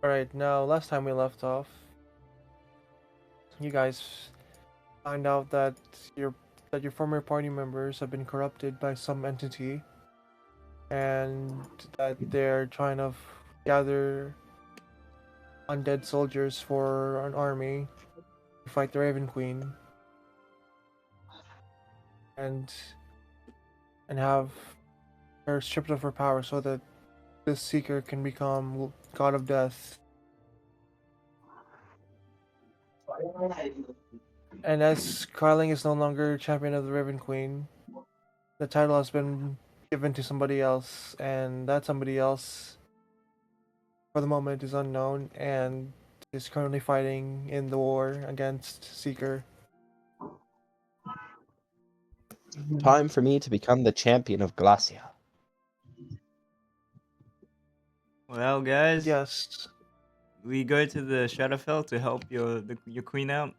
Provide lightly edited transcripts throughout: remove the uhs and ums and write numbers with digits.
Alright, now last time we left off, you guys find out that your former party members have been corrupted by some entity, and that they're trying to gather undead soldiers for an army to fight the Raven Queen, and have her stripped of her power so that this seeker can become God of Death. And as Carling is no longer champion of the Raven Queen, the title has been given to somebody else, and that somebody else, for the moment, is unknown and is currently fighting in the war against Seeker. Time for me to become the champion of Glacia. Well, guys, Yes. we go to the Shadowfell to help your queen out.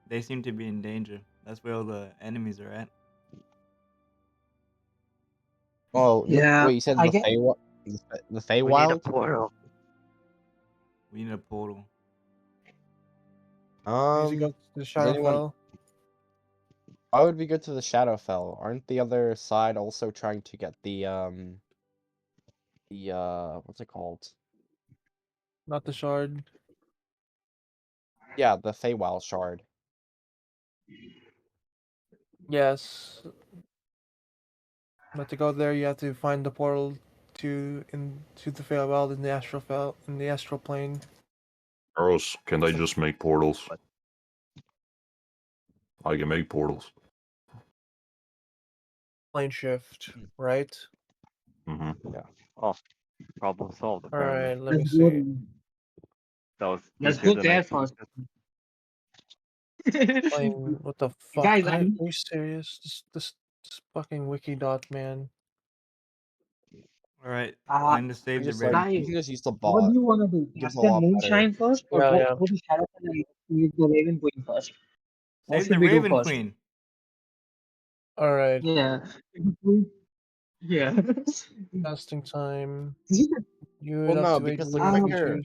They seem to be in danger. That's where all the enemies are at. Oh, Yeah, wait, you said I the get. Feywild? The We need a Feywild? portal. We need a portal. Usually go to the does anyone- Shadowfell. Why would we go to the Shadowfell? Aren't the other side also trying to get the what's it called? Not the Shard. Yeah, the Feywild shard. Yes. But to go there, you have to find the portal to the Feywild in the astral plane. Or else, can they just make portals? I can make portals. Plane shift, right? Mm-hmm. Yeah. Oh, problem solved. All Apparently, right. Let me Let's go. see. that was Let's easier go than I there first. expected. Plane. What the fuck? Guys, Are you serious? This fucking wiki dot, man. All right, Uh, time to save the Just Raven. like, you guys, can just use the what bot. do you want to do? Gives a Captain lot better. Moonshine first, or Yeah, go, yeah. go to Shadowfell and use the Raven Queen first? What Save should the we do Raven first? Queen. All right. Yeah. Yeah. Casting time. Yeah. You Well, would have no, to wait because the for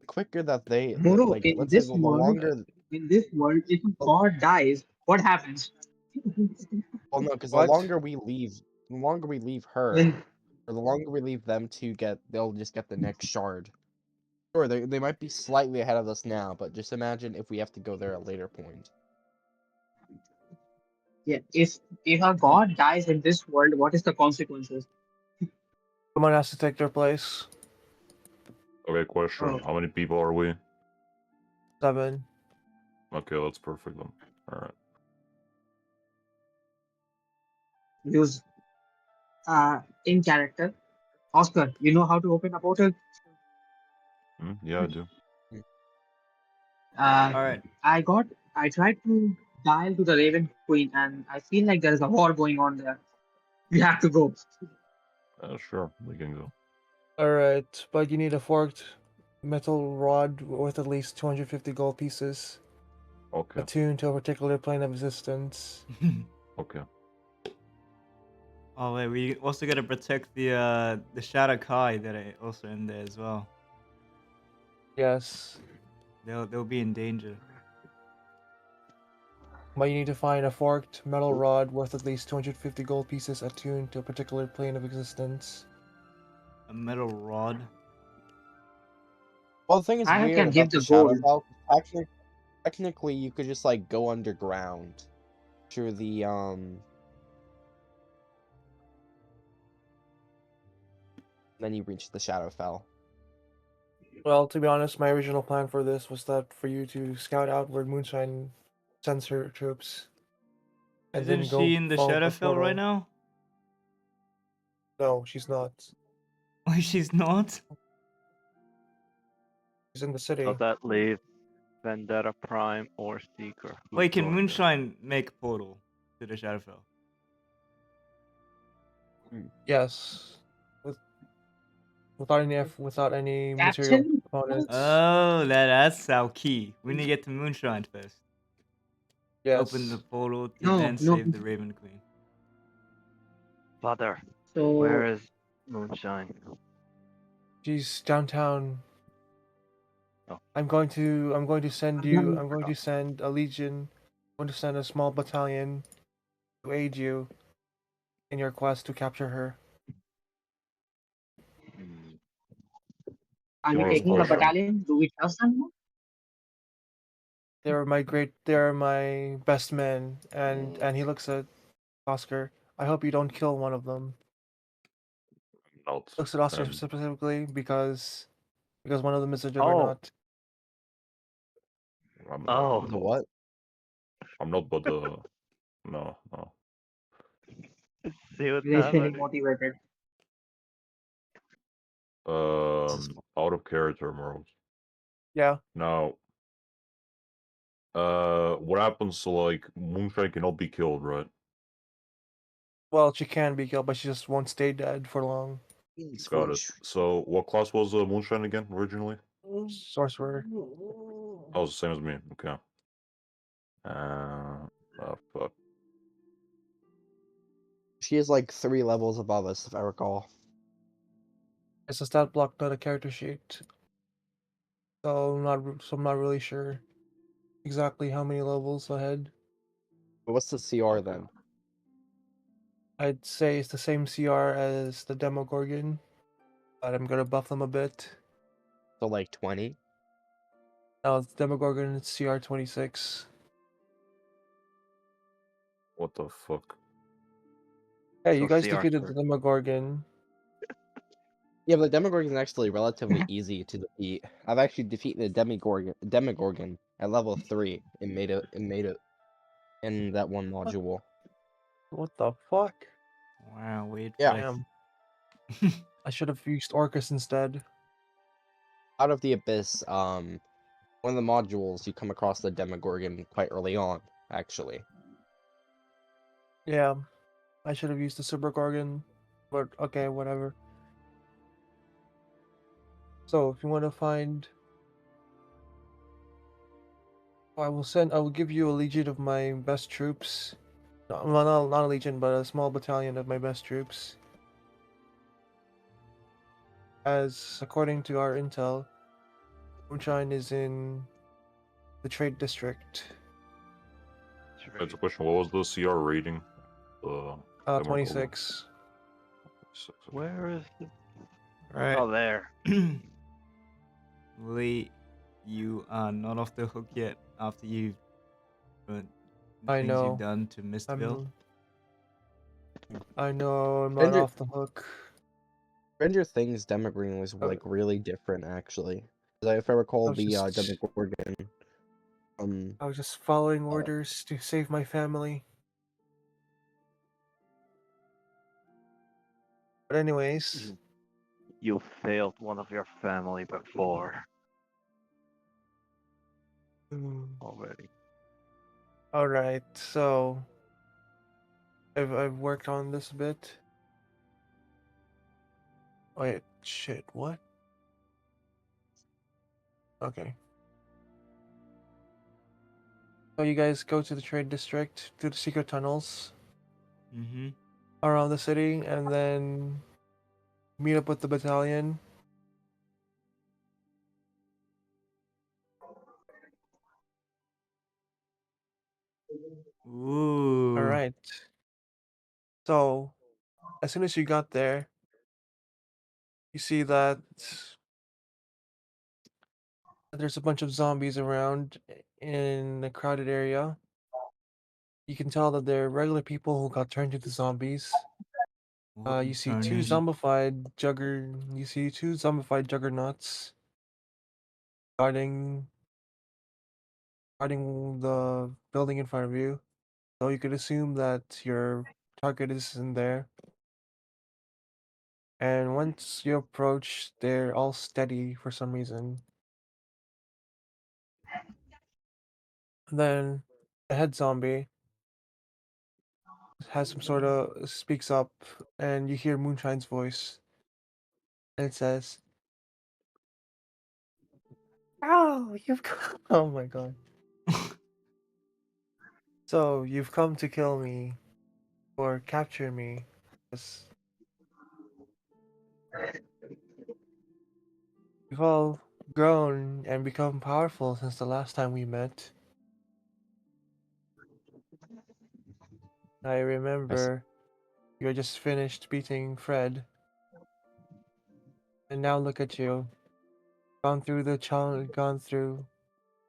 quicker creatures. that they No, no, like, in let's say this the world, longer. if a god dies, what happens? Well, no, because the What? longer we leave her, When or the longer we leave them to get, they'll just get the next shard. Sure, they might be slightly ahead of us now, but just imagine if we have to go there at a later point. yeah, if a god dies in this world, what is the consequences? Someone has to take their place. Okay, question. Oh. How many people are we? 7. Okay, that's perfect then. Alright. Use in character. Oscar, you know how to open a portal? Yeah, I do. All right, I tried to dial to the Raven Queen, and I feel like there is a war going on there. We have to go. Sure, we can go. Alright, but you need a forked metal rod worth at least 250 gold pieces, Okay, attuned to a particular plane of existence. okay. oh wait, we also gotta protect the Shadow Kai that are also in there as well. Yes. They'll be in danger. But you need to find a forked metal rod worth at least 250 gold pieces attuned to a particular plane of existence. A metal rod. Well, the thing is I weird can give about the the gold. Shadowfell. Technically, you could just like go underground through the Then you reach the Shadowfell. Well, to be honest, my original plan for this was that for you to scout out where Moonshine sends her troops. And Isn't then go she in the follow Shadowfell portal. right now? No, she's not. Why she's not? She's in the city. So that leaves Vendetta Prime or Seeker. Who's Wait, can going there? Moonshine make a portal to the Shadowfell? Yes. Without any material Captain? components. Oh, that's our key. We need to get to Moonshine first. Yes. Open the portal to No, then no. save the Raven Queen. Father, So where is Moonshine? She's downtown. Oh. I'm going to send a legion. I'm going to send a small battalion to aid you in your quest to capture her. Hmm. Are we Tomorrow's taking the question. battalion? Do we trust them? They are my best men, and he looks at Oscar. I hope you don't kill one of them. Not. Looks at Oscar And specifically because one of them is a Oh, juggernaut. Oh. The what? I'm not, but no, no. see what's They're feeling happening. motivated. Out of character, Morals. Yeah. Now, what happens to like Moonshine cannot be killed, right? Well, she can be killed, but she just won't stay dead for long. Got it. So, what class was Moonshine again originally? Sorcerer. Oh, the same as me. Okay. Fuck. She is like 3 levels above us, if I recall. It's a stat block, not a character sheet. So I'm not really sure exactly how many levels ahead. But what's the CR then? I'd say it's the same CR as the Demogorgon, but I'm gonna buff them a bit. So like 20? Now it's Demogorgon, it's CR 26. What the fuck? Hey, So you guys CR defeated the squared. Demogorgon. Yeah, but the Demogorgon is actually relatively easy to defeat. I've actually defeated the Demogorgon at level 3 and made it in that one module. What the fuck? Wow, weird Yeah. flex. Damn. I should have used Orcus instead. Out of the Abyss, one of the modules you come across the Demogorgon quite early on, actually. Yeah, I should have used the Super Gorgon, but okay, whatever. So if you want to find, I will give you a legion of my best troops. No, well, not a legion, but a small battalion of my best troops. As according to our intel, Moonshine is in the trade district. That's a question. What was the CR rating? Demogorgon? 26. 26, okay. Where is it? Right. Oh, there. Lee, you are not off the hook yet after you've the I things know. you've done to Mistville. I know I'm not Stranger, off the hook. Stranger Things Demogorgon was like really different, actually. 'Cause if I recall, the Demogorgon, I was just following uh, orders to save my family. But anyways, You failed one of your family before already. all right. So I've worked on this a bit. Wait, shit, what? Okay. So you guys go to the trade district, to the secret tunnels Mm-hmm. around the city, and then meet up with the battalion. All Ooh. right. So as soon as you got there, you see that there's a bunch of zombies around in a crowded area. You can tell that they're regular people who got turned into zombies. What You see two incarnation? zombified juggernauts guarding the building in front of you. So you could assume that your target is in there. And once you approach, they're all steady for some reason. Then the head zombie has some sort of speaks up, and you hear Moonshine's voice, and it says, "Oh, you've come!" Oh my god! So you've come to kill me or capture me? Yes. You've all grown and become powerful since the last time we met. I I see. remember you had just finished beating Fred, and now look at you. Gone through the challenge, gone through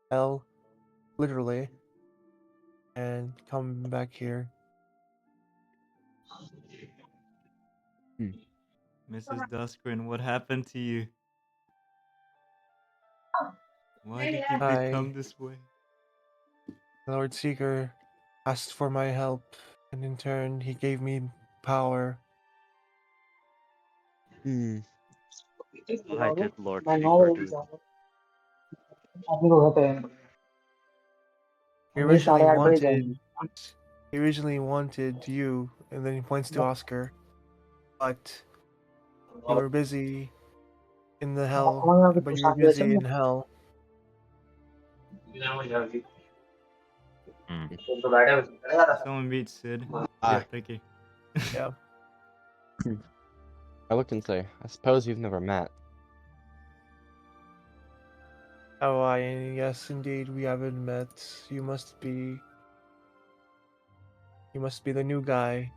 hell, literally, and come back here. Hmm. Mrs. Duskrin, what happened to you? Why did you become this way? Lord Seeker asked for my help, and in turn, he gave me power. Hmm. Why did Lord Seeker do that? He originally wanted, you, and then he points to Oscar, but you were busy in the hell, but you were busy in hell. Someone beat Sid. Ah. Thank you. Yeah. I look and say, I suppose you've never met. Oh, yes, indeed, we haven't met. You must be the new guy.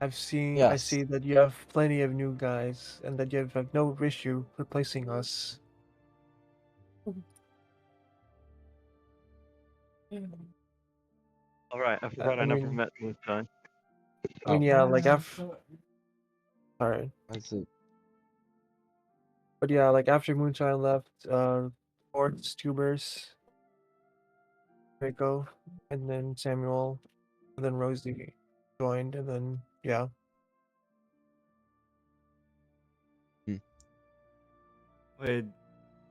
I Yes. see that you have plenty of new guys, and that you have no issue replacing us. Alright, I forgot I never met Moonshine. I mean, Oh. yeah, like after. Sorry. That's it. But yeah, like after Moonshine left, Sports, Tubers, Draco, and then Samuel, and then Rosie joined, and then yeah. Wait,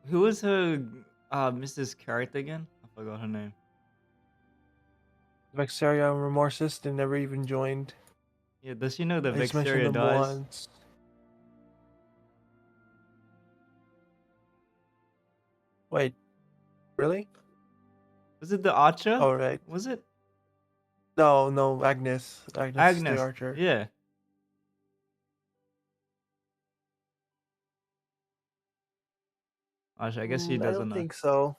who was her Mrs. character again? I forgot her name. Vexaria and Remorsis, they never even joined. Yeah, does she know that I just mentioned Vexaria them dies? once. Wait, really? Was it the archer? Oh, right. Was it? No, Agnes. Agnes, the Agnes. archer. Yeah. Gosh, I guess she I doesn't don't know. think so.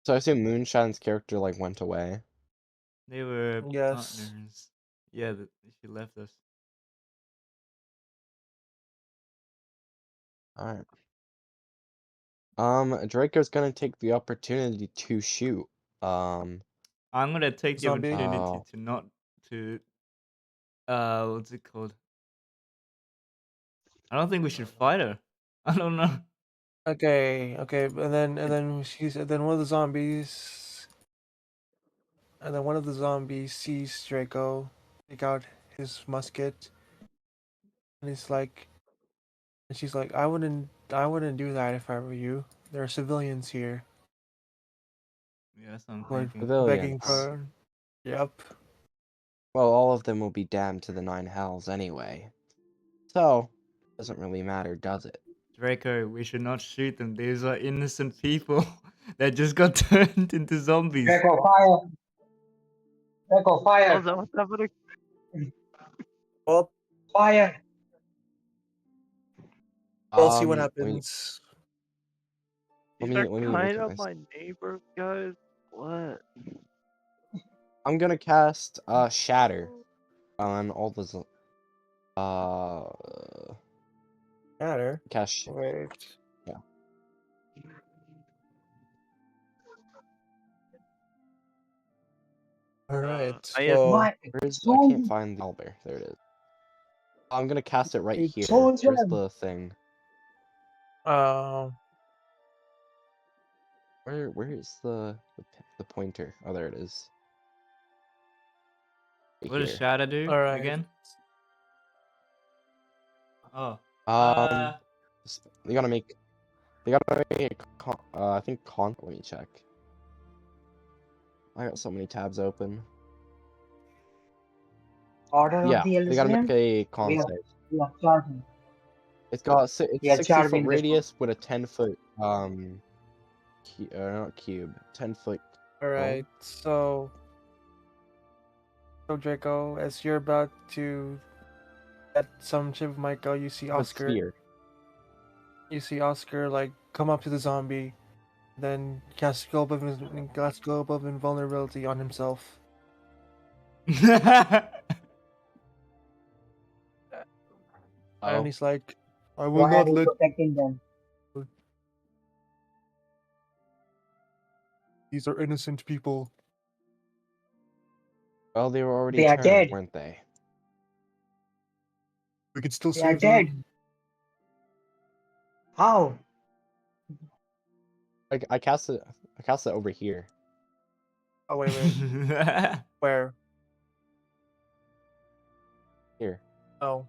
So I assume Moonshine's character like went away. They were Yes. partners. Yeah, she left us. Alright. Draco's gonna take the opportunity to shoot. I'm gonna take the Zombie? opportunity to not to what's it called? I don't think we should fight her. I don't know. Okay, then one of the zombies, and then one of the zombies sees Draco take out his musket, and she's like, I wouldn't do that if I were you. There are civilians here Yeah, that's what I'm who are thinking. begging Civilians. for. Yep. Well, all of them will be damned to the 9 hells anyway. So, doesn't really matter, does it? Draco, we should not shoot them. These are innocent people that just got turned into zombies. Draco, fire! Draco, Oh, fire! is that what's happening? Well, Fire! we'll see what Let me, happens. let These me, are let me look kind at of this. my neighbors, guys. What? I'm gonna cast Shatter on all the Matter. cast. Wait. Yeah. All right. I So What? I can't find the Albert. There it is. I'm gonna cast it right It's here. soldier. Where's the thing? uh, Where is the pointer? Oh, there it is. Right What does here. Shadow do all right. again? Oh. They gotta make. They gotta make a I think Let me check. I got so many tabs open. Order of Yeah, the they gotta make Elysium? a con We are, save. we are charging. It's got it's We are 60-foot charging this one. radius with a 10-foot not cube, 10-foot. All right. So Draco, as you're about to get some chip of Michael, you see Oscar. Sphere. You see Oscar like come up to the zombie, then cast scope of invulnerability on himself. And Oh, he's like, I will Why are not you let protecting them? these are innocent people. well, they were already They are turned, dead. weren't they? We can still They are save dead. them. How? I cast it. I cast it over here. Oh wait. Where? Here, Oh.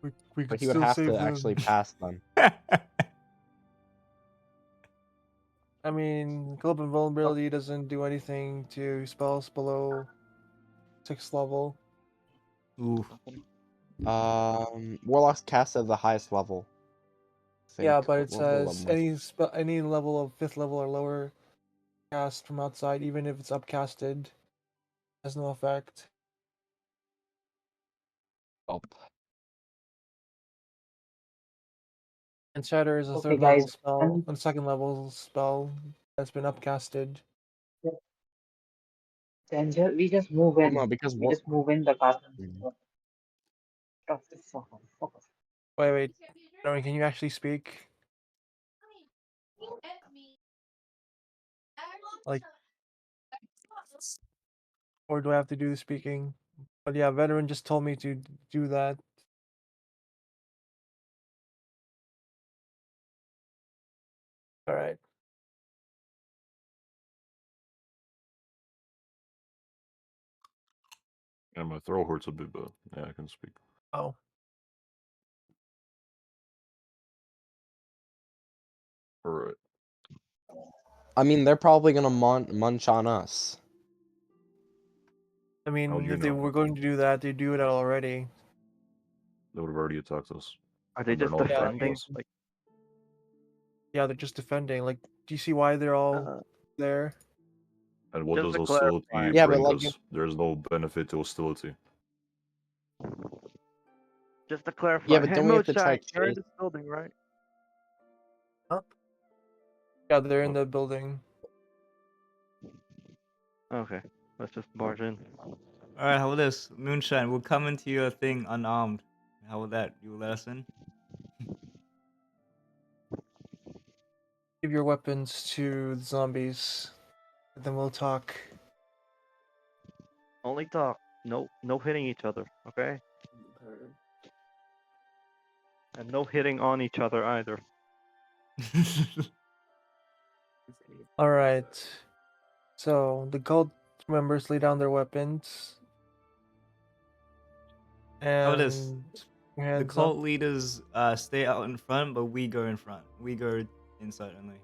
We but could he would still have save to them. actually pass them. I mean, Globe Invulnerability doesn't do anything to spells below 6th level. Ooh. Warlocks cast at the highest level. I Yeah, think. but it What level says was it? any level of 5th level or lower cast from outside, even if it's upcasted, has no effect. Oh, And Shatter is a Okay, 3rd level guys. spell, and 2nd level spell that's been upcasted. Then we just move well, in. no, because We just move in the castle. Mhm. Fuck the fuck off, fuck off. Wait. Darren, can you actually speak? Like, or do I have to do the speaking? But yeah, Veteran just told me to do that. Alright. Yeah, my throat hurts a bit, but yeah, I can speak. Oh. Alright. I mean, they're probably gonna munch on us. I How'd mean, you if they know? were going to do that, they'd do it already. They would have already attacked us. Are they And they're just not attacking defending? us. Like, Yeah, they're just defending. Like, do you see why they're all uh, there? And what just does to hostility clarify. Yeah, but bring like, us? There's no benefit to hostility. Just to clarify. yeah, but Hey, don't we have to try Moonshine, you're in chase? this building, right? Huh? Yeah, they're in the building. Okay, let's just barge in. Alright, how about this? Moonshine, we'll come into your thing unarmed. How about that? You will let us in? Give your weapons to the zombies. And then we'll talk. Only talk. No hitting each other, okay? And no hitting on each other either. Alright. So, the cult members lay down their weapons. How about this? And The hands cult up. leaders stay out in front, but we go in front. We go inside only.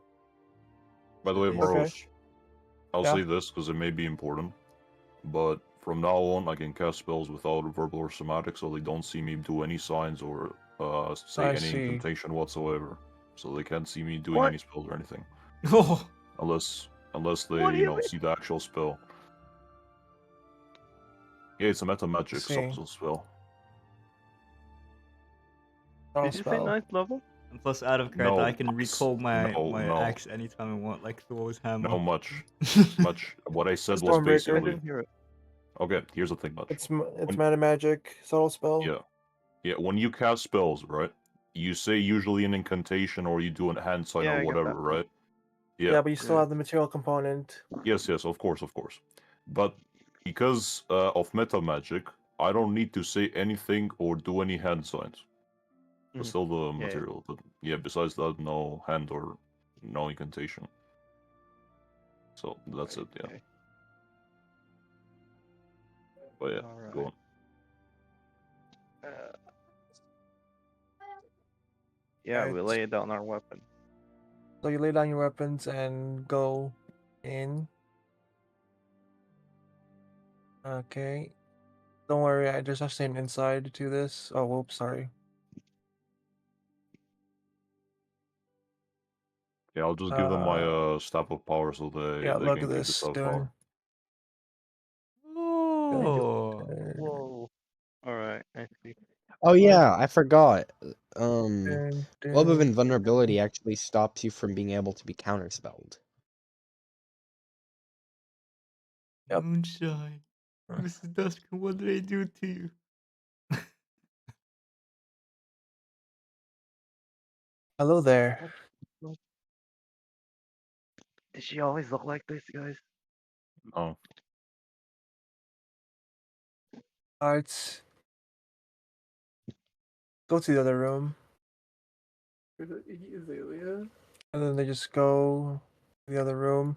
By the way, Okay. Moros, I'll Yeah. say this because it may be important, but from now on, I can cast spells without verbal or somatic, so they don't see me do any signs or say I any see. incantation whatsoever. So they can't see me doing What? any spells or anything, Oh, unless they What do you mean? see the actual spell. Yeah, it's a meta magic See. spell. Not a Did you say spell. 9th level? and plus out of character, I can No, recall my no. axe anytime I want, like Thor's hammer. No, much. What I said was Stormbreaker. I basically didn't hear it. okay. Here's the thing, much. It's When- mana magic, subtle spell. Yeah. When you cast spells, right? You say usually an incantation or you do a hand sign Yeah, or I get whatever, that. right? Yeah, but you still Yeah. have the material component. Yes, of course. But because of meta magic, I don't need to say anything or do any hand signs. But Mhm. still the Yeah. material. But yeah, besides that, no hand or no incantation. So that's it, yeah. Okay. But yeah, All go right. on. Yeah, we Right. lay down our weapon. So you lay down your weapons and go in. Okay. Don't worry, there's actually an inside to this. Oh, whoops, sorry. Yeah, I'll just give them my staff of power so they Yeah, look can at keep the this, staff of dude. power. Oh. Whoa. All right, I see. Oh yeah, I forgot. Orb of Invulnerability actually stops you from being able to be counterspelled. Yep. Moonshine. Mrs. Dusker, what did I do to you? Hello there. Did she always look like this, guys? Oh, Alright. Go to the other room. And then they just go to the other room.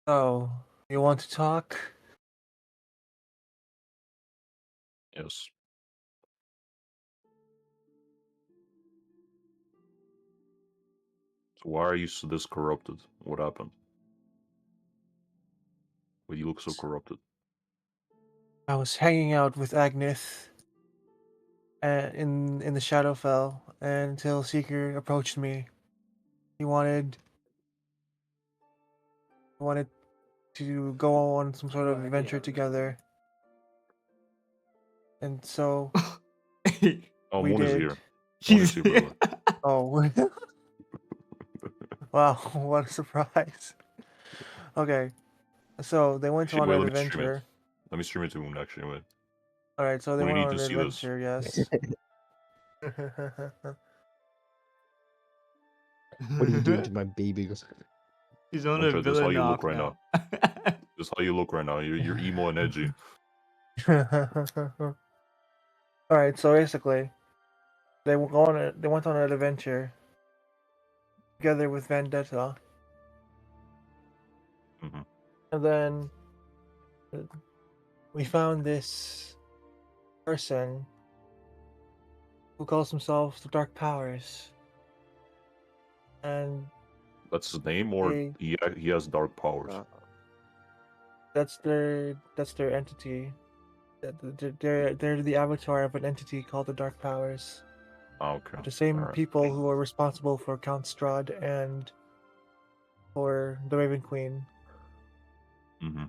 Oh, you want to talk? yes. So why are you this corrupted? What happened? Why you look so corrupted? I was hanging out with Agnes in the Shadowfell until Seeker approached me. He wanted to go on some sort of adventure together. And so Oh, we Moon is did. here. Moon She's is here, by the way. Oh, wow, what a surprise. Okay, so they went Actually, on wait, an let me stream it. adventure. Let me stream it to Moon, actually, wait. Alright, so they Moon, you went need on to an see this. adventure, yes. What are you doing to my baby? She's on a Moonshine, this is how villain you look arc right now. This is how you look right now. You're emo and edgy. Alright, so basically, they went on an adventure together with Vendetta, hmm and then we found this person who calls himself the Dark Powers, and That's his name, or they he has dark powers? that's their entity. They're the avatar of an entity called the Dark Powers. Ah, okay. The same Alright. people who are responsible for Count Strahd and for the Raven Queen. Mm-hmm.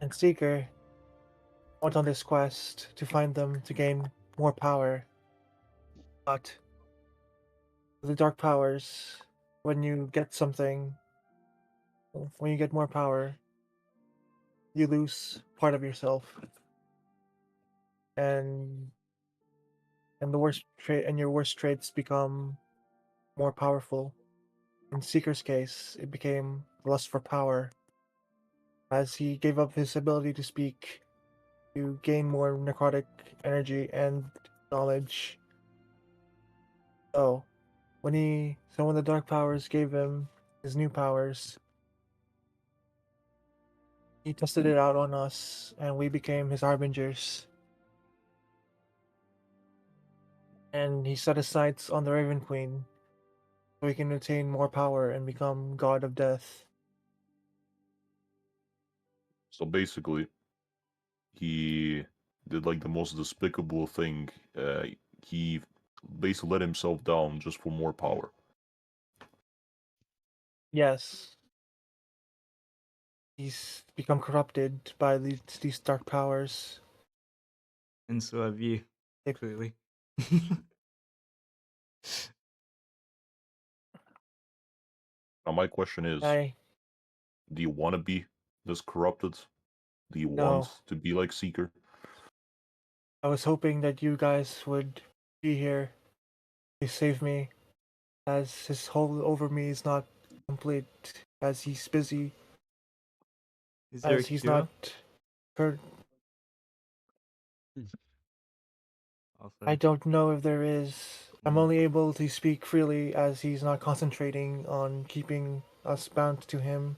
And Seeker went on this quest to find them to gain more power. But the Dark Powers, when you get something, when you get more power, you lose part of yourself. And the worst trait and your worst traits become more powerful. In Seeker's case, it became lust for power, as he gave up his ability to speak to gain more necrotic energy and knowledge. So when the Dark Powers gave him his new powers, he tested it out on us, and we became his harbingers. And he set his sights on the Raven Queen, so he can attain more power and become God of Death. So basically, he did like the most despicable thing. He basically let himself down just for more power. Yes, he's become corrupted by these dark powers. And so have you, They- clearly. Now my question is, I do you want to be this corrupted? Do you No. want to be like Seeker? I was hoping that you guys would be here to save me, as his hold over me is not complete, as he's busy, Is there a as he's cure? not. cur- Also, I don't know if there is. I'm Mm. only able to speak freely as he's not concentrating on keeping us bound to him.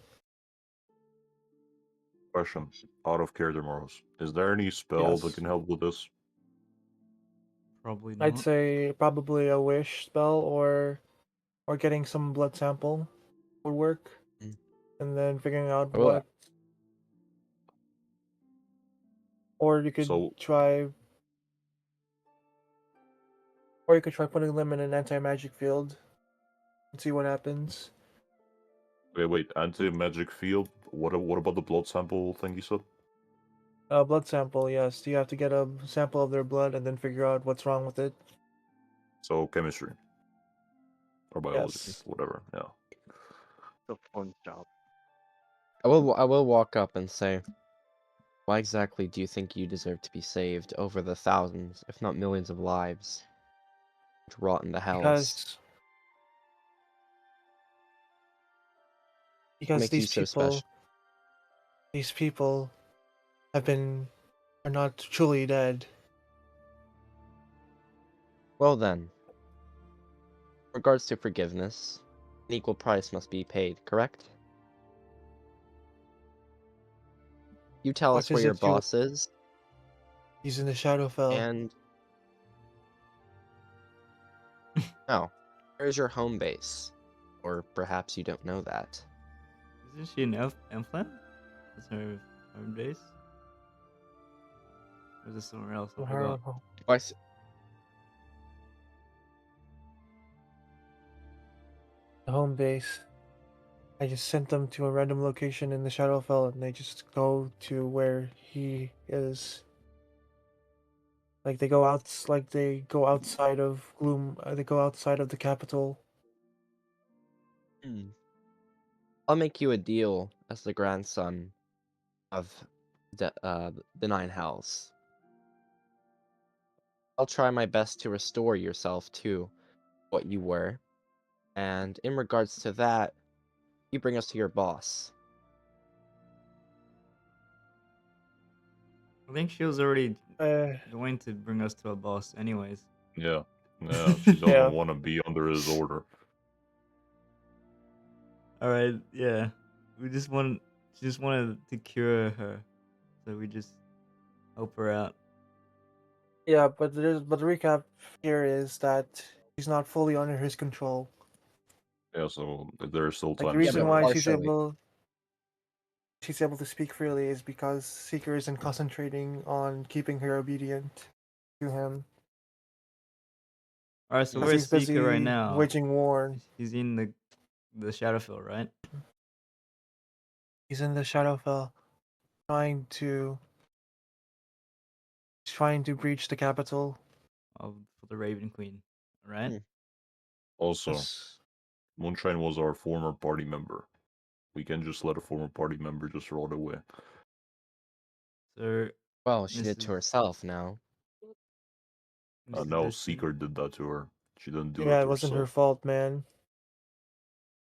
Question, out of character Moros. Is there any spell that Yes. can help with this? probably I'd not. say probably a wish spell or getting some blood sample would work, Mm. and then figuring out Well, what. Or you could So try. Or you could try putting them in an anti-magic field and see what happens. wait, anti-magic field. What about the blood sample thing you said? A blood sample, yes. You have to get a sample of their blood and then figure out what's wrong with it. So chemistry or biology, Yes. whatever. Yeah. It's a fun job. I will walk up and say, why exactly do you think you deserve to be saved over the thousands, if not millions of lives which rot in the hells? Because Makes you so special. these people are not truly dead. Well then, regards to forgiveness, an equal price must be paid, correct? You tell What us where is your it you? boss is, He's in the Shadowfell. and now, where's your home base? Or perhaps you don't know that. Isn't she an Elfland? That's her home base? Or is it somewhere else? I forgot. Why, The home base. I just sent them to a random location in the Shadowfell, and they just go to where he is. Like they go outside of Gloom. They go outside of the capital. I'll make you a deal as the grandson of the Nine Hells. I'll try my best to restore yourself to what you were, and in regards to that, you bring us to your boss. I think she was already Uh, going to bring us to a boss, anyways. Yeah. Yeah. She doesn't Yeah. want to be under his order. Alright, yeah. She just wanted to cure her. So we just help her out. Yeah, but the recap here is that he's not fully under his control. Yeah. So there's still Like time the to reason save but her. why partially. she's able to speak freely is because Seeker isn't concentrating on keeping her obedient to him. Alright, so Because where's he's Seeker right busy now? waging war. He's in the Shadowfell, right? He's in the Shadowfell, trying to breach the capital. For the Raven Queen, right? Hmm. Also, Yes. Moonshine was our former party member. We can just let a former party member just roll away. So, Well, she did to Mrs. herself now. Mrs. No, Destiny. Seeker did that to her. She didn't do Yeah, that it to wasn't her herself. fault, man.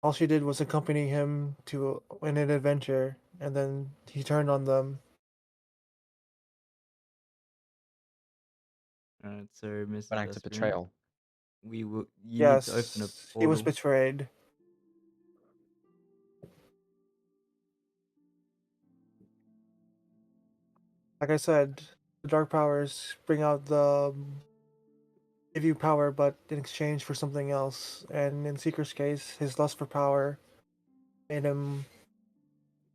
All she did was accompany him to an adventure, and then he turned on them. Alright, so Mrs. An act of Destiny, betrayal. you need to open a Yes, he was portal. betrayed. Like I said, the dark powers bring out give you power, but in exchange for something else. And in Seeker's case, his lust for power made him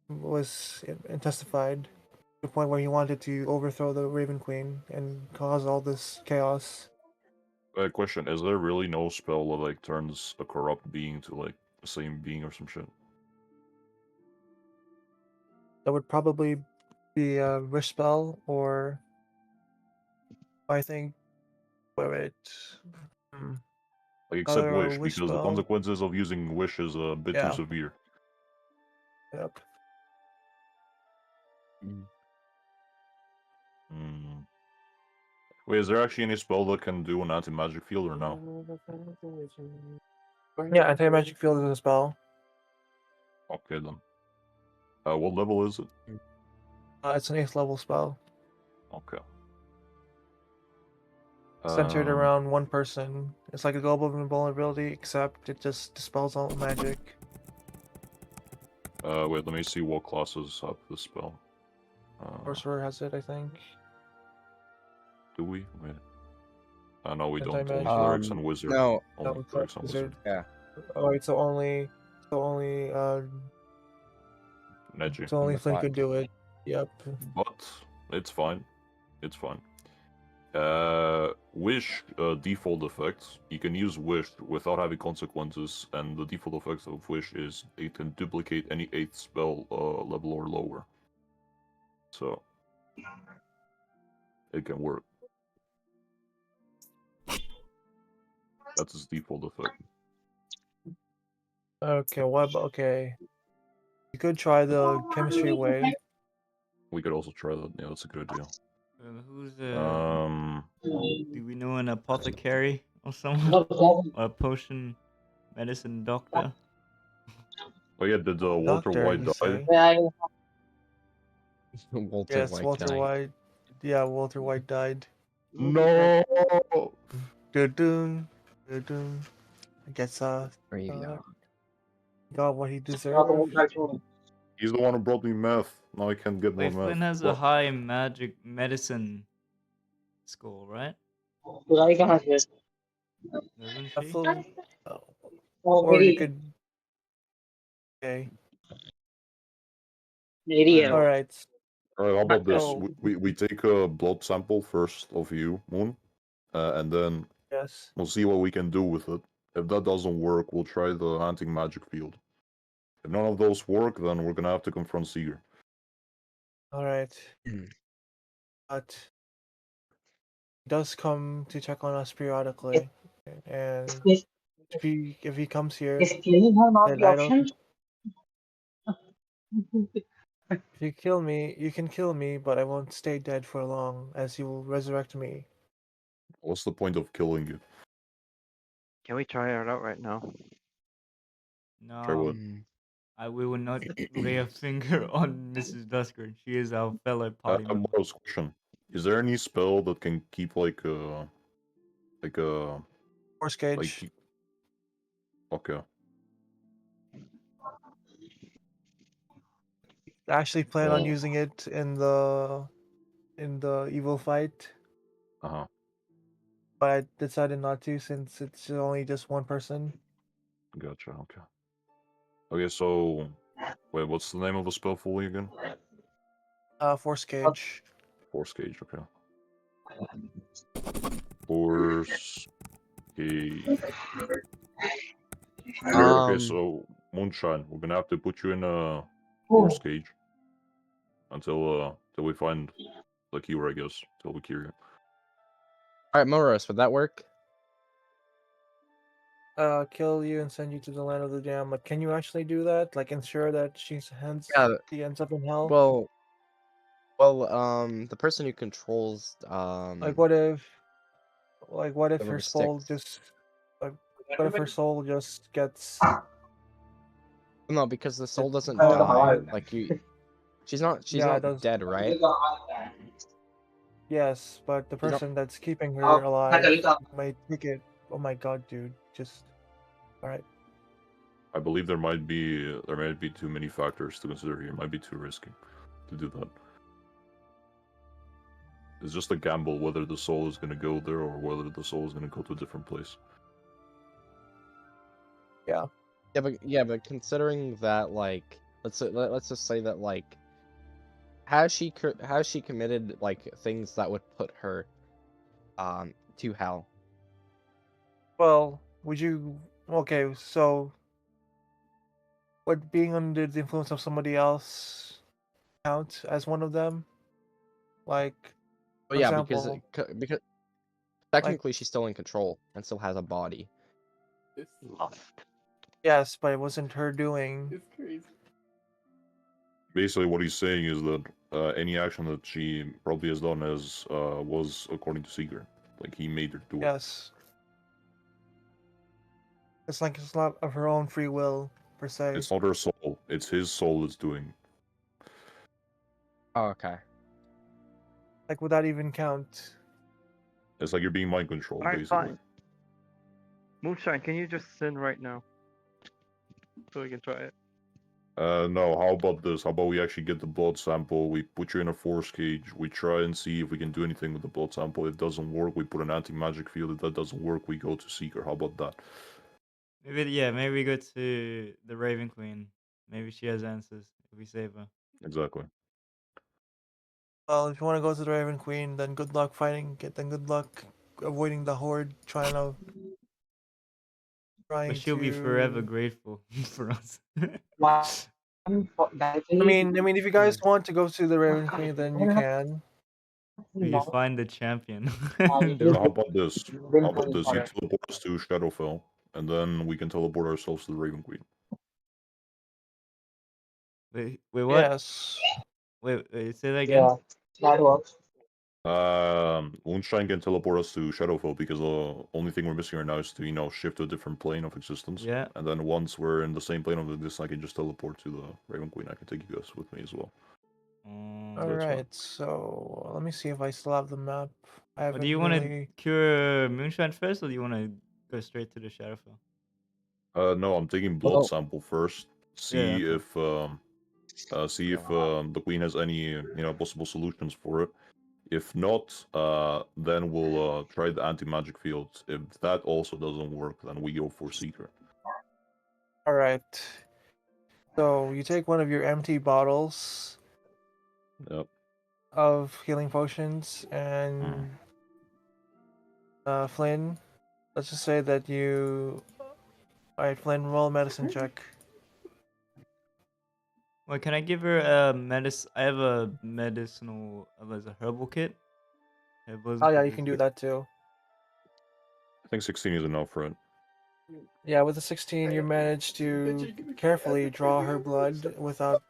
was intensified to the point where he wanted to overthrow the Raven Queen and cause all this chaos. Question: is there really no spell that like turns a corrupt being to like the same being or some shit? That would probably be a wish spell, or I think. Wait. Hmm. Like except Another wish, wish because the spell. consequences of using wish is a bit too Yeah. severe. Yep. Hmm. Wait, is there actually any spell that can do an anti-magic field or no? Yeah, anti-magic field is a spell. Okay then. What level is it? It's an 8th level spell, Okay. centered around one person. It's like a global invulnerability, except it just dispels all magic. Wait, let me see what classes have this spell. Sorcerer has it, I think. Do we? Wait. No, we don't. Only Anti-magic. clerics and wizard. No, Only No, clerics and wizard. yeah. Oh wait, so only Neji. Flynn Fine. could do it. Yep. But it's fine. It's fine. Wish default effects. You can use Wish without having consequences, and the default effect of Wish is it can duplicate any 8th spell level or lower. So, it can work. That's its default effect. Okay, okay. You could try the chemistry way. We could also try that. Yeah, that's a good idea. Who's do we know an apothecary or someone? Or a potion medicine doctor? Oh yeah, did Walter Doctor, White you die? say? Walter Yes, White Walter died. White. Yeah, Walter White died. No. Dun-dun, dun-dun. I guess There you go. got what he deserved. He's the one who brought me meth. Now I can't get more Wait, meth. Flynn has a What? high magic medicine score, right? Doesn't she? Absolutely. Or you could. Okay. All right. Alright, how about this? So We take a blood sample first of you, Moon, and then yes. we'll see what we can do with it. If that doesn't work, we'll try the anti-magic field. If none of those work, then we're gonna have to confront Seeger. All right. Hmm. But he does come to check on us periodically, and if he comes here, Is killing her not then the I don't. option? If you kill me, you can kill me, but I won't stay dead for long, as you will resurrect me. What's the point of killing you? Can we try it out right now? Try what? We will not lay a finger on Mrs. Dusker. She is our fellow party member. Morose question. Is there any spell that can keep like a Force like gauge. okay. I actually plan on Well, using it in the evil fight, uh-huh. but I decided not to since it's only just one person. Gotcha, okay. Okay, so wait, what's the name of the spell fully again? Force gauge. Force gauge, okay. Force gauge. Okay, so Moonshine, we're gonna have to put you in a force gauge until we find the cure, I guess. Till we cure you. Alright, Moros, would that work? Kill you and send you to the land of the damned. Like, can you actually do that? Like, ensure that she ends up in hell? Well, the person who controls Like, what if the her river soul Styx. just like, what if her soul just gets No, because the soul doesn't Oh, die. Like she's not Yeah, it does. dead, right? Yes, but the She's not- person that's keeping her alive might take it. Oh my god, dude! Just all right. I believe there might be too many factors to consider here. It might be too risky to do that. It's just a gamble whether the soul is gonna go there or whether the soul is gonna go to a different place. Yeah. Yeah, but considering that, like, let's just say that, like, has she committed like things that would put her to hell? Well, would you? Okay, so would being under the influence of somebody else count as one of them? Like, But for yeah, example, because technically she's still in control and still has a body. yes, but it wasn't her doing. Basically, what he's saying is that any action that she probably has done was according to Seeker. Like, he made her do it. Yes. It's like it's not of her own free will per se. It's not her soul. It's his soul that's doing. Oh, okay. Like, would that even count? It's like you're being mind controlled, Alright, basically. fine. Moonshine, can you just sin right now? So we can try it. No, how about this? How about we actually get the blood sample, we put you in a force cage, we try and see if we can do anything with the blood sample. If it doesn't work, we put an anti-magic field. If that doesn't work, we go to Seeker. How about that? Maybe we go to the Raven Queen. Maybe she has answers if we save her. Exactly. Well, if you want to go to the Raven Queen, then good luck fighting it. Then good luck avoiding the horde. Trying But she'll be forever to. grateful for us. I mean, if you guys want to go to the Raven Queen, then you can. You find the champion. How The- about this? How about this? You teleport us to Shadowfell, and then we can teleport ourselves to the Raven Queen. wait, what? Yes. Wait, say that again. That works. Moonshine can teleport us to Shadowfell because the only thing we're missing right now is to, shift to a different plane of existence. Yeah. And then once we're in the same plane of existence, I can just teleport to the Raven Queen. I can take you guys with me as well. All that's fine. right. So let me see if I still have the map. I haven't Do you want to really. cure Moonshine first, or do you want to go straight to the Shadowfell? No, I'm taking blood Well- sample first. Yeah, See okay. if the Queen has any possible solutions for it. If not, then we'll try the anti-magic field. If that also doesn't work, then we go for Seeker. All right. So you take one of your empty bottles Yep. of healing potions, and Flynn, let's just say that you. All right, Flynn, roll a medicine check. Well, can I give her a medicine? I have a medicinal, there's a herbal kit. Oh yeah, you can do that too. I think 16 is enough, right? Yeah, with a 16, you manage to carefully draw her blood without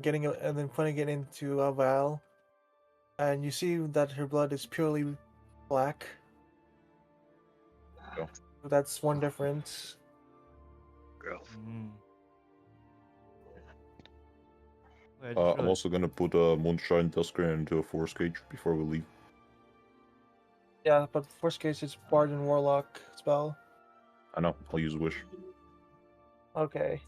getting it and then putting it into a vial. And you see that her blood is purely black. Yeah. So that's one difference. Mm. Wait, I just I'm realized- also gonna put a Moonshine Tusker into a Force Cage before we leave. Yeah, but worst case, it's Bard and Warlock spell. I know, I'll use Wish. Okay.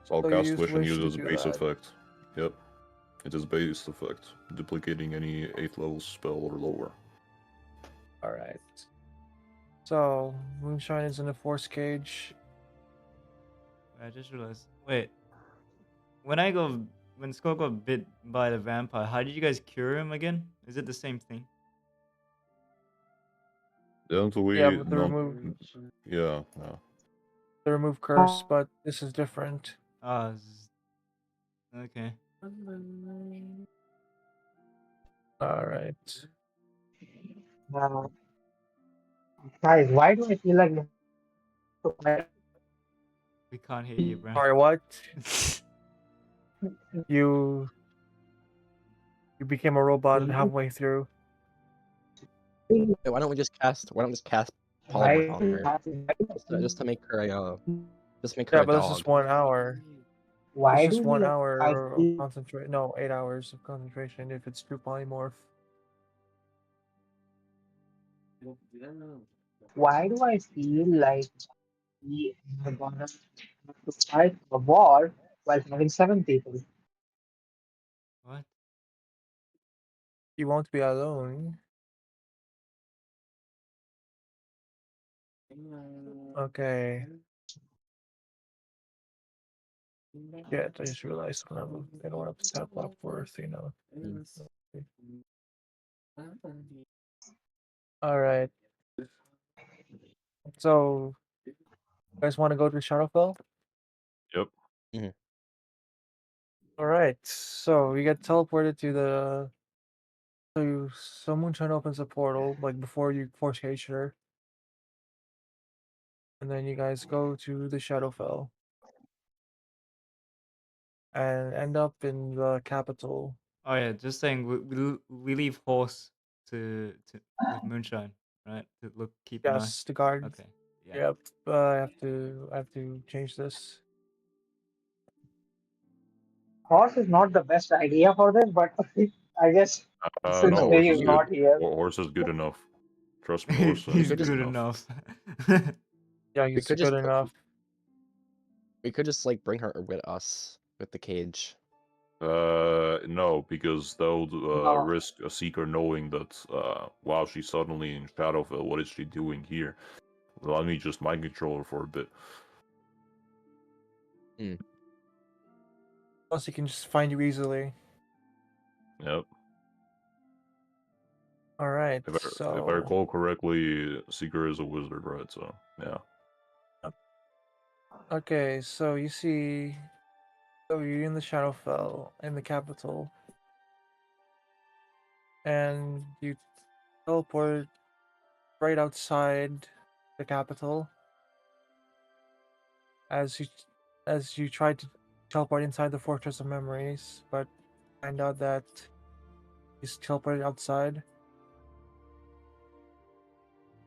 So I'll So you cast use Wish and Wish use it to as a do base that. effect. Yep. It is base effect, duplicating any 8th level spell or lower. Alright. So, Moonshine is in a Force Cage. I just realized. Wait. When Skull got bit by the vampire, how did you guys cure him again? Is it the same thing? Don't we? Yeah, with the not, remove yeah. the remove curse, but this is different. Okay. Alright. Guys, why do I feel like We can't hear you, bro. Sorry, what? You became a robot halfway through. Hey, why don't we just cast polymorph on her just to make her a Yeah, a but this is dog. 1 hour. why It's do just 1 we hour I of feel, concentration. No, 8 hours of concentration if it's true polymorph. why do I feel like we are gonna have to fight a war while having 7 people? What? You won't be alone. Okay. Yeah, I just realized I don't want to tap up worth. Alright. So, you guys want to go to Shadowfell? Yep. Alright, so you get teleported to the. So Moonshine opens a portal, like before you force cage her. And then you guys go to the Shadowfell. And end up in the capital. Oh yeah, just saying we leave horse with Moonshine, right? To keep an eye. Yes, the guard. Okay. Yeah. Yep. I have to change this. Horse is not the best idea for this, but I guess since No, May horse is is good. not here. Horse is good enough. Trust me, horse He's is good good enough. Yeah, he's could good just- enough. We could just like bring her with us with the cage. No, because that would No. risk a seeker knowing that, wow, she's suddenly in Shadowfell. What is she doing here? Let me just mind control her for a bit. Plus, he can just find you easily. Yep. All right. If I recall correctly, Seeker is a wizard, right? So yeah. Okay, so you see, so you're in the Shadowfell in the capital, and you teleport right outside the capital as you try to teleport inside the Fortress of Memories, but find out that he's teleported outside,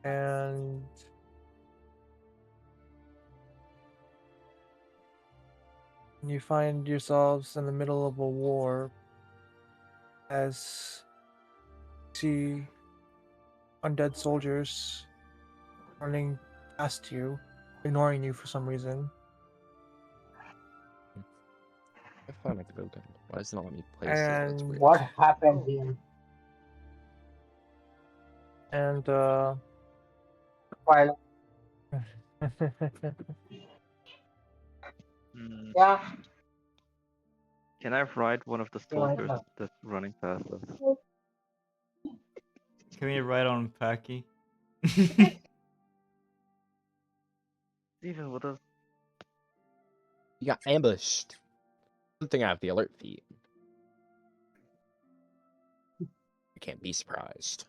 and you find yourselves in the middle of a war as you see undead soldiers running past you, ignoring you for some reason. I found my token. Why does it not let me place it? That's And weird. What happened here? and While Hmm. yeah, Can I ride one of the you might soldiers not. that's running past us? Can we ride on Packy? Even with us. You got ambushed. Good thing I have the alert feat. I can't be surprised.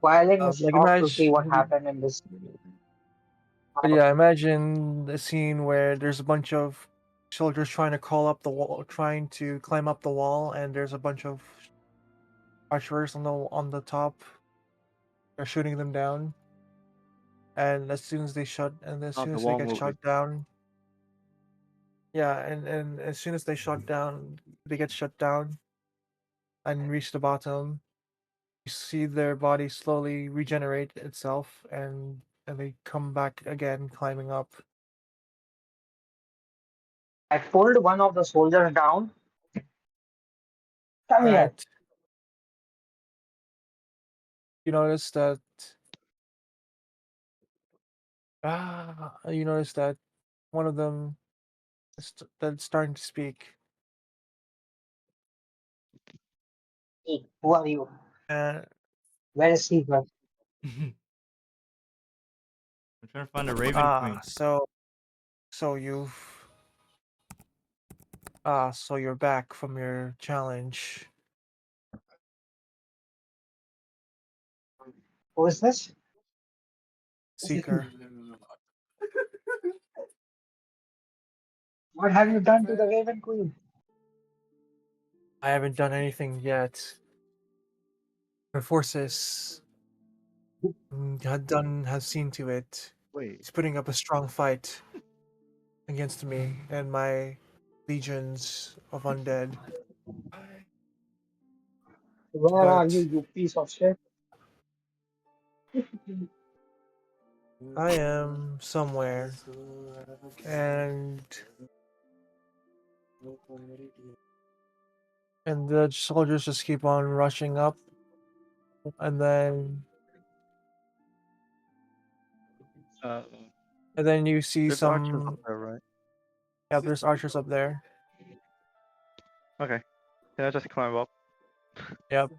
While I'm like shocked to see what imagine, happened in this. but yeah, imagine the scene where there's a bunch of soldiers trying to crawl up the wall, trying to climb up the wall, and there's a bunch of archers on the top. They're shooting them down, and as Not soon the as they wall get moving. shot down, yeah, and as soon as they get shut down and reach the bottom. You see their body slowly regenerate itself, and they come back again, climbing up. I pulled one of the soldiers down. Come All here. right, you notice that you notice that one of them that's starting to speak, Hey, who are you? and Where is he? I'm trying to find a Raven Queen. so so you're back from your challenge, Who is this? Seeker. What have you done to the Raven Queen? I haven't done anything yet. The forces have seen to it. Wait. He's putting up a strong fight against me and my legions of undead. Where are you, But you piece of shit? I am somewhere, and the soldiers just keep on rushing up, and Uh, then you see there's archers up some. there, right? Yeah, there's archers up there. Okay. Can I just climb up? Yep.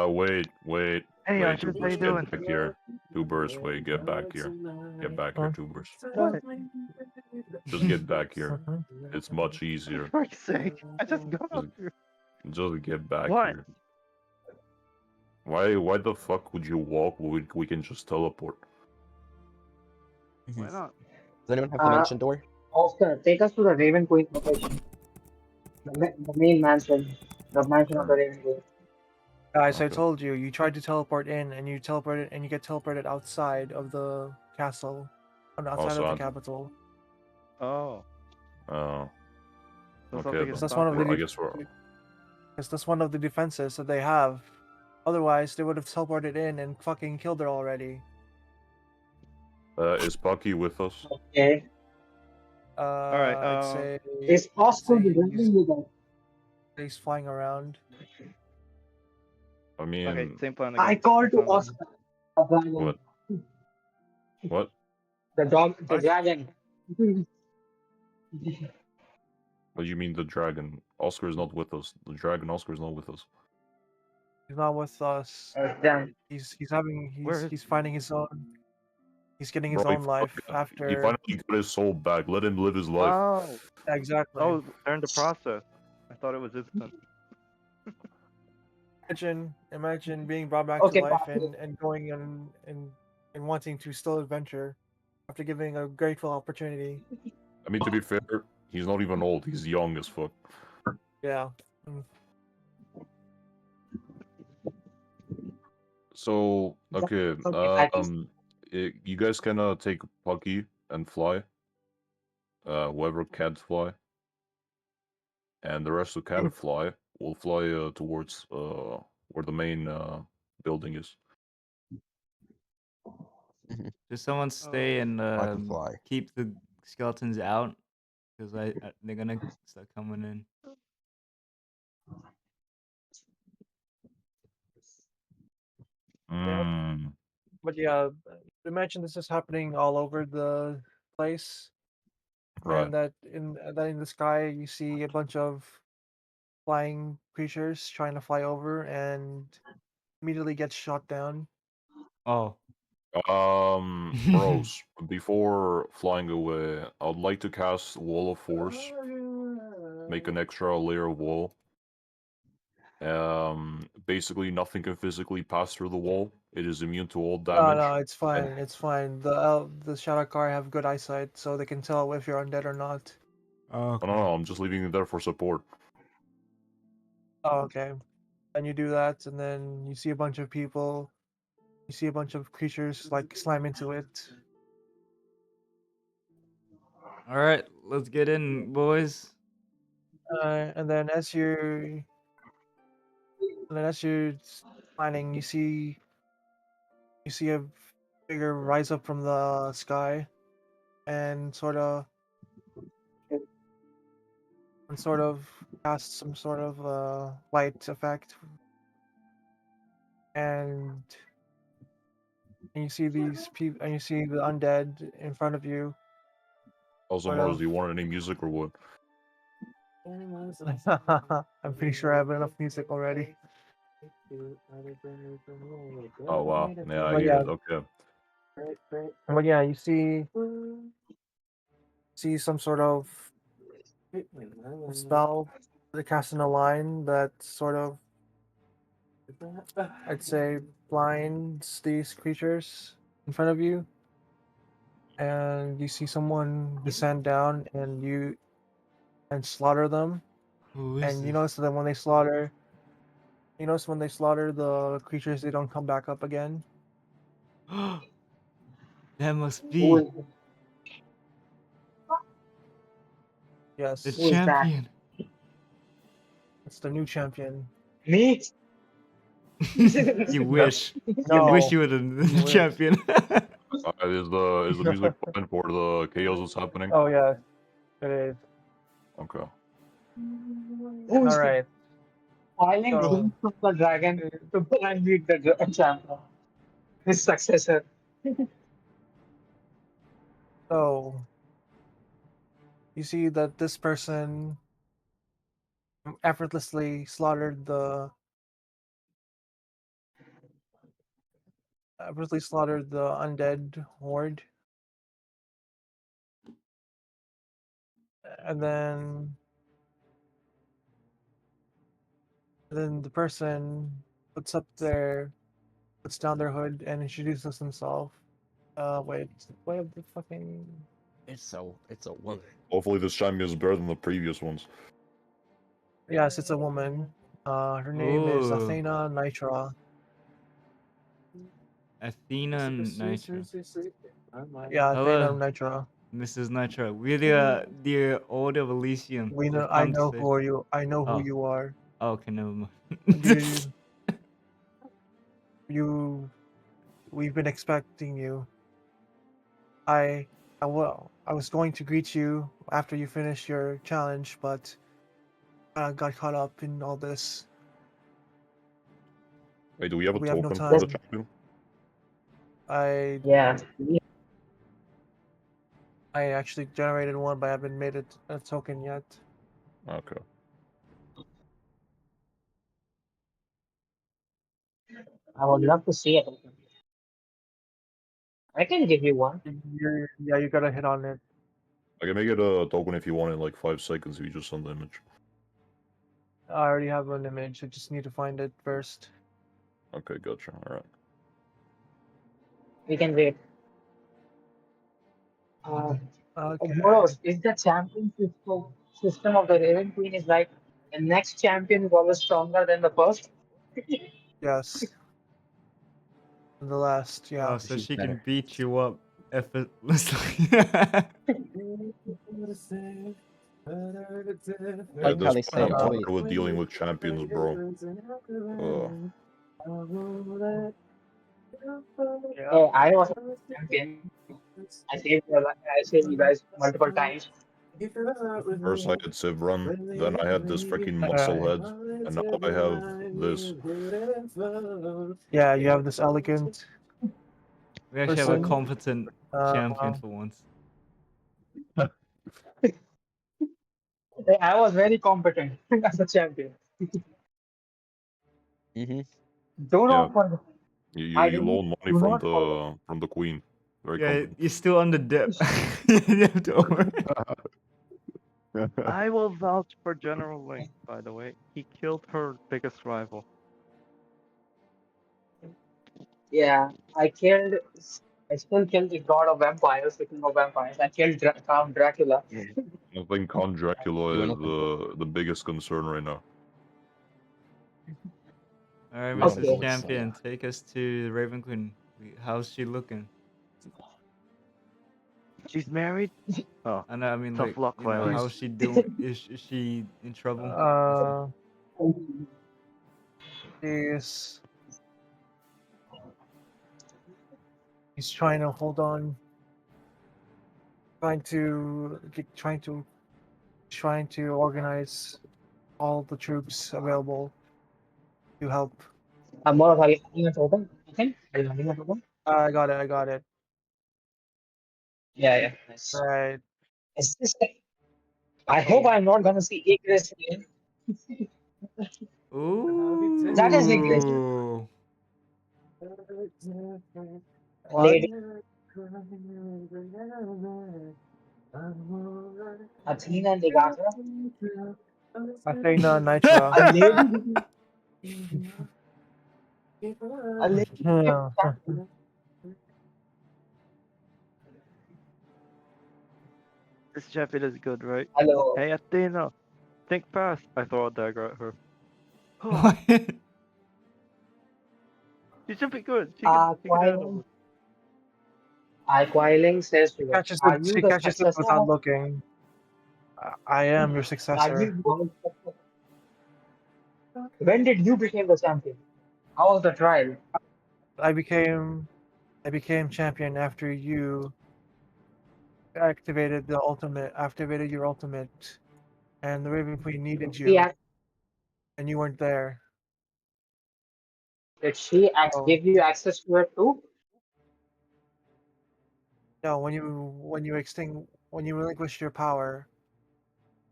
Wait. Hey, Wait, archers, how you Tubers, doing? get back here. Tubers, wait, get back here. Get back here, Huh? Tubers. What? Just get back here. Mhm. It's much For easier. Christ's sake! I just got up Just, here. just get back What? here. Why the fuck would you walk? We can just teleport. Why not? Does anyone have Uh, dimension door? Oscar, take us to the Raven Queen location. The main mansion. The mansion of the Raven Queen. Guys, I Okay. told you, you tried to teleport in, and you get teleported outside of the castle, outside of the Also, capital. Oh. oh, There's okay nothing then. is That's one of stopping. I the guess we're. that's one of the defenses that they have. Otherwise, they would have teleported in and fucking killed her already. Is Bucky with us? Okay. Alright, I'd say Is Oscar the he's Raven with us? flying around. I okay, mean, same plan I again. call I to climb up. Oscar. The dragon. what? What? The dog. The What? dragon. What do you mean the dragon? Oscar is not with us. The dragon Oscar is not with us. He's not with us. Damn. Where is He's finding his own. He's getting his Bro, own life he after. finally got his soul back. Let him live his life. Wow. Exactly. Oh, they're in the process. I thought it was instant. Imagine being brought back to Okay, life Papu. and going and wanting to still adventure after giving a grateful opportunity. I mean, to be fair, he's not even old. He's young as fuck. Yeah. Mm. So, okay, Okay, Papu. you guys can take Pucky and fly. Whoever can't fly, and the rest who can fly will fly towards where the main building is. Does someone stay and I can fly. keep the skeletons out? Because they're gonna start coming in. Mm, But yeah, imagine this is happening all over the place, right. and that in the sky you see a bunch of flying creatures trying to fly over and immediately get shot down. Oh. Bros, before flying away, I would like to cast Wall of Force. Make an extra layer of wall. Basically, nothing can physically pass through the wall. It is immune to all No, damage. no, it's fine. It's fine. The Shadowcar have good eyesight, so they can tell if you're undead or not. Oh, No, I'm just leaving it there for support. Oh, okay. And you do that, and then you see a bunch of people. You see a bunch of creatures like slam into it. All right, let's get in, boys. And then as you're planning, you see a figure rise up from the sky, and sort of cast some sort of light effect, and you see these people, and you see the undead in front of you. Also, Sort Mars, of. do you want any music or what? I'm pretty sure I have enough music already. Oh wow, yeah, I But hear yeah, it. Okay. but yeah, you see some sort of spell that cast in a line that sort of, I'd say, blinds these creatures in front of you, and you see someone descend down and slaughter them. Who is And this? you notice when they slaughter the creatures, they don't come back up again. That must Who be is, Yes, the who is that? champion. it's the new champion. Me? You No, wish. You wish no, you were the you wish. champion. Is the music fine for the chaos that's happening? Oh yeah, it is. Okay. Who All is right. filing So, him from the dragon to go and meet the champion? His successor. so you see that this person effortlessly slaughtered the undead horde, and then the person puts down their hood and introduces himself. Wait, wait, the fucking. It's a woman. Hopefully, this champion is better than the previous ones. Yes, it's a woman. Her name is Oh, Athena Nitra. Athena and Nitro. Yeah, Athena Hello, Nitra. Mrs. Nitro. We're the Order of Elysium. We know. We've I come to know save. who are you. I know who Oh, you are. okay, never mind. You, you, we've been expecting you. I, I was going to greet you after you finished your challenge, but I got caught up in all this. Wait, do we have a We have no token for the time. champion? I, Yeah. I actually generated one, but I haven't made it a token yet. Okay. I would love to see it. I can give you one. Yeah, you gotta hit on it. I can make it a token if you want in like 5 seconds if you just send the image. I already have an image. I just need to find it first. Okay, gotcha. Alright. We can wait. Okay. Moreover, is the system of the Raven Queen is like the next champion is always stronger than the first? Yes. The last, yeah. Oh, so She's she better. can beat you up effortlessly. Yeah, Like at how this they point say, I'm boy. tired with dealing with champions, bro. Yeah. Hey, I was a champion. I saved you guys multiple times. First I had Civ Run, then I had this freaking muscle head, and now I have this. Yeah, you have this elegant We actually have a person. competent champion Uh, for once. Hey, I was very competent as a champion. Mm-hmm. Do Yeah, not forget. you I you really loan money do not forget. from the queen. Very Yeah, competent. you're still on the dip. You have to over. I will vouch for General Link, by the way. He killed her biggest rival. Yeah, I still killed the god of vampires, the king of vampires. I killed Count Dracula. I think Count You Dracula wanna is the biggest concern right now. All right, you wanna Mrs. go Okay. with Champion, Saya? take us to the Raven Queen. How's she looking? She's married? Oh, I know. I mean, tough like, luck, you know, Violet. how's she doing? Is she in trouble? uh, he's he's trying to hold on, trying to organize all the troops available to help. More of a having a token. Okay. Are you having a token? I got it. I got it. Yeah, yeah. Nice. Right. Is this, I hope I'm not gonna see Igris again. That is Igris. Ooh. What? Lady Athena Negata. Athena Nitra. A lady. A lady. Yeah. This champion is good, right? Hello. Hey, Athena, think fast. I throw a dagger at her. What? She should be good. She can handle Quailing. it. Quailing says to She her, catches are it. you She the catches it successor without of, looking. I am your are successor. you, when did you become the champion? How was the trial? I became I became champion after you activated your ultimate, and the Raven Queen needed She you, act, and you weren't there. did she Oh give you access to it too? no! When you relinquished your power,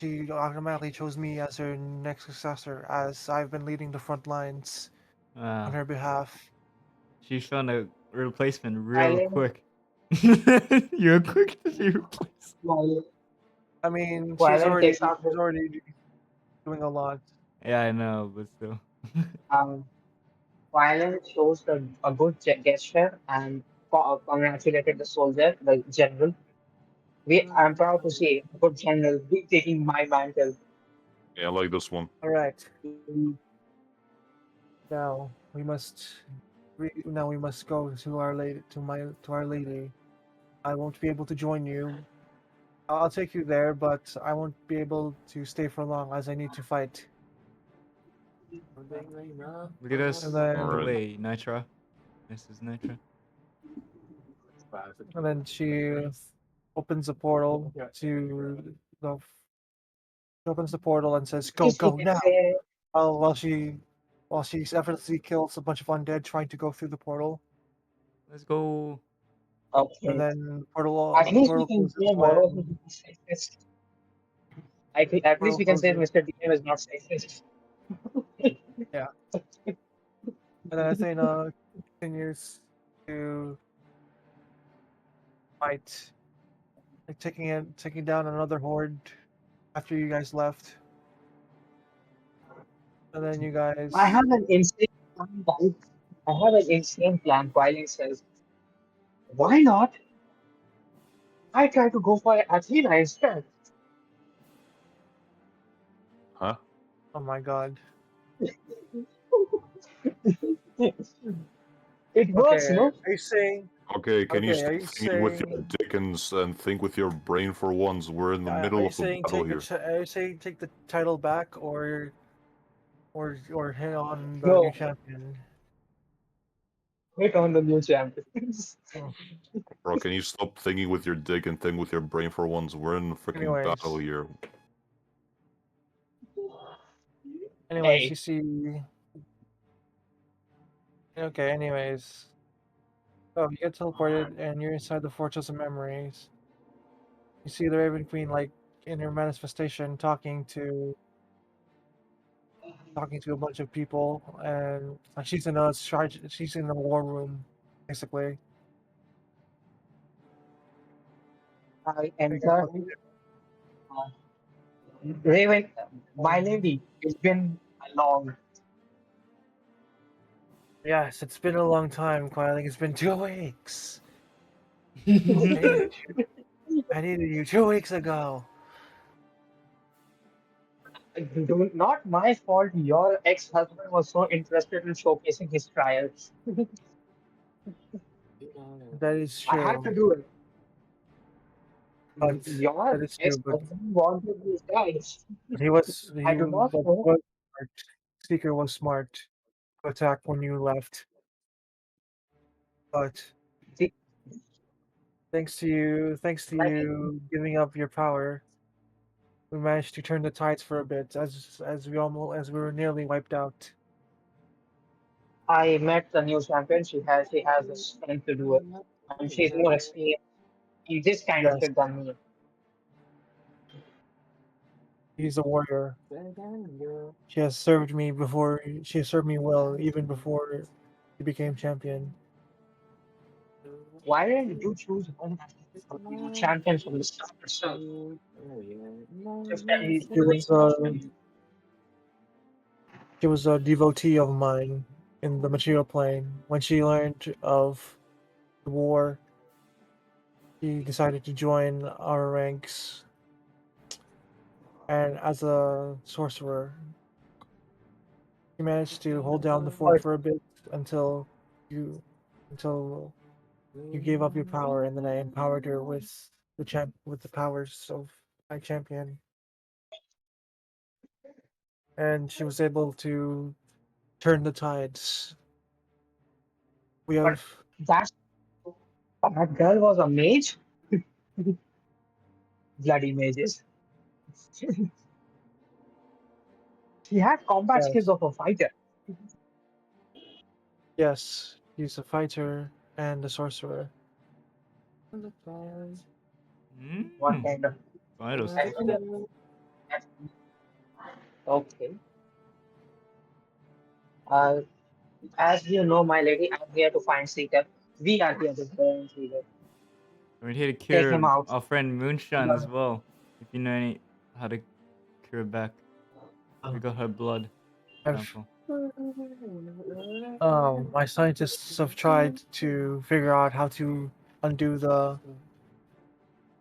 she automatically chose me as her next successor, as I've been leading the front lines on Wow. her behalf. She found a replacement real Quailing, quick. You're quick to be replaced. Quailing, I mean, Quailing takes out she's her, already doing a lot. Yeah, I know, but still. um, Quailing shows a good gesture and congratulated the soldier, the general. I'm proud to say, good general, be taking my mantle. Yeah, I like this one. All right, Mm, now now we must go to our lady. I won't be able to join you. I'll take you there, but I won't be able to stay for long as I need to fight. Lead And us on the then Alright. way, Nitra. Mrs. Nitra. and then she opens a portal to the opens the portal and says, "Go, Least we go can now!" say, While she effortlessly kills a bunch of undead trying to go through the portal, Let's go. and okay. then At the least we portal can closes say when Moro is not sexist. At least portal we can say closes. Mr. DM is not sexist. Yeah, And then Athena continues to fight, like taking down another horde after you guys left. And then you guys. I have an insane plan, guys. I have an insane plan. Violin says, why not? I try to go for Athena instead. Huh? Oh my god. It Okay, works, you know? are you saying? Okay, can you Okay, are stop you thinking with your saying? dick and think with your brain for once? We're in the Are middle you of a saying battle here. are you saying take the title back or hit on the new No, champion? hit on the new champions. Oh, Bro, can you stop thinking with your dick and think with your brain for once? We're in a freaking battle anyways, here. you Hey, see. Okay, anyways. Oh, you get teleported and you're inside the Fortress of Memories. You see the Raven Queen like in her manifestation talking to a bunch of people, and like she's in a war room, basically. I Like, it's enter. looking- Raven, my lady, it's been long. Yes, it's been a long time, quite like it's been 2 weeks. I needed I needed you 2 weeks ago. Not my fault. Your ex-husband was so interested in showcasing his trials. That is I had to true, do it. but Your that is true, ex-husband wanted these guys. but he was I he do not but know. was smart. Seeker was smart to attack when you left, but See, thanks to like you giving up your power, we managed to turn the tides for a bit, as we were nearly wiped out. I met the new champion. She has the strength to do it, and she's more experienced in this kind of Yes, shit than me. he's a warrior. She has served me well even before he became champion. Why didn't you choose one champion from the start itself? Just tell me She the was a devotee of mine in the material plane. When she learned of the war, she decided to join our ranks, and as a sorcerer, she managed to hold down the fort but for a bit until you until you gave up your power, and then I empowered her with the powers of my champion, and she was able to turn the tides. We but have that girl was a mage. Bloody mages. She had combat skills yes, of a fighter. yes, he's a fighter and a sorcerer. What Mm. kind of Vital stuff. fighter? Okay. Uh, as you know, my lady, I'm here to find Seeker. We are here to find Seeker. We're here to Take him cure out. our friend Moonshine as well. If you know how to cure her back. We got her blood I've, sample. my scientists have tried to figure out how to undo the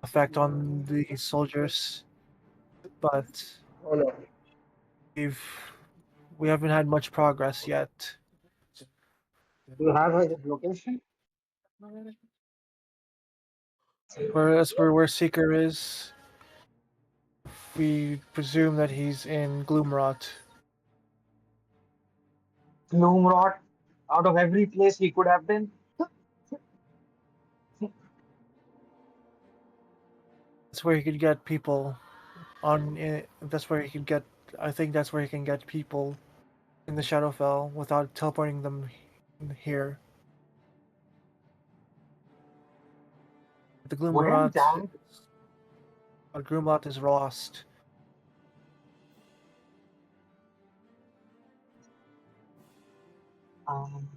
effect on the soldiers, but Oh no. we've we haven't had much progress yet. Do you have his location? Whereas for where Seeker is, we presume that he's in Gloomrot. Gloomrot. Out of every place he could have been. That's where he could get people that's where he could get. I think that's where he can get people in the Shadowfell without teleporting them here. The Wouldn't Gloomrot, that Gloomrot is lost. Um,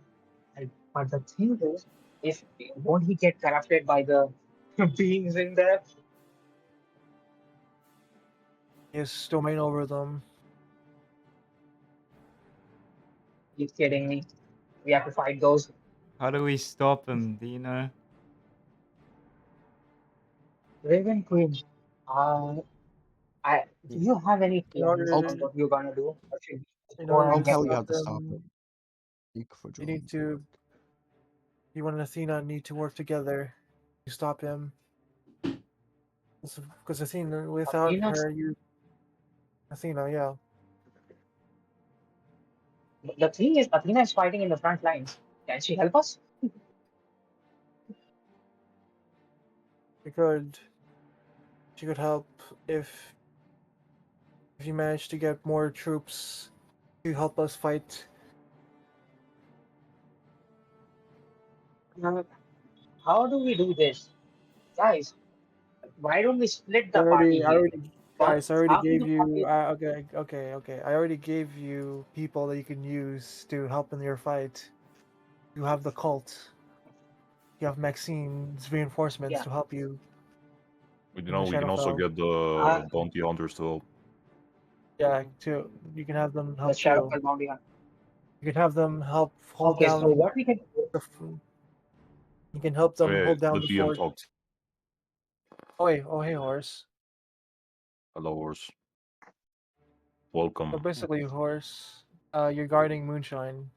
but the thing is, if won't he get corrupted by the beings in there? His domain over them. You kidding me? We have to fight those. How do we stop him? Do you know? Raven Queen. Uh, do you have any In plans order on to what you're gonna do? Or should we just in go order I'll and to get tell you the how stop to stop them, it. Thank you for you need joining. to you and Athena need to work together to stop him. Because Athena, without Athena's? her, you Athena, yeah, The thing is, Athena is fighting in the front lines. Can she help us? you could she could help if you manage to get more troops to help us fight. Uh, how do we do this, guys? Why don't we split I the party already, I here? already, One guys, I already half of gave the party. you. Okay. I already gave you people that you can use to help in your fight. You have the cult. You have Maxine's reinforcements Yeah. to help you But, in the we can also Shadowfell. get Uh, the bounty hunters to help. Yeah, too. You can have them the help Shadow too. Bounty Hunter. You can have them help hold Okay, so down what we can do? the. You can help Oh them yeah, hold down let the DM fort. talk. Oh hey, horse. Hello, horse. So Welcome. basically, horse, you're guarding Moonshine.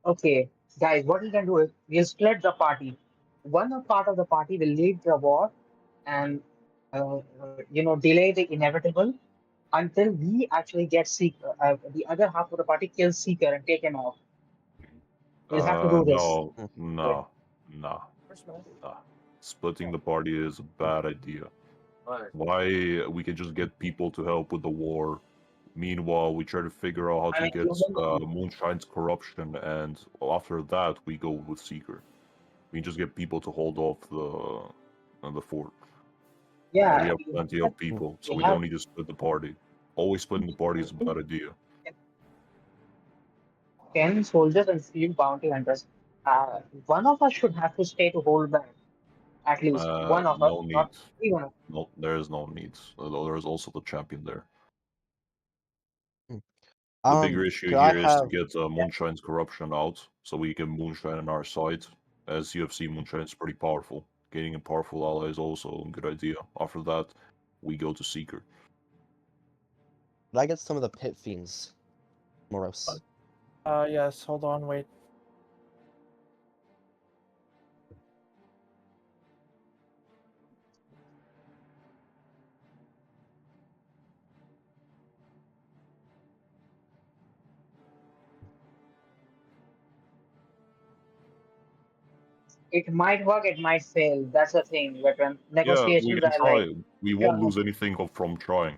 Okay, guys, what we can do is we'll split the party. One part of the party will lead the war and delay the inevitable until we actually get Seeker. The other half of the party kills Seeker and take him off. We'll have to do this. No, Hmm. no, no, no. Splitting the party is a bad idea. Why we can just get people to help with the war. Meanwhile, we try to figure out how I to mean, get Moonshine's corruption, and after that, we go with Seeker. We just get people to hold off the fort. And we yeah, have plenty of people, so we don't need to split the party. Always splitting the party is a bad idea. 10 soldiers and few bounty hunters. One of us should have to stay to hold back. At least one of us, No need. not everyone. No, there is no need. Although there is also the champion there. The bigger issue Could I here is to have? get Moonshine's corruption out, so we get Moonshine on our side. As you have seen, Moonshine is pretty powerful. Gaining a powerful ally is also a good idea. After that, we go to Seeker. Could I get some of the pit fiends, Moros? Yes. Hold on. Wait. It might work, it might fail. That's the thing. Veteran Yeah, we negotiations can are like, try. We won't lose anything from trying.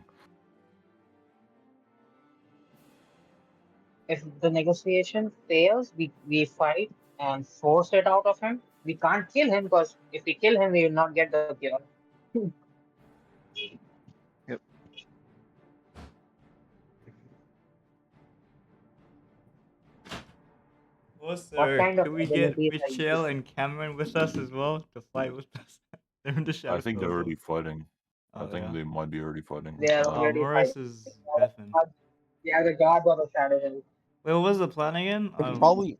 if the negotiation fails, we fight and force it out of him. We can't kill him because if we kill him, we will not get the cure. Yep. What Also, kind of could we get abilities are Michelle used? and Cameron with us as well to fight with us? They're in the I think they're Shadowfell. already fighting. I Oh think yeah. they might be already fighting. They are already Morris fighting. is Bethan. They are the guards of the Shadow Hill. Wait, what was the plan again? I could probably.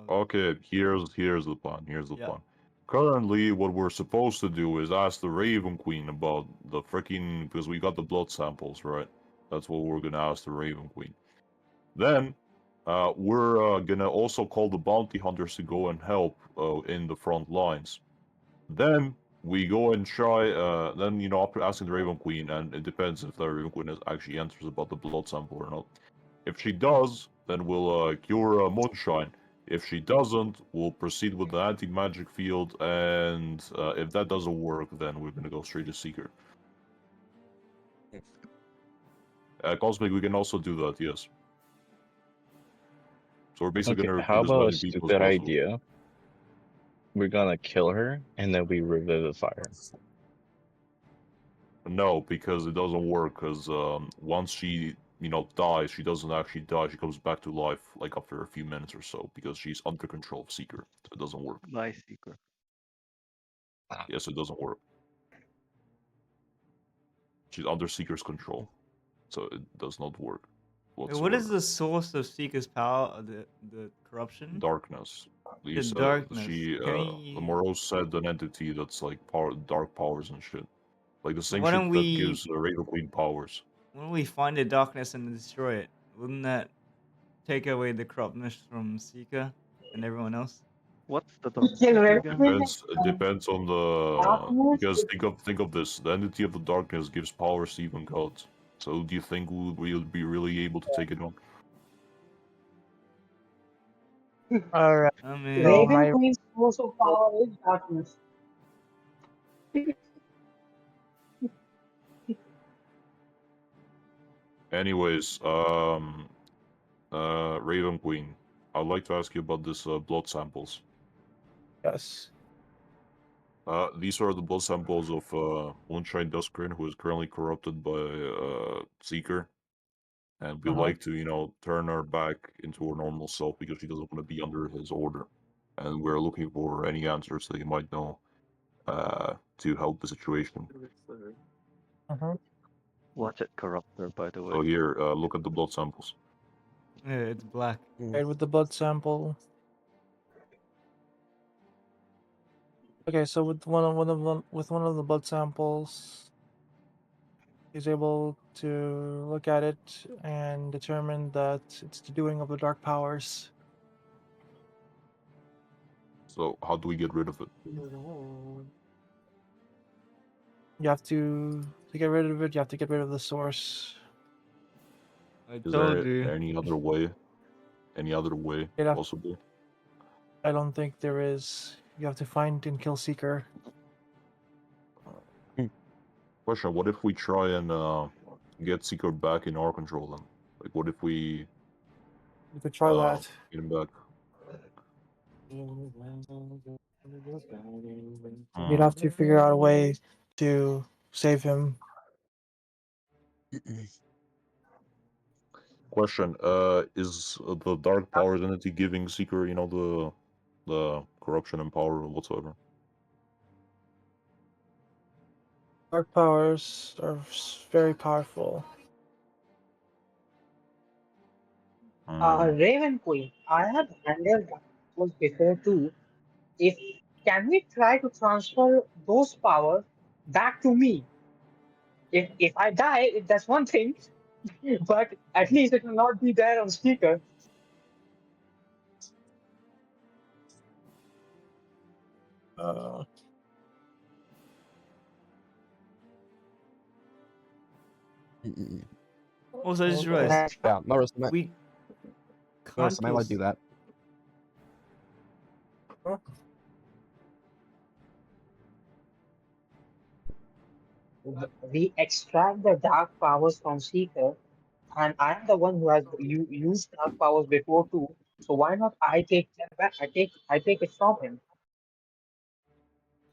Okay, here's the plan. Here's the Yeah. plan. Currently, what we're supposed to do is ask the Raven Queen about the freaking because we got the blood samples, right? That's what we're gonna ask the Raven Queen. Then, we're gonna also call the bounty hunters to go and help in the front lines. Then we go and try. Then after asking the Raven Queen, and it depends if the Raven Queen actually answers about the blood sample or not. If she does, then we'll cure Moonshine. If she doesn't, we'll proceed with the anti-magic field, and if that doesn't work, then we're gonna go straight to Seeker. Cosmic, we can also do that, yes. So we're basically Okay, gonna how recruit as about a many people as stupid possible. idea? We're gonna kill her and then we revivify her. No, because it doesn't work. Because once she, dies, she doesn't actually die. She comes back to life like after a few minutes or so because she's under control of Seeker. So it doesn't work. My secret. Yes, it doesn't work. She's under Seeker's control, so it does not work Wait, whatsoever. what is the source of Seeker's power? The corruption? Darkness. The Lisa, darkness. she, Can we? Moreau said an entity that's like dark powers and shit. Like the same Why shit don't that we? gives Raven Queen powers. Why don't we find the darkness and destroy it? Wouldn't that take away the corruptness from Seeker and everyone else? What's the Kill darkness It Raven again? Queen. depends on the Darkness. because think of this. The entity of the darkness gives powers to even gods. So do you think we would be really able to take it on? Alright, I mean, so Raven my Queen's source of power is darkness. Anyways, Raven Queen, I'd like to ask you about this blood samples. yes. These are the blood samples of Moonshine Duskrin, who is currently corrupted by Seeker, and we like to, turn her back into her normal self because she doesn't want to be under his order, and we're looking for any answers that you might know to help the situation. Watch it corrupt her, by the way. So here, look at the blood samples. yeah, it's black. Right with the blood sample. Okay, so with one of the blood samples, he's able to look at it and determine that it's the doing of the dark powers. So how do we get rid of it? You have to get rid of it. You have to get rid of the source. I Is told there you. any other way? Any other way You'd have- possible? I don't think there is. You have to find and kill Seeker. Question: what if we try and get Seeker back in our control then? Like, what if we You could try that. get him back? You'd have to figure out a way to save him. Question: is the dark powers entity giving Seeker, the corruption and power whatsoever? Dark powers are very powerful. Raven Queen. I have handled those before too. If can we try to transfer those powers back to me? If I die, that's one thing, but at least it will not be there on speaker. Uh, Also, I just realized Yeah, Marissa might, we can't Marissa might kill. like to do that. We extract the dark powers from Seeker, and I'm the one who has used dark powers before too. So why not I take them back? I take it from him.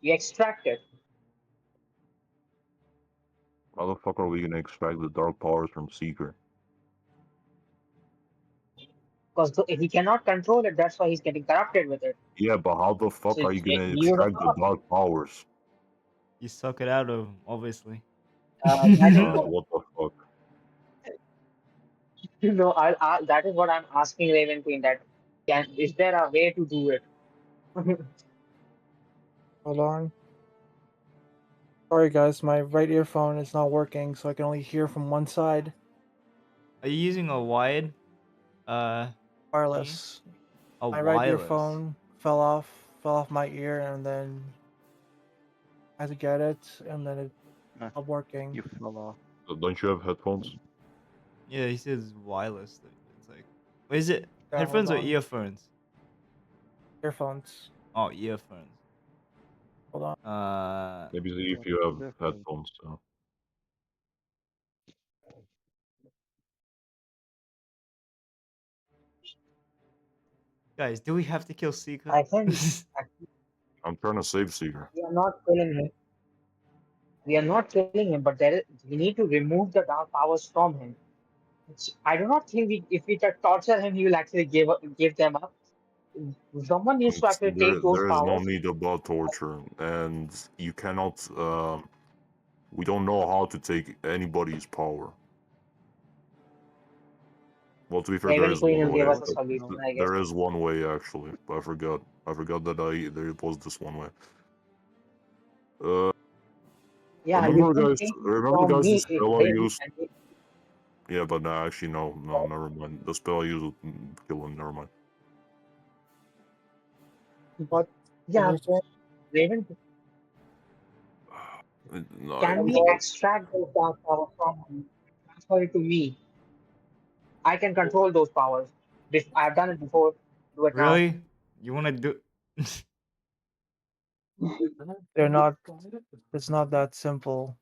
We extract it How the fuck are we gonna extract the dark powers from Seeker? because he cannot control it. That's why he's getting corrupted with it. Yeah, but how the fuck So are you it's gonna you extract the dark powers? You suck it out of him, obviously. that is What the fuck? that is what I'm asking Raven Queen. That is there a way to do it? hold on. Sorry, guys, my right earphone is not working, so I can only hear from one side. Are you using a wired? Wireless. A My right wireless. earphone fell off my ear, and then I had to get it, and then it Ah, stopped working. You fell off. Don't you have headphones? Yeah, he says wireless. It's like, what is it? Yeah, Headphones or hold on. earphones? Earphones. Oh, earphones. Hold on. Maybe see if you have Different. headphones. Guys, do we have to kill Seeker? I can. I'm trying to save Seeker. We are not killing him. We are not killing him, but we need to remove the dark powers from him. I do not think if we torture him, he will actually give them up. Someone needs to actually There, take those there is no powers. need about torture, and you cannot. We don't know how to take anybody's power. Well, to be fair, there Raven is Queen one will way. give us a No. solution, I guess. There is one way actually, but I forgot. I forgot that there was this one way. Yeah, you Remember, can guys. take it Remember, from guys. The me, spell I Raven, used. and Yeah, but no, actually, no, never mind. The spell I used would kill him. Never mind. But yeah, Raven, No, can we extract those dark powers from him? Transfer it to me. I can control those powers. I've done it before. Do it now. Really? You want to do? they're not. It's not that simple.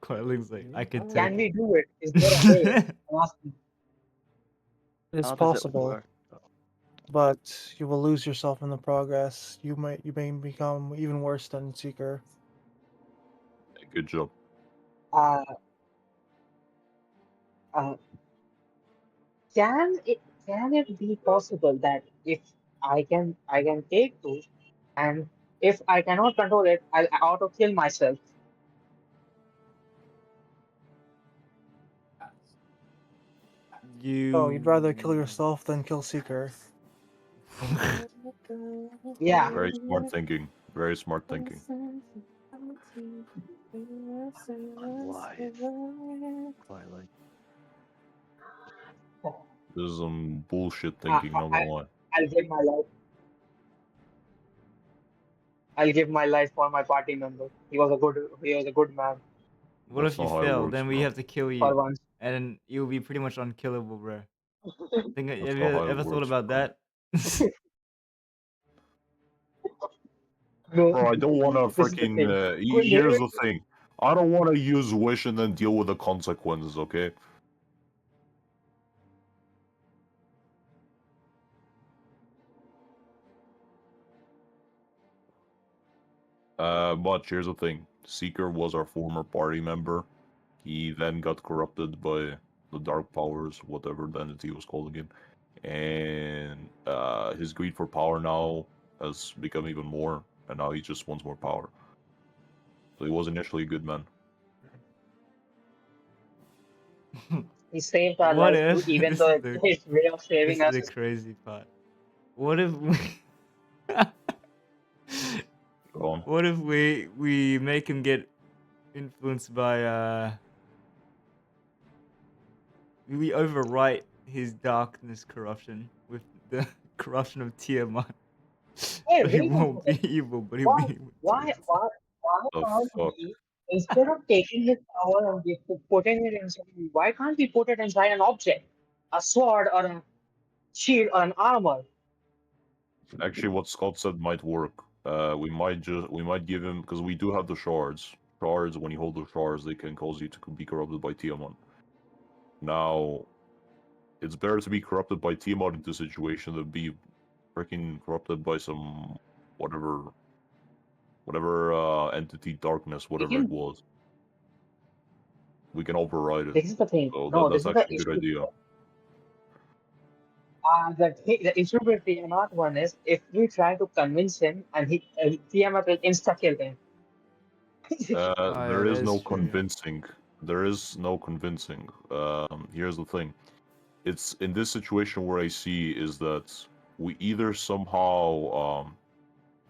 Quailing's like, I could take Can we it. do it? Is there a way? I'm asking. It's How does it possible, work? but you will lose yourself in the progress. You may become even worse than Seeker. good job. Uh, uh, can it be possible that if I can take those, and if I cannot control it, I'll auto kill myself. Oh, you'd rather kill You. yourself than kill Seeker. Yeah. Very smart thinking. Very smart thinking. Wise. Twilight. This is some bullshit I, thinking. Not I, gonna lie. I'll give my life. I'll give my life for my party member. He was a good man What That's if you not how it fail? works, Then we bro. have to kill for you, once. and you'll be pretty much unkillable, bro. Have That's you not how it ever thought works, about bro. that? No, Bro, I don't want to this is the freaking. thing. Here's the thing. I don't want to use wish and then deal with the consequences. Okay. But here's the thing. Seeker was our former party member. He then got corrupted by the dark powers, whatever the entity was called again, and his greed for power now has become even more, and now he just wants more power. So he was initially a good man. He saved our What life too, if even this though is the his way of this saving is us the is crazy part? What if we Go on. what if we make him get influenced by we overwrite his darkness corruption with the corruption of Tiamat. hey, So he wait a won't be second. evil, but he'll Why, be able why, to. why, why The can't fuck? we, instead of taking his power and putting it inside, why can't we put it inside an object? A sword or a shield or an armor? Actually, what Scott said might work. We might give him because we do have the shards. Shards, when you hold the shards, they can cause you to be corrupted by Tiamat. Now, it's better to be corrupted by Tiamat in this situation than be freaking corrupted by some whatever entity, darkness, We whatever it can, was. We can override it. this is the thing. So No, this that's is the actually a good issue. idea. The issue with Tiamat one is if we try to convince him and Tiamat will insta kill him. Oh yeah, There is that's no true. convincing. There is no convincing. Here's the thing. It's in this situation where I see is that we either somehow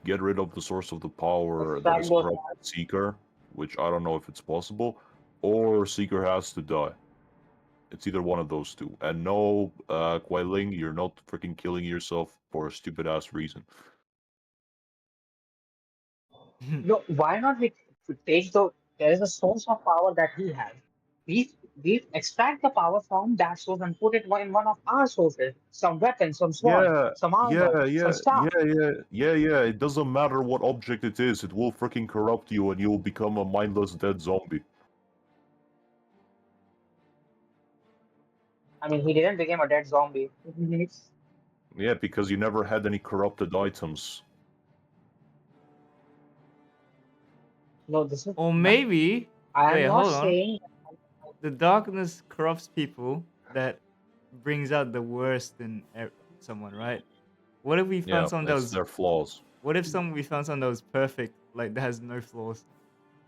get rid of the source of the power that Extract has those corrupted Seeker, which I don't know if it's possible, or Seeker has to die. It's either one of those two. And no, Kuai Ling, you're not freaking killing yourself for a stupid ass reason. No, why not we take there is a source of power that he has. We we extract the power from that source and put it in one of our sources. Some weapon, some sword, Yeah, some armor, some staff. yeah. It doesn't matter what object it is, it will freaking corrupt you and you'll become a mindless dead zombie. I mean, he didn't become a dead zombie. Yeah, because you never had any corrupted items. No, this is. Or maybe I am wait, not hold on. saying. The darkness corrupts people that brings out the worst in someone, right? What if we found Yeah, someone that it's was their flaws. what if we found someone that was perfect, like that has no flaws?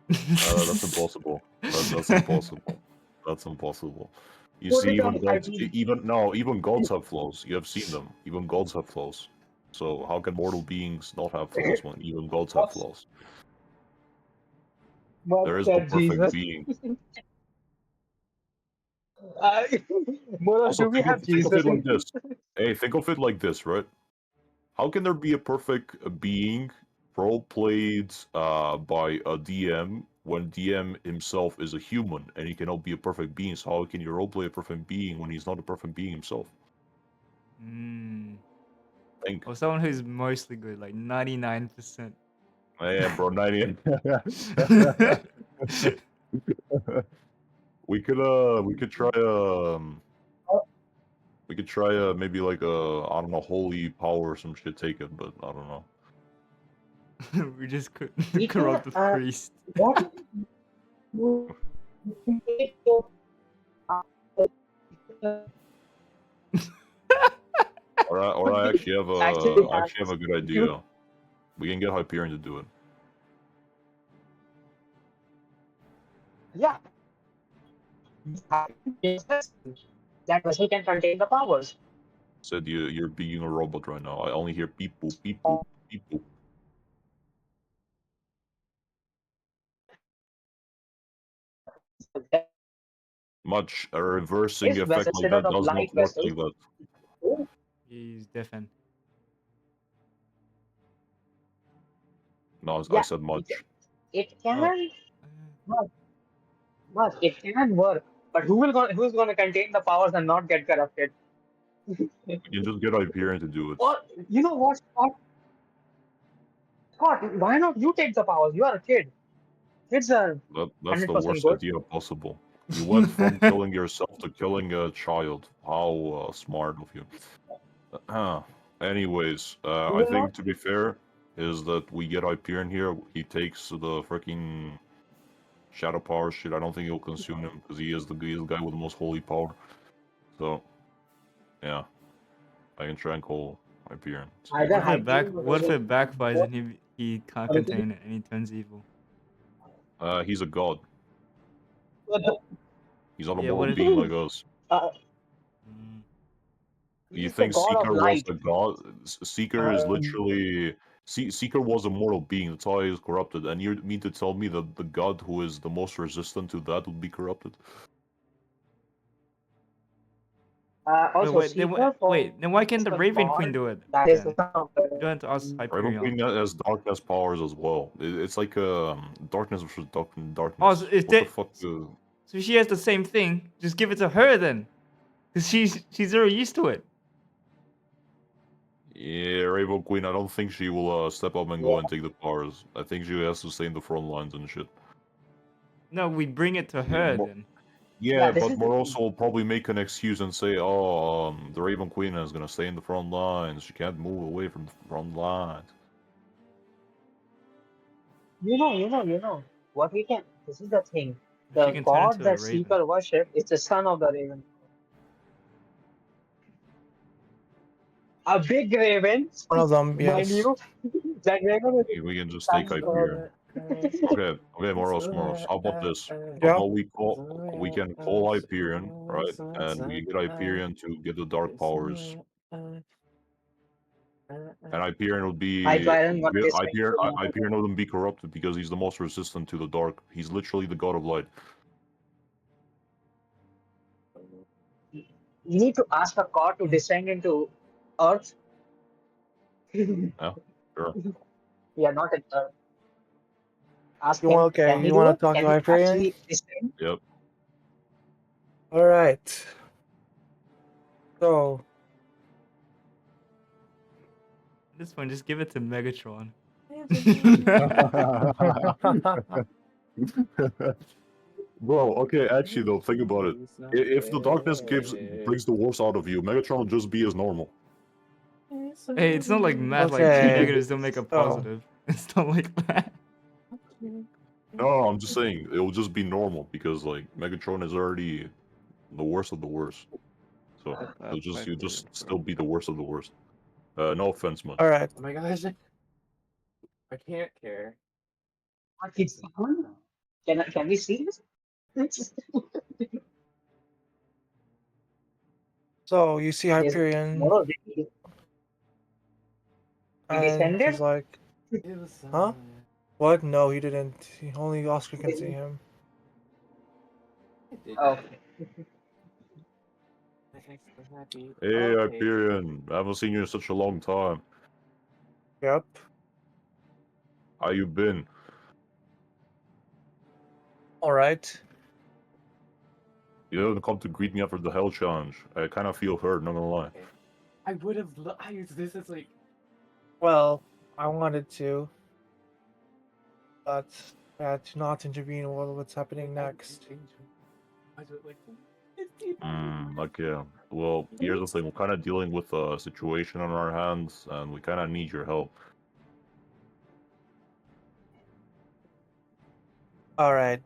That's impossible. That's impossible. That's impossible. You Put see, it even on gods, IP. even gods have flaws. You have seen them. Even gods have flaws. So how can mortal beings not have flaws when even gods have flaws? What There is no said perfect Jesus? being. Moral, Also, do we have think of Jesus? it like this. Hey, think of it like this, right? How can there be a perfect being role played by a DM when DM himself is a human and he cannot be a perfect being? So how can you roleplay a perfect being when he's not a perfect being himself? Think. Or someone who's mostly good, like 99%. Yeah, bro, 90. we could try maybe like I don't know, holy power or some shit take it, but I don't know. We just could We can. corrupt the priest. What? You take your- Or I actually have actually a good idea. We can get Hyperion to do it. Yeah. That vessel can contain the powers. Said you're being a robot right now. I only hear beep boop, beep boop, beep boop. Much a reversing This vessel effect like instead that of does not light work vessel. like that. He's deafened. No, I Yeah, said much. it Oh. can. But it can work. But who's gonna contain the powers and not get corrupted? You can just get Hyperion to do it. Or you know what, Scott? Scott, why not you take the powers? You are a kid. Kids are That's the 100% worst good. idea possible. You went from killing yourself to killing a child. How smart of you. Anyways, I You know, think to be fair is that we get Hyperion here. He takes the freaking shadow power shit. I don't think he'll consume him because he is the guy with the most holy power. So, yeah, I can try and call Hyperion. either What if it Hyperion or what if it backfires and he can't contain it and he turns evil? He's a god. He's not a Yeah, what mortal if being like us. uh, You he's the think god of Seeker was light. a god? Seeker is literally Seeker was a mortal being. That's why he is corrupted. And you mean to tell me that the god who is the most resistant to that would be corrupted? Also, Seeker for then why can't the the Raven Queen god do it? that is the Then son of you don't have to ask Raven Hyperion. Queen has darkness powers as well. It's like darkness versus darkness. Oh, so is What the that fuck? so she has the same thing? Just give it to her then, because she's already used to it. Yeah, Raven Queen. I don't think she will step up and go and take the powers. I think she has to stay in the front lines and shit. No, we bring it to her then. Yeah, this but is the Moroso thing. will probably make an excuse and say, "Oh, the Raven Queen is gonna stay in the front lines. She can't move away from the front lines." You know. What we can. This is the thing. She The can turn god into a that raven. Seeker worship is the son of the raven. A big raven, One of them, mind yes. you. That raven is We can just take son Hyperion. Okay, Moros. How about this? How Yeah. about we can call Hyperion, right? And we get Hyperion to get the dark powers. And Hyperion would be Hyperion got this thing. Hyperion wouldn't be corrupted because he's the most resistant to the dark. He's literally the god of light. You need to ask a god to descend into Earth. Yeah, sure. Yeah, not at Earth. Ask You him, want can he you do want it? to talk Can to he Hyperion? actually descend? Yep. All right. So At this point, just give it to Megatron. Bro, okay, actually though, think about it. If the darkness brings the worst out of you, Megatron will just be as normal. Hey, it's not like math. Like two okay. negatives don't make a So positive. It's not like that. No, I'm just saying it will just be normal because like Megatron is already the worst of the worst. So That's my you'll just feeling, still bro. be the worst of the worst. No offense, man. All right. Oh my gosh. I can't care. What it's on? Can we see this? So you see Yes. Hyperion, No, did he and send he's it? like, It was "Huh? What? No, he didn't. Only Oscar can see him." Oh, Okay, so happy. Hey, Okay. Hyperion, I haven't seen you in such a long time. Yep. How you been? All right. You didn't come to greet me after the Hell Challenge. I kind of feel hurt, not gonna lie. Okay. I would have. I used this as like. Well, I wanted to, but I had to not intervene in what's happening next. I was like, Okay. Well, here's the thing. We're kind of dealing with a situation on our hands, and we kind of need your help. All right.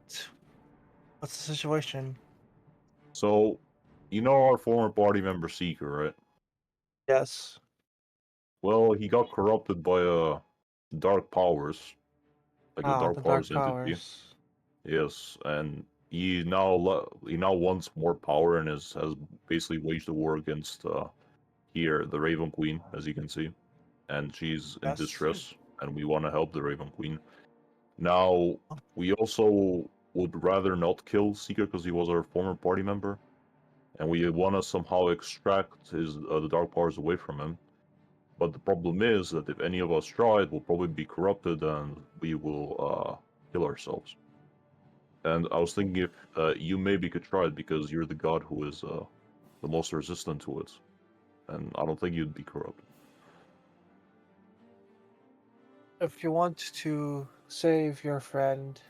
What's the situation? So, you know our former party member Seeker, right? Yes. Well, he got corrupted by dark powers, like the Ah, dark the powers Dark entity. Powers. Yes, and he now wants more power and has basically waged a war against here the Raven Queen, as you can see, and she's in Yes. distress, and we want to help the Raven Queen. Now, we also would rather not kill Seeker because he was our former party member, and we want to somehow extract his the dark powers away from him. But the problem is that if any of us try it, we'll probably be corrupted and we will kill ourselves. And I was thinking if you maybe could try it because you're the god who is the most resistant to it, and I don't think you'd be corrupted. If you want to save your friend,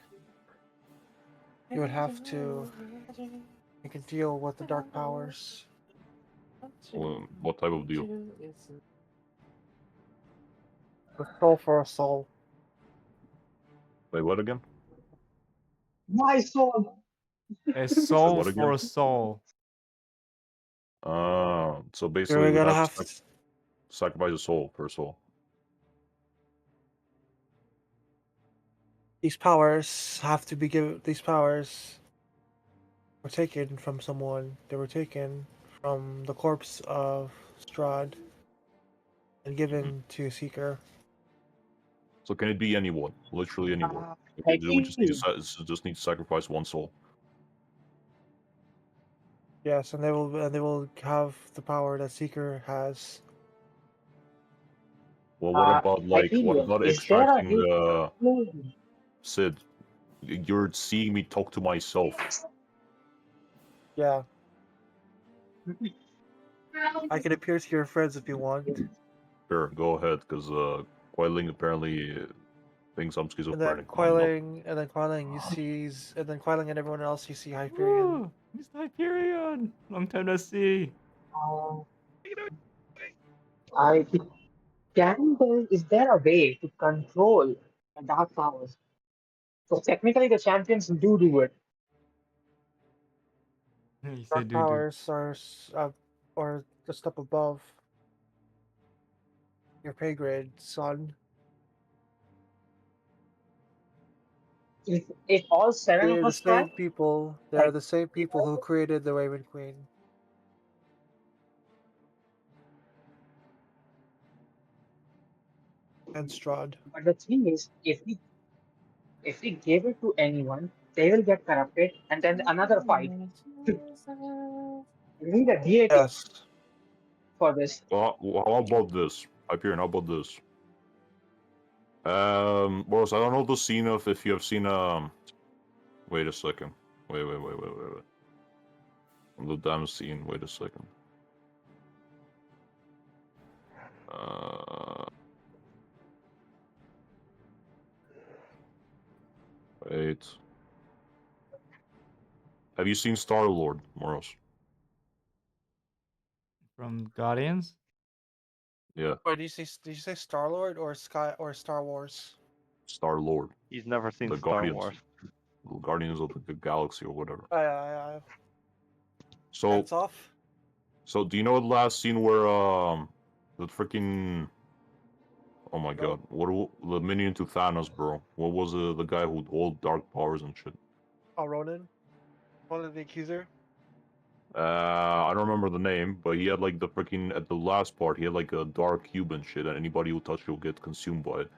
you would have to make a deal with the Dark Powers. What type of deal? A soul for a soul. Wait, what again? my soul. A soul what for again? a soul. So basically You're we'd gonna have have to sacrifice a soul per soul. these powers have to be given. These powers were taken from someone. They were taken from the corpse of Strahd and given to Seeker. So can it be anyone? Literally anyone. I We just need to think just need to sacrifice one soul. Yes, and they will have the power that Seeker has. Well, what about what Hyperion, about is there a extracting way? Sid? You're seeing me talk to myself. Yeah, I can appear to your friends if you want. Sure, go ahead, because Quailing apparently thinks I'm And schizophrenic. then I'm not. Quailing, you sees, and then Quailing and everyone else, you see Hyperion. Ooh, Mr. Hyperion! Long time no see. Uh, I think is there a way to control the dark powers? So technically, the champions do it. He Dark said, dude, dude. powers are or just up above your pay grade, son. If all seven of They're the us try, same people. They're like, the same people who created the Raven Queen. And Strahd. but the thing is, if we give it to anyone, they will get corrupted, and then another fight. We need a deity Yes. for this. Well, how about this? Hyperion, how about this? Boris, I don't know the scene of if you have seen Wait a second. Wait. The damn scene. Wait a second. Uh, wait. Have you seen Star Lord, Moros? From Guardians? Yeah, Wait, did you say Star Lord or Star Wars? Star Lord, He's never seen the Star Wars. Guardians of the Galaxy or whatever. So, Hats off. so do you know the last scene where the freaking oh my god, the minion to Thanos, bro? What was the guy who all dark powers and shit? Oh, Ronan. Ronan the Accuser. I don't remember the name, but he had like the freaking at the last part, he had like a dark cube and shit, and anybody who touched it will get consumed by it.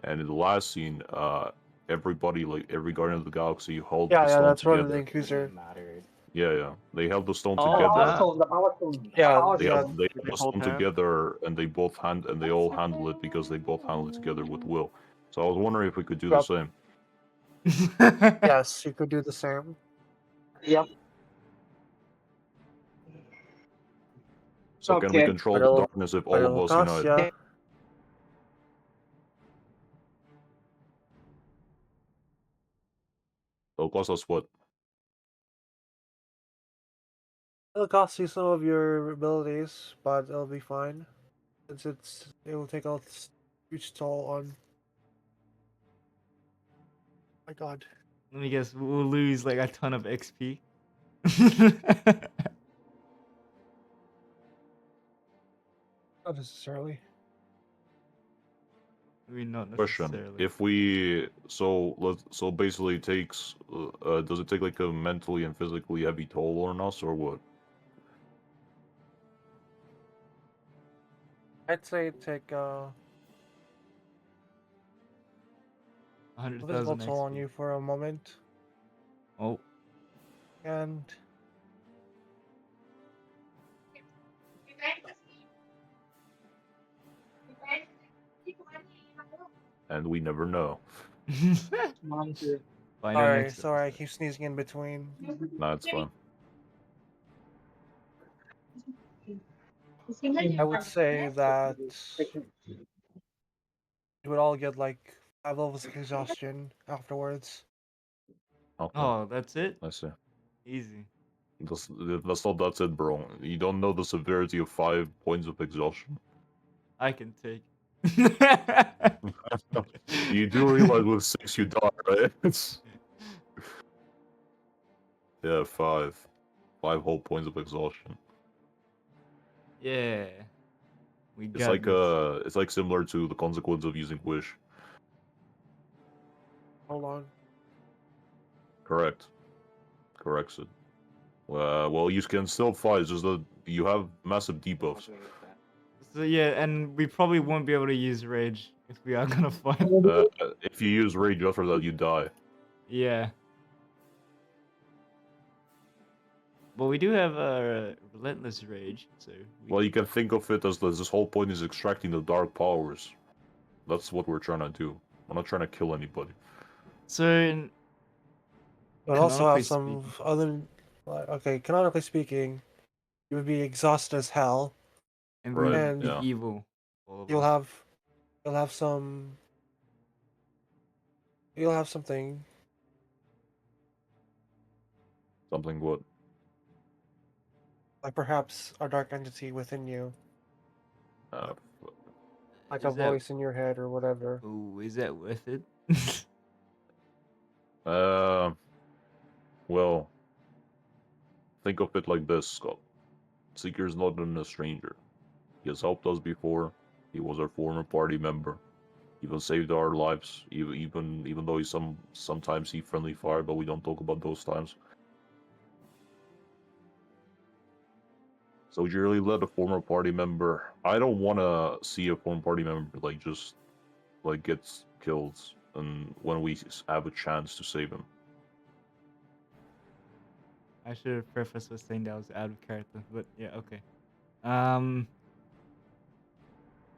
And in the last scene, everybody, like every Guardian of the Galaxy, held the Yeah, stone that's Ronan the together. Accuser. Yeah, they held the stone Oh, The together. power that. stone, the power stone, the Yeah, power They yeah. stone. they Did held they the hold stone hands? together, and they all handle it because they both handle it together with will. So I was wondering if we could do the Yep. same. Yes, you could do the same. Yep. So can we Okay. control But the it'll, darkness if but all of it'll us cost unite? ya. It'll cost us what? It'll cost you some of your abilities, but it'll be fine. Since it will take a huge toll on. My God. Let me guess, we'll lose like a ton of XP. Not necessarily. I mean, not Question: necessarily. If we so basically it takes does it take like a mentally and physically heavy toll on us or what? I'd say take a physical 100,000 toll on XP. you for a moment, Oh, and And we never know. Mom, too. find out next sorry, I episode. keep sneezing in between. Nah, it's fine. I would say that you would all get like 5 levels of exhaustion afterwards. Okay, Oh, that's it? I see. Easy. That's it, bro. You don't know the severity of 5 points of exhaustion. I can take. You do realize with 6 you die, right? Yeah, 5. 5 whole points of exhaustion. Yeah. We It's got like this. it's like similar to the consequence of using wish. Hold on. Correct. Corrects it. Well, you can still fight. It's just that you have massive debuffs. So yeah, and we probably won't be able to use rage if we are gonna fight. If you use rage after that, you die. Yeah. But we do have a relentless rage, so we Well, you can think of it as this whole point is extracting the dark powers. That's what we're trying to do. We're not trying to kill anybody. so But also canonically have some speaking, other. Okay, canonically speaking, you would be exhausted as hell, and we Right, would be yeah. evil. All of you'll us. have you'll have something Something what? like perhaps a dark entity within you, Uh, like a Is that voice in your head or whatever. oh, is that worth it? uh, well, think of it like this, Scott. Seeker's not a stranger. He has helped us before. He was our former party member. Even saved our lives. Even though sometimes he friendly fire, but we don't talk about those times. So would you really let a former party member? I don't want to see a former party member like just like gets killed, and when we have a chance to save him. I should have prefaced with saying that was out of character, but yeah, okay. Um.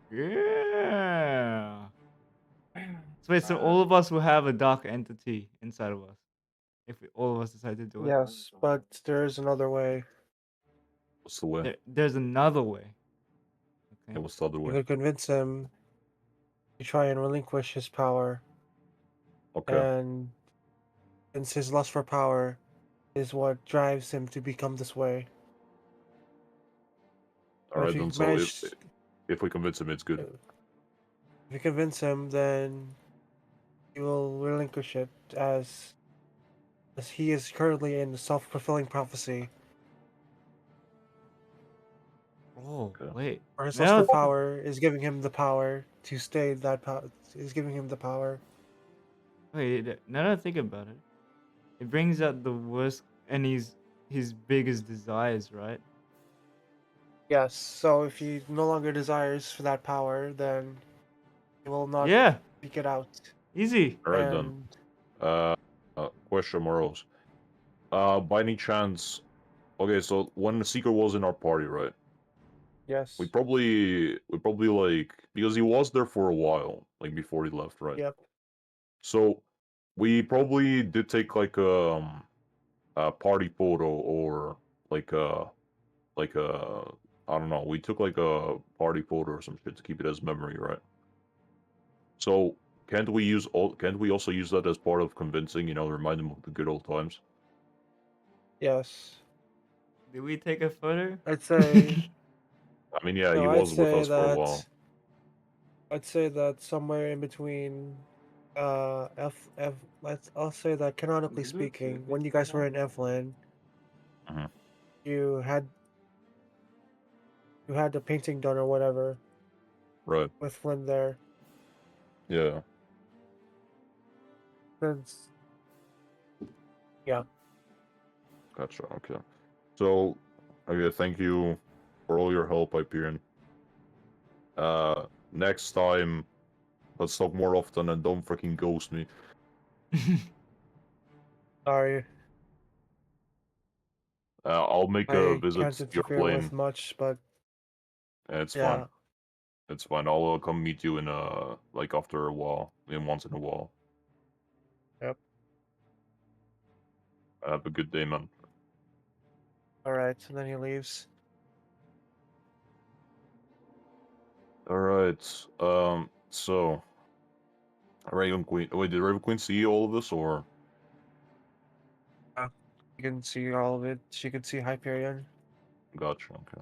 Yeah. So wait, so all of us will have a dark entity inside of us if all of us decide to do it. Yes, but there is another way. What's the way? There's another way. Yeah, Okay. what's the other You way? could convince him to try and relinquish his power, Okay. and since his lust for power is what drives him to become this way. All But if right you then. So manage, if we convince him, it's good. if you convince him, then he will relinquish it as he is currently in self-fulfilling prophecy. Oh, Okay. wait. Or his Now, luster power is giving him the power to stay that power. Is giving him the power. now that I think about it, it brings out the worst and his biggest desires, right? Yes. So if he no longer desires for that power, then he will not Yeah, speak it out. easy. All right then. And Question, Moros. By any chance, okay, so when the Seeker was in our party, right? yes. We probably like because he was there for a while, like before he left, right? Yep. So we probably did take like a party photo or like a I don't know. We took like a party photo or some shit to keep it as memory, right? So can't we also use that as part of convincing, remind him of the good old times? Yes. Did we take a photo? I'd say I mean, yeah, he no. was with us for a while. I'd say that somewhere in between, I'll say that canonically speaking, when you guys were in Evelyn, Mhm. you had the painting done or whatever Right. with Flynn there. Yeah. Since yeah, Gotcha. Okay. So, okay, thank you for all your help, Hyperion. Next time, let's talk more often and don't freaking ghost me. sorry, I'll make a I visit can't to your interfere plane. with much, but It's yeah, fine. It's fine. I'll come meet you in like after a while, once in a while. yep. Have a good day, man. All right, and then he leaves. All right. So Raven Queen. Wait, did Raven Queen see all of this, or? You can see all of it. She can see Hyperion. Gotcha. Okay.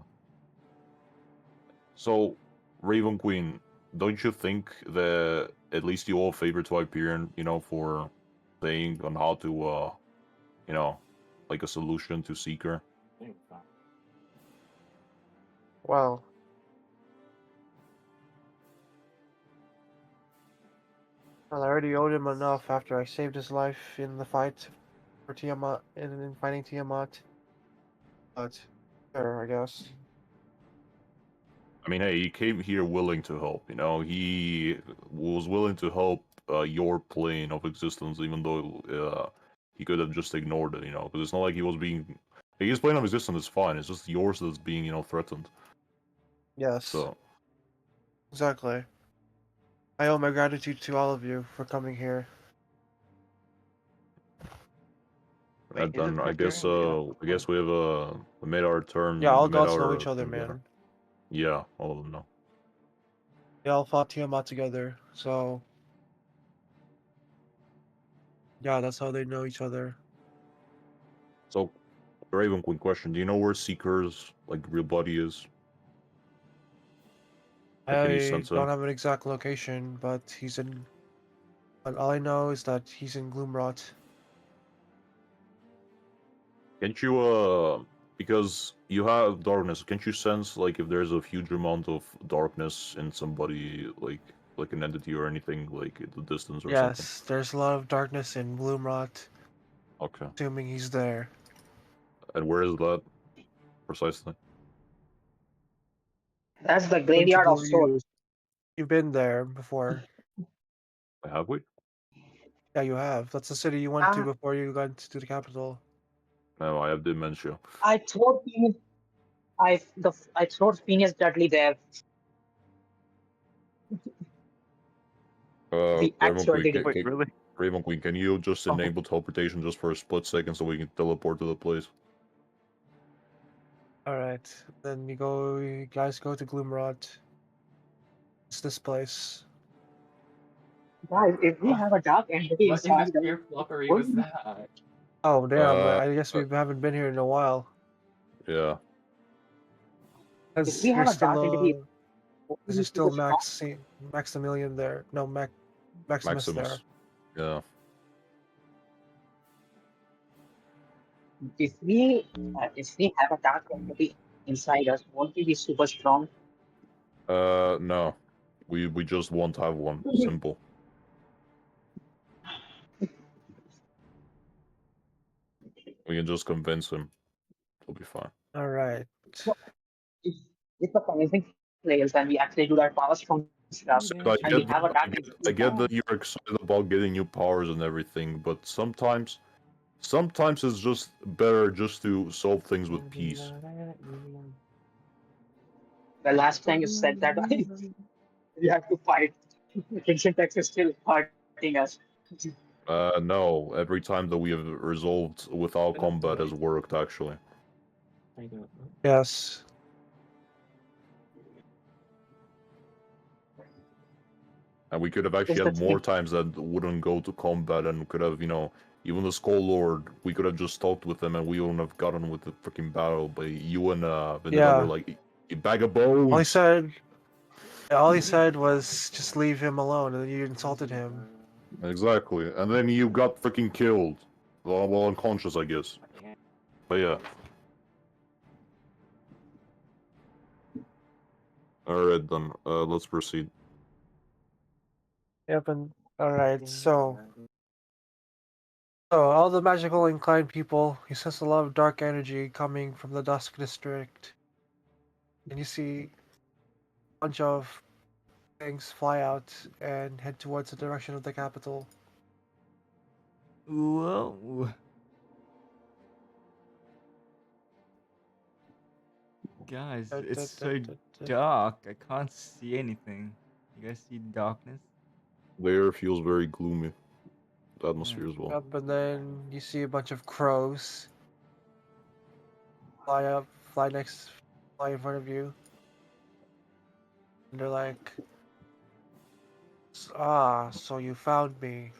So, Raven Queen, don't you think that at least you owe a favor to Hyperion, for saying on how to, you know, like a solution to Seeker? Well, I already owed him enough after I saved his life in the fight for Tiamat in fighting Tiamat. But sure, I guess. I mean, hey, he came here willing to help, He was willing to help your plane of existence, even though he could have just ignored it, Because it's not like he was being. His plane of existence is fine. It's just yours that's being, threatened. Yes, So, exactly. I owe my gratitude to all of you for coming here. Wait, and is it then I guess Hyperion? we made our turn. Yeah, all We made gods know our each other, thing there. man. Yeah, all of them know. They all fought Tiamat together, so yeah, that's how they know each other. So, Raven Queen question: do you know where Seeker's real body is? Like, can you I sense don't him? have an exact location, but he's in. But all I know is that he's in Gloomrot. Can't you because you have darkness? Can't you sense if there's a huge amount of darkness in somebody like an entity or anything like at the distance or something? Yes, there's a lot of darkness in Gloomrot. Okay, Assuming he's there. and where is that precisely? That's the Been to graveyard of souls. You've been there before. Have we? Yeah, you have. That's the city you went to Ah, before you got to the capital. No, I have dementia. I thought I thought Phineas Dudley there. The Raven actual Queen, did it. Wait, really? Raven Queen, can you just Oh, enable teleportation just for a split second so we can teleport to the place? Alright. Then you guys go to Gloomrot. It's this place. guys, if we have a dark entity What in the inside, then queer floppery was wouldn't that? Oh damn, Uh, I guess we haven't been here in a while. yeah. if Because we have a dark entity, wouldn't there's we see still the strong? Maximilian there. No, Maximus there. Maximus. Yeah. If we have a dark entity inside us, won't we be super strong? No. We just won't have one. Simple. We can just convince him. It'll be fine. All right. If, if the convincing fails and we actually do that power strong stuff, So and we have a dark entity I get inside, that you're excited about getting new powers and everything, but sometimes it's just better just to solve things with peace. the last time you said that, we have to fight. Ancient text is still hurting us. No. Every time that we have resolved without combat has worked actually. I don't know. Yes. And we could have actually Just had the more thing. times that wouldn't go to combat and could have, even the Skull Lord, we could have just talked with him and we wouldn't have gotten with the freaking battle. But you and Vanilla were Yeah. like, you bag of All he bones! said. All he said was just leave him alone, and then you insulted him. Exactly. And then you got freaking killed. Well, unconscious, I guess. But yeah. Alright then, let's proceed. Yep. And all right. So all the magical inclined people, you sense a lot of dark energy coming from the Dusk District, and you see a bunch of things fly out and head towards the direction of the capital. Whoa. Guys, it's so dark. I can't see anything. You guys see darkness? The air feels very gloomy. The atmosphere as well. Yep, and then you see a bunch of crows fly up, fly in front of you, and they're like, "Ah, so you found me.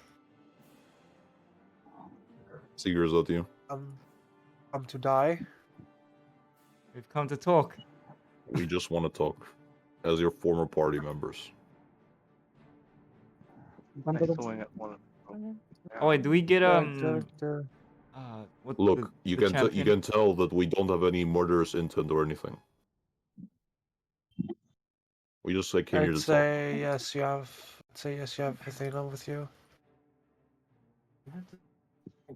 Seeker, is that you? Come to die." We've come to talk. We just want to talk. As your former party members. I'm going at one. Oh wait, do we get what Look, you the can champion? you can tell that we don't have any murderous intent or anything. We just came here I'd to talk. say yes, you have. I'd say yes, you have Athena with you.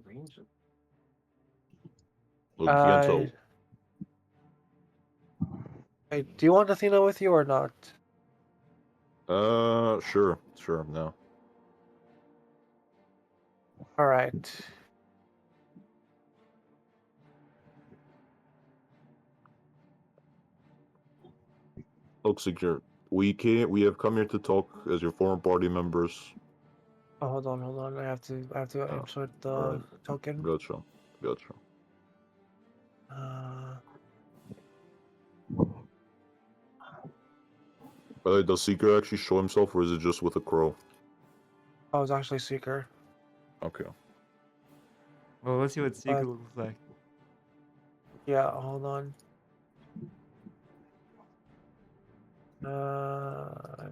Range. Look, you can tell. Wait, do you want Athena with you or not? Sure, no. All right. Look, Seeker, we have come here to talk as your former party members. Oh, hold on. I have to insert the Alright. token. Gotcha. By the way, does Seeker actually show himself, or is it just with a crow? I was actually Seeker. Okay. Well, let's see what Seeker looks like. Yeah, hold on.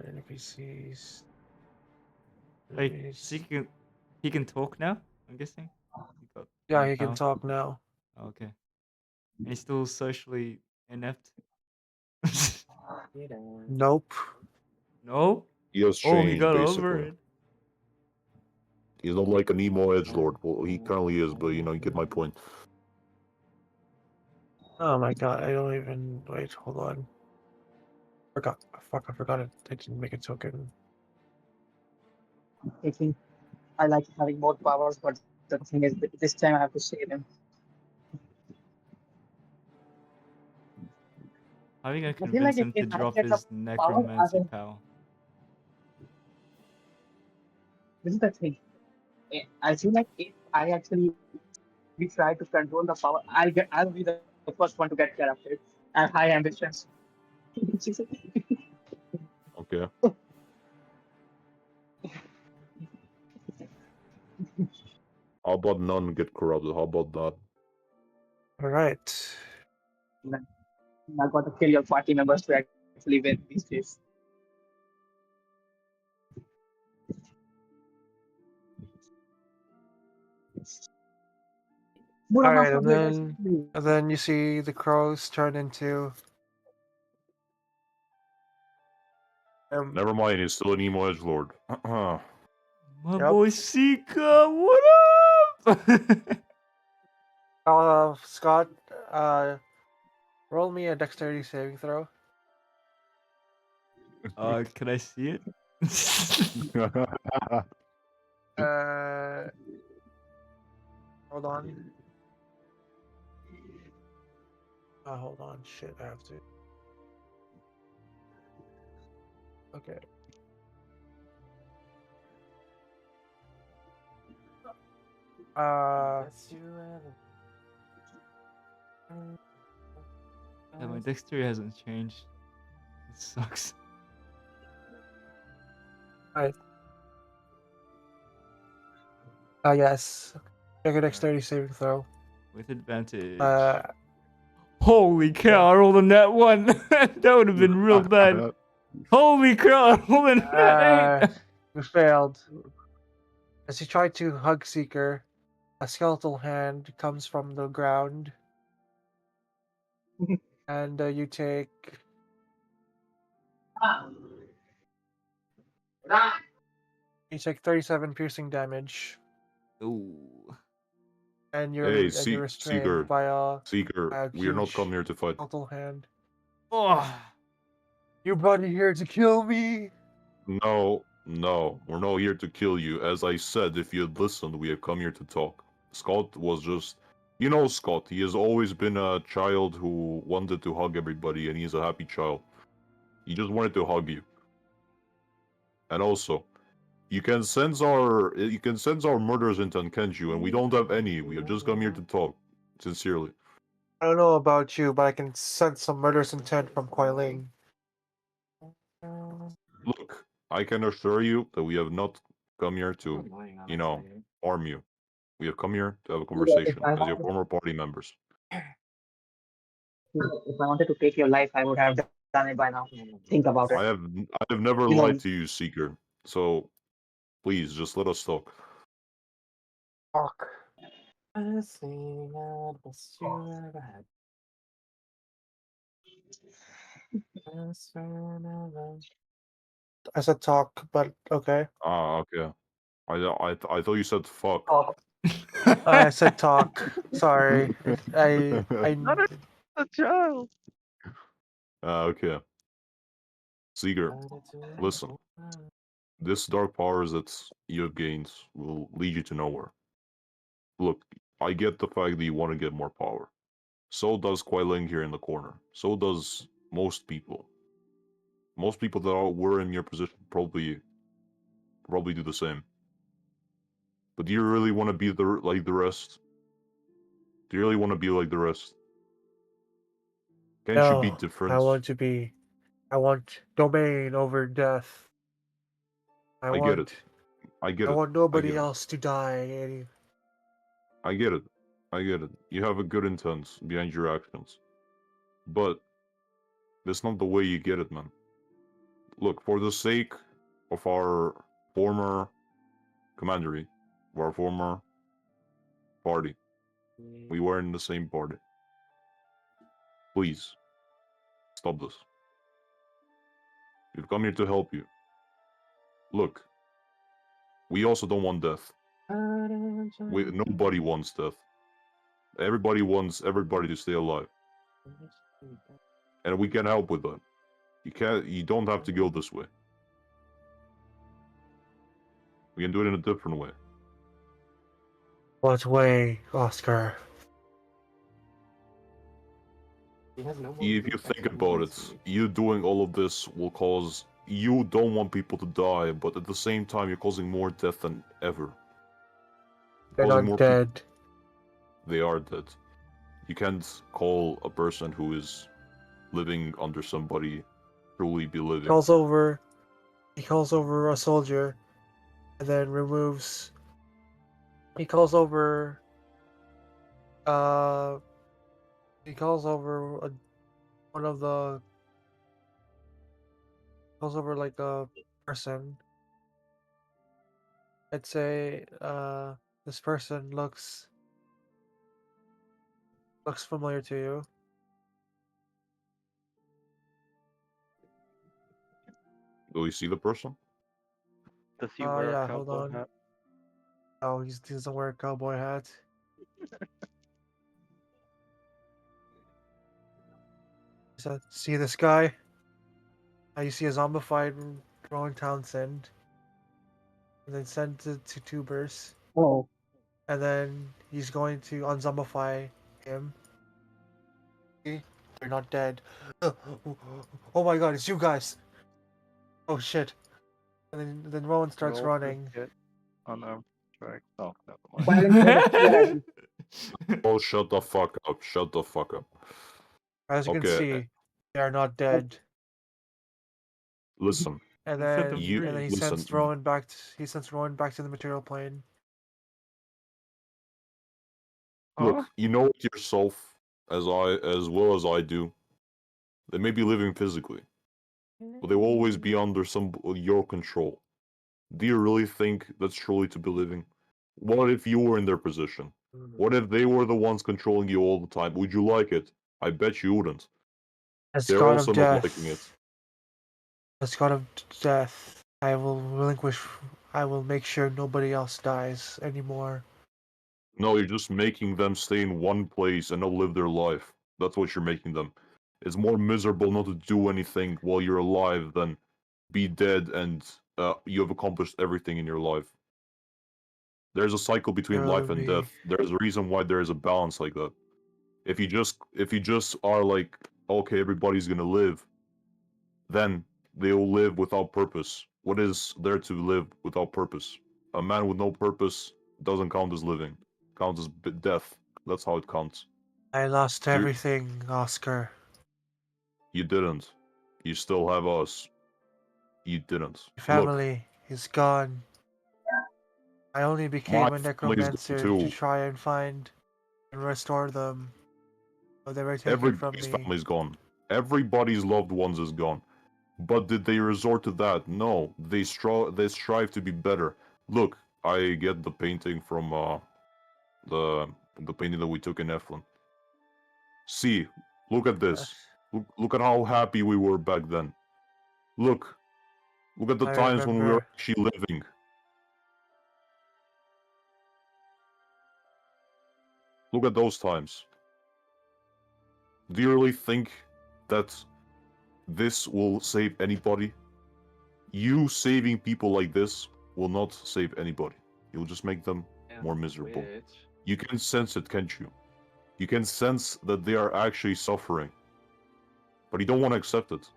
NPCs. Like Seeker, he can talk now. I'm guessing. Yeah, he can talk now. Okay. And he's still socially inept. Nope. No. He has Oh, he changed, got basically. over it. He's not like an emo edgelord. Well, he currently is, but you get my point. Oh my god, I don't even wait, hold on. I forgot it. I didn't make a token. I think I like having more powers, but the thing is, that this time I have to save him. How are you gonna I feel convince like him to if I drop get the his power, necromancy power? this is the thing. I feel like if I actually we try to control the power, I'll be the first one to get corrupted. I have high ambitions. Okay. How about none get corrupted? How about that? Alright. I got to kill your party members to actually win these days. Buddha Alright, Master Blade has and then you see the crows turn into Never mind, he's still an emo edgelord. My Yep. boy Sika, what up? Scott, roll me a dexterity saving throw. Can I see it? Hold on. Hold on. Shit, I have to. Okay. Yeah, my dexterity hasn't changed. It sucks. Yes. Make a dexterity saving throw. With advantage. Yeah. Holy cow, I rolled a nat 1. That would have been real bad. Holy cow, I rolled a nat 8. You failed. As you try to hug Seeker, a skeletal hand comes from the ground, and you take 37 piercing damage, Ooh. and Hey, you're restrained Seeker. by a Seeker, we are not huge come here to fight. skeletal hand. Oh. You brought me here to kill me. No, we're not here to kill you. As I said, if you had listened, we have come here to talk. Scott was just. You know Scott, he has always been a child who wanted to hug everybody, and he's a happy child. He just wanted to hug you. And also, you can sense our murderous intent, can't you? And we don't have any. We have just come here to talk. Sincerely. I don't know about you, but I can sense some murderous intent from Kuai Ling. Look, I can assure you that we have not come here to, harm you. We have come here to have a conversation as your former party members. if I wanted to take your life, I would have done it by now. Think about it. I have never You know, lied to you, Seeker. So please just let us talk. Talk. I said talk, but okay. Ah, okay. I thought you said fuck. talk. I said talk. Sorry. I Not a child. Okay. Seeker, listen. This dark powers that you have gained will lead you to nowhere. Look, I get the fact that you want to get more power. So does Kuai Ling here in the corner. So does most people. Most people that were in your position probably do the same. But do you really want to be like the rest? Do you really want to be like the rest? Can't you be no. different? I want domain over death. I get it. I get I it. want I nobody get it. else to die. I get it. I get it. You have a good intent behind your actions. But that's not the way you get it, man. Look, for the sake of our former commandery, of our former party, we were in the same party. Please, stop this. We've come here to help you. Look, we also don't want death. Nobody wants death. Everybody wants everybody to stay alive. And we can help with that. You don't have to go this way. We can do it in a different way. What way, Oscar? If you think about it, you doing all of this will cause. You don't want people to die, but at the same time, you're causing more death than ever. They're Causing not more dead. They are dead. You can't call a person who is living under somebody truly be living. He calls over a soldier, and then removes. He calls over. He calls over one of the. Calls over like a person. I'd say This person looks familiar to you. Do you see the person? Does he wear Yeah, a hold cowboy on. hat? Oh, he doesn't wear a cowboy hat. So, see this guy? You see a zombified Rowan Townsend. And then send to tubers. Oh, And then he's going to unzombify him. See? They're not dead. Oh my god, it's you guys! Oh shit. And then Rowan starts Roll to running. get unarmed strike. Oh, never mind. violence made a clear ID. Oh, shut the fuck up. Shut the fuck up. As you can Okay, see, they are not dead. listen. And Set then them You free. and then he listen. sends Rowan back. He sends Rowan back to the material plane. Huh? Look, you know it yourself as well as I do. They may be living physically, but they will always be under some your control. Do you really think that's truly to be living? What if you were in their position? What if they were the ones controlling you all the time? Would you like it? I bet you wouldn't. As They're god also of not liking it. death, as god of death, I will relinquish. I will make sure nobody else dies anymore. No, you're just making them stay in one place and not live their life. That's what you're making them. It's more miserable not to do anything while you're alive than be dead and you have accomplished everything in your life. There's a cycle between Really life and me. death. There's a reason why there is a balance like that. If you just are like, okay, everybody's gonna live, then they'll live without purpose. What is there to live without purpose? A man with no purpose doesn't count as living. Counts as death. That's how it counts. I lost So everything, Oscar. you didn't. You still have us. You didn't. My Look, family is gone. I only my became a family's gone necromancer to too. try and find and restore them, but they were taken from Everybody's me. family's gone. Everybody's loved ones is gone. But did they resort to that? No. They strive to be better. Look, I get the painting from the the painting that we took in Eflin. See, look at this. Look at how happy we were back then. Look, look at the I times when we were remember. actually living. Look at those times. Do you really think that this will save anybody? You saving people like this will not save anybody. You'll just make them more miserable. You can sense it, can't you? You can sense that they are actually suffering, but you don't want to accept it.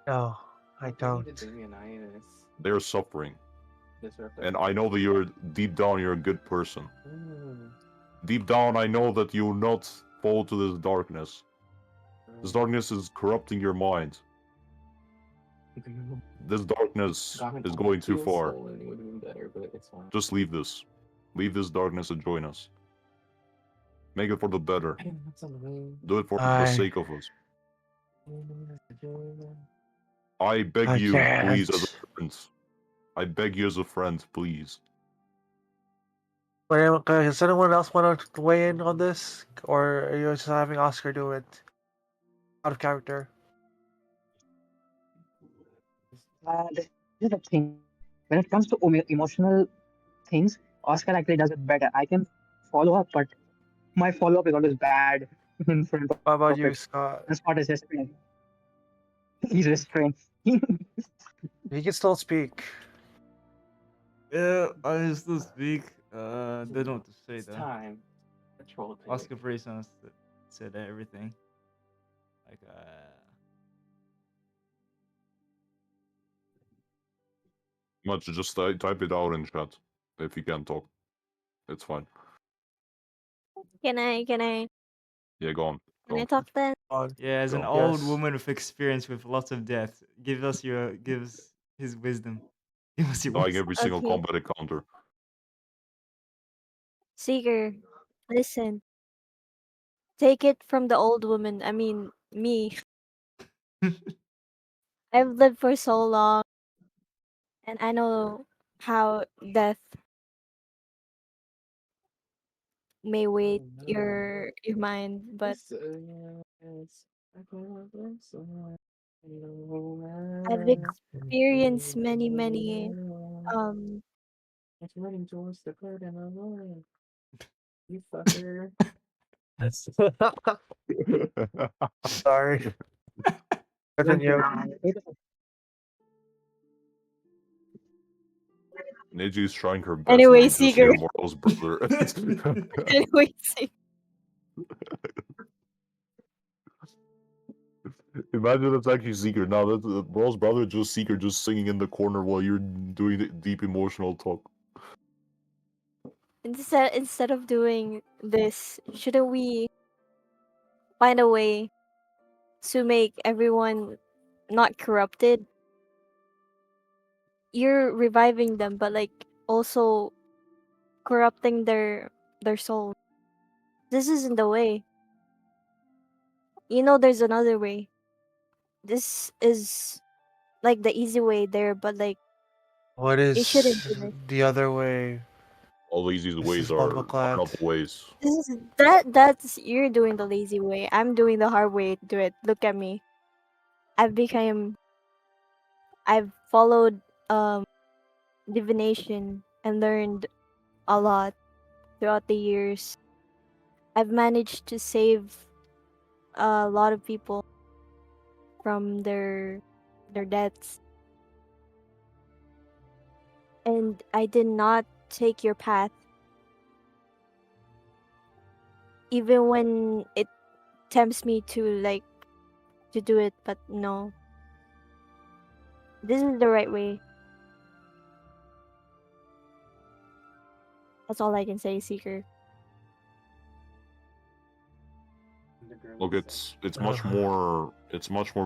No, I don't. They are suffering, and I know that you're deep down you're a good person. Deep down, I know that you will not fall to this darkness. This darkness is corrupting your mind. This darkness is going too far. Just leave this. Leave this darkness and join us. Make it for the better. Do it for the I sake of us. I beg I you, please, as a can't. friend. I beg you as a friend, please. Wait, does anyone else want to weigh in on this, or are you just having Oscar do it out of character? This is the thing. When it comes to emotional things, Oscar actually does it better. I can follow up, but my follow up is always bad in front of What it. about you, Scott? And Scott is restrained. He's restrained. He can still speak. Yeah, I still speak. Don't know what to say though. Oscar pretty sounds said everything. Like Much just type it out in chat if you can't talk. It's fine. Can I Yeah, go on. can Go I on. talk then? yeah, as an Go. old Yes. woman with experience with lots of death, give us his wisdom. Give us your Dying wisdom. every single Okay. combat encounter. Seeker, listen. Take it from the old woman. I mean, me. I've lived for so long, and I know how death may weight your mind, but I've experienced many um It's running towards the curtain alone. You fucker. Sorry. Continue. Neji's trying her best not anyway, to just Seeker. hear Morel's brother. Anyway, Seeker. Imagine that's actually Seeker. Now that's Morel's brother, just Seeker, just singing in the corner while you're doing the deep emotional talk. Instead of doing this, shouldn't we find a way to make everyone not corrupted? You're reviving them, but like also corrupting their soul. This isn't the way. You know, there's another way. This is like the easy way there, but like What you shouldn't is do this. the other way? All the easiest This ways is are Bumbleclat. honorable ways. This is that's you're doing the lazy way. I'm doing the hard way to do it. Look at me. I've followed divination and learned a lot throughout the years. I've managed to save a lot of people from their deaths, and I did not take your path even when it tempts me to like to do it, but no. This is the right way. That's all I can say, Seeker. Look, it's much more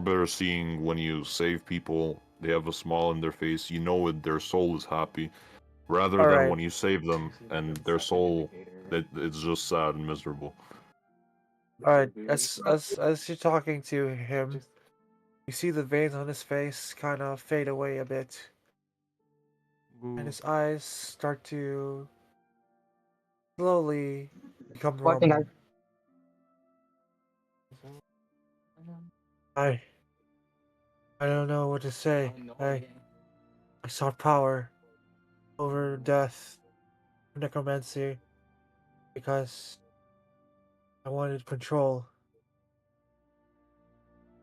better seeing when you save people, they have a smile on their face, you know it, their soul is happy, rather than Alright. when you save them and their soul, it's just sad and miserable. Alright, as you're talking to him, you see the veins on his face kind of fade away a bit, and his eyes start to slowly become Watching normal. I I don't know what to say. I sought power over death, necromancy, because I wanted control.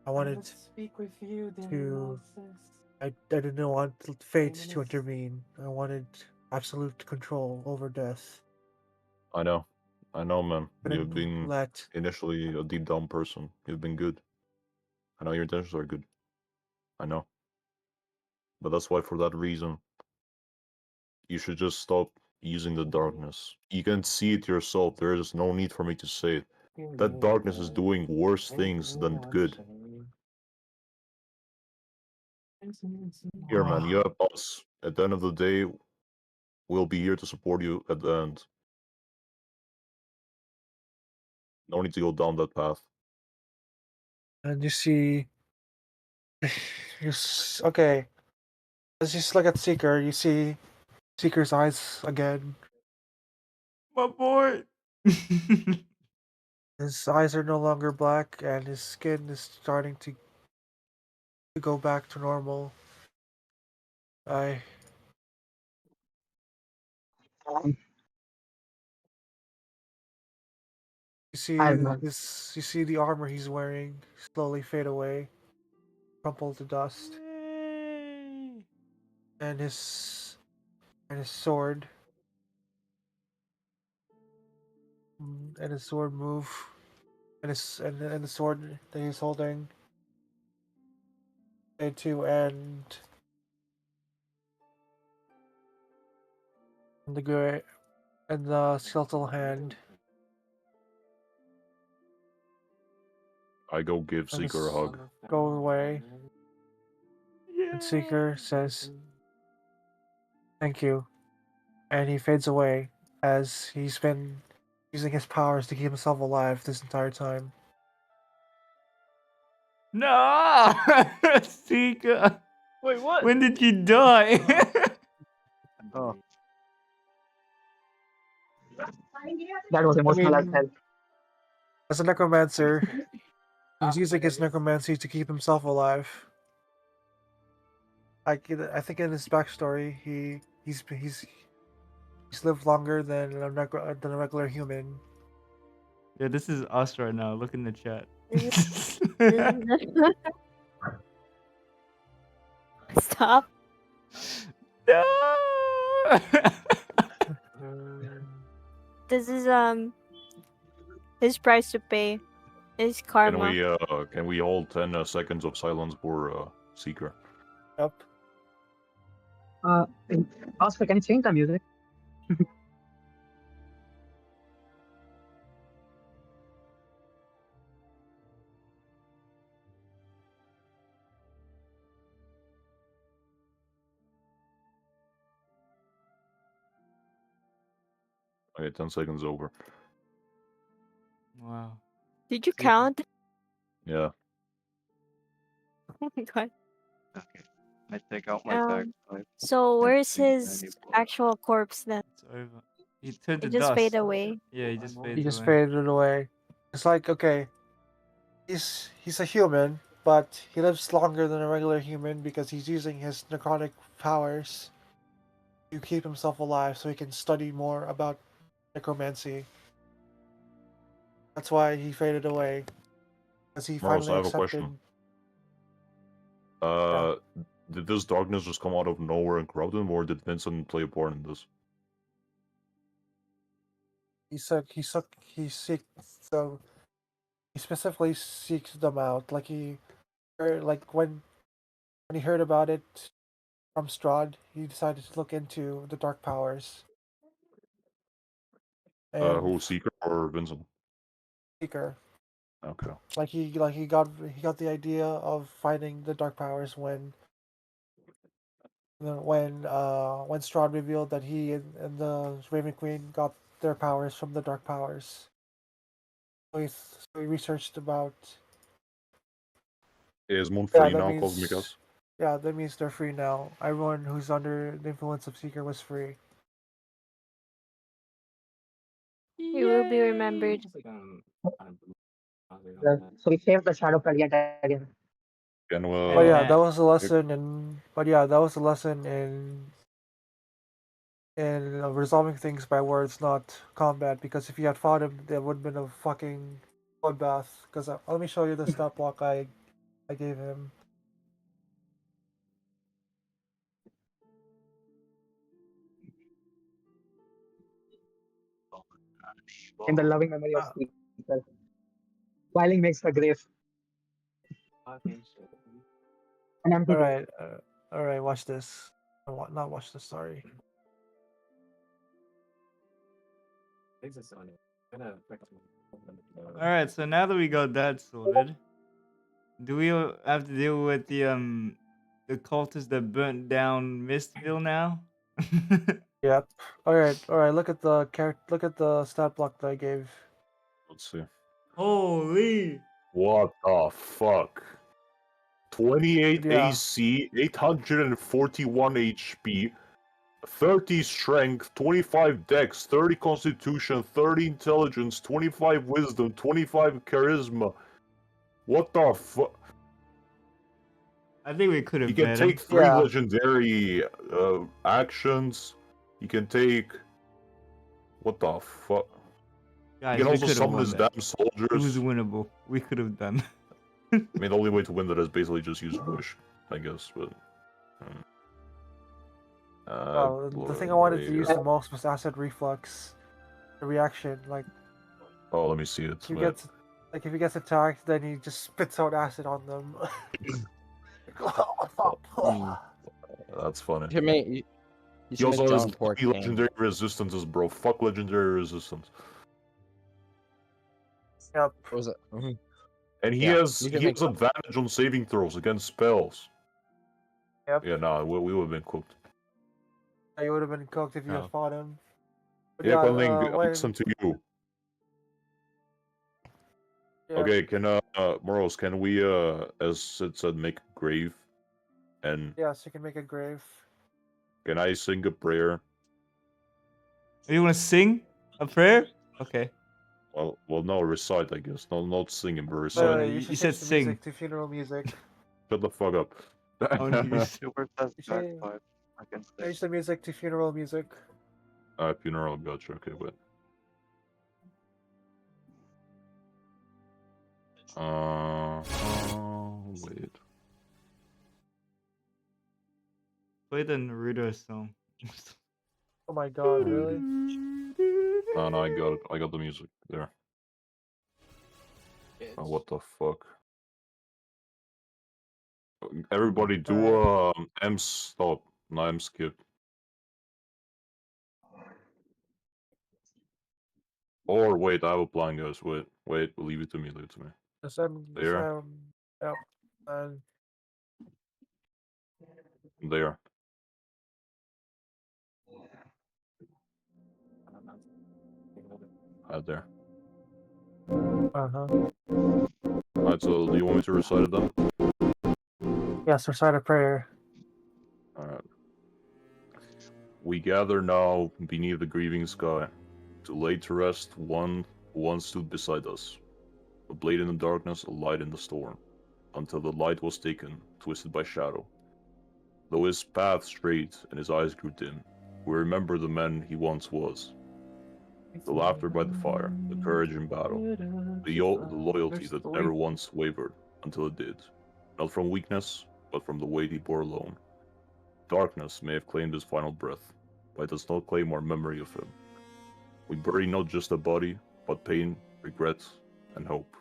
I wanted speak with you, to. I didn't want fate to intervene. I wanted absolute control over death. I know, man. You've Couldn't been let. initially a deep down person. You've been good. I know your intentions are good. I know. But that's why, for that reason, you should just stop using the darkness. You can see it yourself. There is no need for me to say it. That darkness is doing worse things than good. Here, man, you have us. At the end of the day, we'll be here to support you at the end. No need to go down that path. And you see. Okay. Let's just look at Seeker. You see Seeker's eyes again. My boy. His eyes are no longer black, and his skin is starting to go back to normal. I Um, you see I'm this. You see the armor he's wearing slowly fade away, crumple to dust, and his sword and his sword move, and the sword that he's holding into and the gray and the skeletal hand I go give and Seeker a hug. go away. And Seeker says, "Thank you," and he fades away as he's been using his powers to keep himself alive this entire time. No, Sika. Wait, what? When did you die? Oh. That was I emotional as mean, hell. as a necromancer, he's using his necromancy to keep himself alive. I think in his backstory, he's lived longer than than a regular human. Yeah, this is us right now. Look in the chat. Stop. No! This is his price to pay. His karma. Can we hold 10 seconds of silence for Seeker? Yep. Uh, Oscar, can you change the music? Okay, 10 seconds over. Wow. Did you Seeker. count? Yeah. Oh my god. Okay. I take out my tag. So and where's sing his any blood. actual corpse then? It's over. He turned to It just dust. fade away. Yeah, he just He fades just away. faded away. It's like, okay, he's a human, but he lives longer than a regular human because he's using his necrotic powers to keep himself alive, so he can study more about necromancy. That's why he faded away, because he Moros, finally I have a accepted. question. Did this darkness just come out of nowhere and corrupt him, or did Vincent play a part in this? He seeks, so he specifically seeks them out. Like when he heard about it from Strahd, he decided to look into the dark powers. And Who, Seeker or Vincent? Seeker, Okay. he got the idea of finding the dark powers when Strahd revealed that he and the Raven Queen got their powers from the dark powers. So he researched about. Is Moon Yeah, free that now, means. Cosmicus? Yeah, that means they're free now. Everyone who's under the influence of Seeker was free. He will be remembered. So we saved the Shadow Valiant again. Can But yeah, Yeah. that was a lesson in. But yeah, that was a lesson in resolving things by words, not combat. Because if you had fought him, there would have been a fucking bloodbath. Because let me show you the stat block I gave him. In the loving memory of Seeker. Filing makes the grave an empty grave. All right, watch this. Not watch this. Sorry. Alright, so now that we got that sorted, do we have to deal with the cultists that burnt down Mistville now? Yep. All right. Look at the Look at the stat block that I gave. Let's see. Holy! What the fuck? 28 Yeah. AC, 841 HP, 30 strength, 25 dex, 30 constitution, 30 intelligence, 25 wisdom, 25 charisma. What the fuck? I think we could He have can bet take him. 3 Yeah. legendary actions. He can take. What the fuck? Guys, He can we also could have summon won his that. damn It was soldiers. winnable. We could have done. I mean, the only way to win that is basically just use Wish, I guess, but. Oh, the thing I wanted to use the most was acid reflux. The reaction, like Oh, let me see it. if he gets attacked, then he just spits out acid on them. That's funny. You should make, you He should make also has John Pork three legendary resistances, bro. Fuck legendary resistance. Yep. What was it? And he Yeah, has you can make- advantage on saving throws against spells. Yep. Yeah, nah, we would have been cooked. You would have been cooked if you Oh. had fought him. But Yeah, Conling, when- listen to you. yeah. Okay, can Moros, can we as it said, make a grave, and Yes, you can make a grave. can I sing a prayer? You want to sing? A prayer? Okay. Well, no, recite, I guess. No, not singing, but Oh, recite. no, You you should said change the sing. music to funeral music. Shut the fuck up. Oh, geez. Super fast You back change, five. I can say. change the music to funeral music. Funeral, gotcha. Okay, wait. Wait. Play the Naruto song. Oh my god, really? No, I got it. I got the music there. Oh, what the fuck? Everybody do M stop. No, M skip. Or wait, I have a plan, guys. Wait, leave it to me. Leave it to me. There. Yep. And There. There. uh-huh. Alright, so do you want me to recite it then? Yes, recite a prayer. Alright. We gather now beneath the grieving sky, to lay to rest one who once stood beside us. A blade in the darkness, a light in the storm, until the light was taken, twisted by shadow. Though his path strayed and his eyes grew dim, we remember the man he once was. The laughter by the fire, the courage in battle, the loyalty that never once wavered until it did. Not from weakness, but from the weight he bore alone. Darkness may have claimed his final breath, but it does not claim our memory of him. We bury not just a body, but pain, regret, and hope.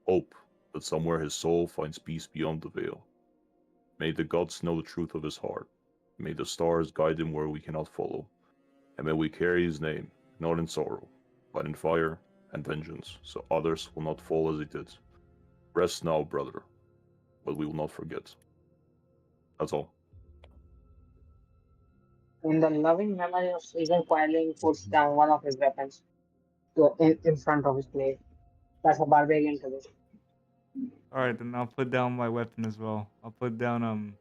Hope that somewhere his soul finds peace beyond the veil. May the gods know the truth of his heart. May the stars guide him where we cannot follow. And may we carry his name, not in sorrow, but in fire and vengeance, so others will not fall as he did. Rest now, brother, but we will not forget. That's all. In the loving memory of Caesar, Quisling puts down one of his weapons in front of his blade. That's a barbarian tradition. Alright, then I'll put down my weapon as well. I'll put down,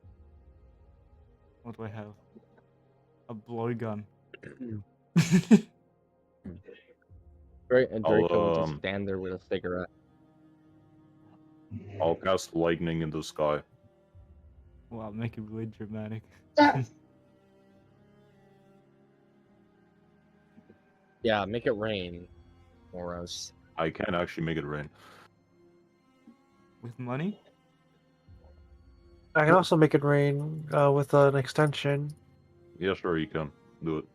what do I have? A blowgun. Draco will just stand there with a cigarette. I'll cast lightning in the sky. Wow, make it really dramatic. Yeah, make it rain, Moros. I can actually make it rain. With money? I can also make it rain with an extension. Yeah, sure, you can. Do it.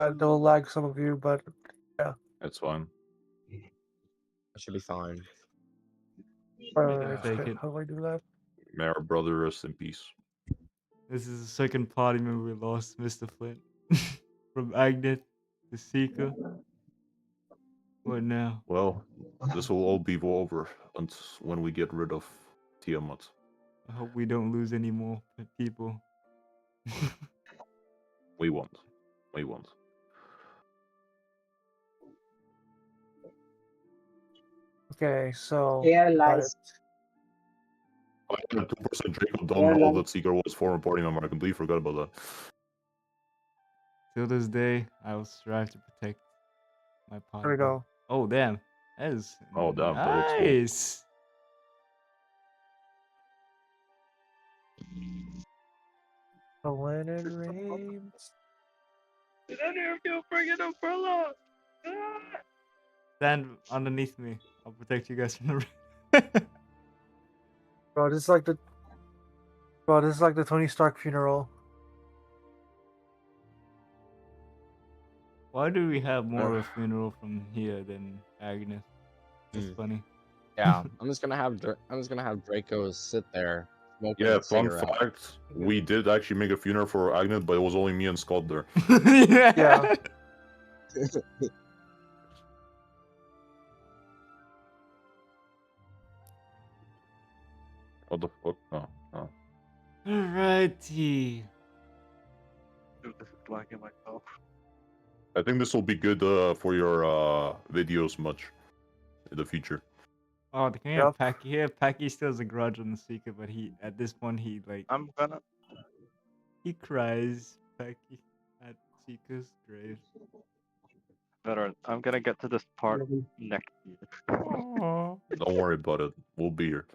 It'll lag some of you, but yeah. It's fine. That should be fine. Alright, Take shit, it. how do I do that? May our brother rest in peace. This is the second party member we lost, Mr. Flint. From Agnet to Seeker. What now? Well, this will all be over until when we get rid of Tiamat. I hope we don't lose any more people. We won't. We won't. Okay, so Here got lies. it. I had 2% Draco don't Here know lies. that Seeker was former party member. I completely forgot about that. Till this day, I will strive to protect my party. There we go. Oh, damn. That is Oh, damn, that looks cool. nice. So when it rains. Stand underneath me. I'll protect you guys from the rain. Bro, this is like the Tony Stark funeral. Why do we have more of a funeral from here than Agnes? That's funny. Yeah, I'm just gonna have Draco sit there smoking Yeah, a fun cigarette. fact. We did actually make a funeral for Agnet, but it was only me and Scott there. Yeah. What the fuck? Oh. Alrighty. Dude, this is lagging myself. I think this will be good for your videos much in the future. Oh, can you have Packy here? Packy still has a grudge on the Seeker, but at this point, he I'm gonna. He cries, Becky, at Chica's grave. Veteran, I'm gonna get to this part Lovely. next year. Aww. Don't worry about it. We'll be here.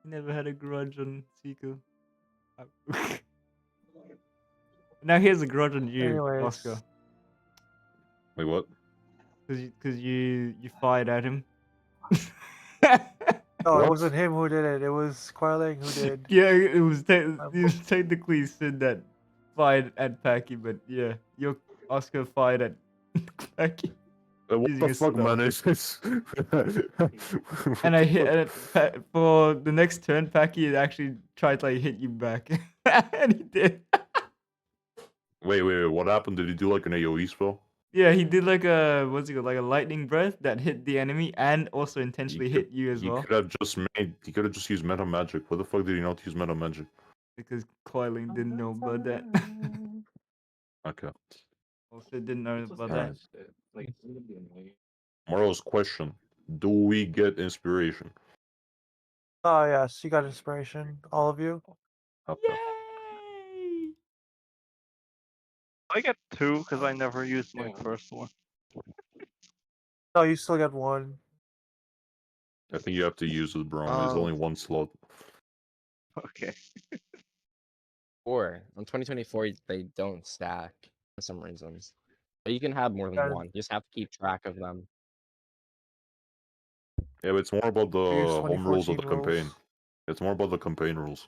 He never had a grudge on Chica. Now he has a grudge on you, Anyways, Oscar, Wait, what? because you fired at him. no, What? it wasn't him who did it. It was Quarling who did. Yeah, it was technically Sid that fired at Packy, but yeah, your Oscar fired at Packy. What Using the a fuck, spell. man? Is this? And I hit for the next turn. Packy actually tried to like hit you back, and he did. Wait. What happened? Did he do like an AOE spell? Yeah, he did like a what's it called, like a lightning breath that hit the enemy and also He intentionally could, hit you as he well. could have just made. He could have just used meta magic. What the fuck did he not use meta magic? Because Coiling didn't know about that. Okay. Also didn't know about Alright. that. Moral's question: do we get inspiration? Oh yes, you got inspiration, all of you. Okay. Yay! I get 2 because I never used my first one. No, you still get one. I think you have to use it, bro. There's only one slot. Okay. Or on 2024 they don't stack for some reasons. But you can have more than Guys, one. You just have to keep track of them. Yeah, but it's more about the use home rules of 2014 the campaign. rules. It's more about the campaign rules.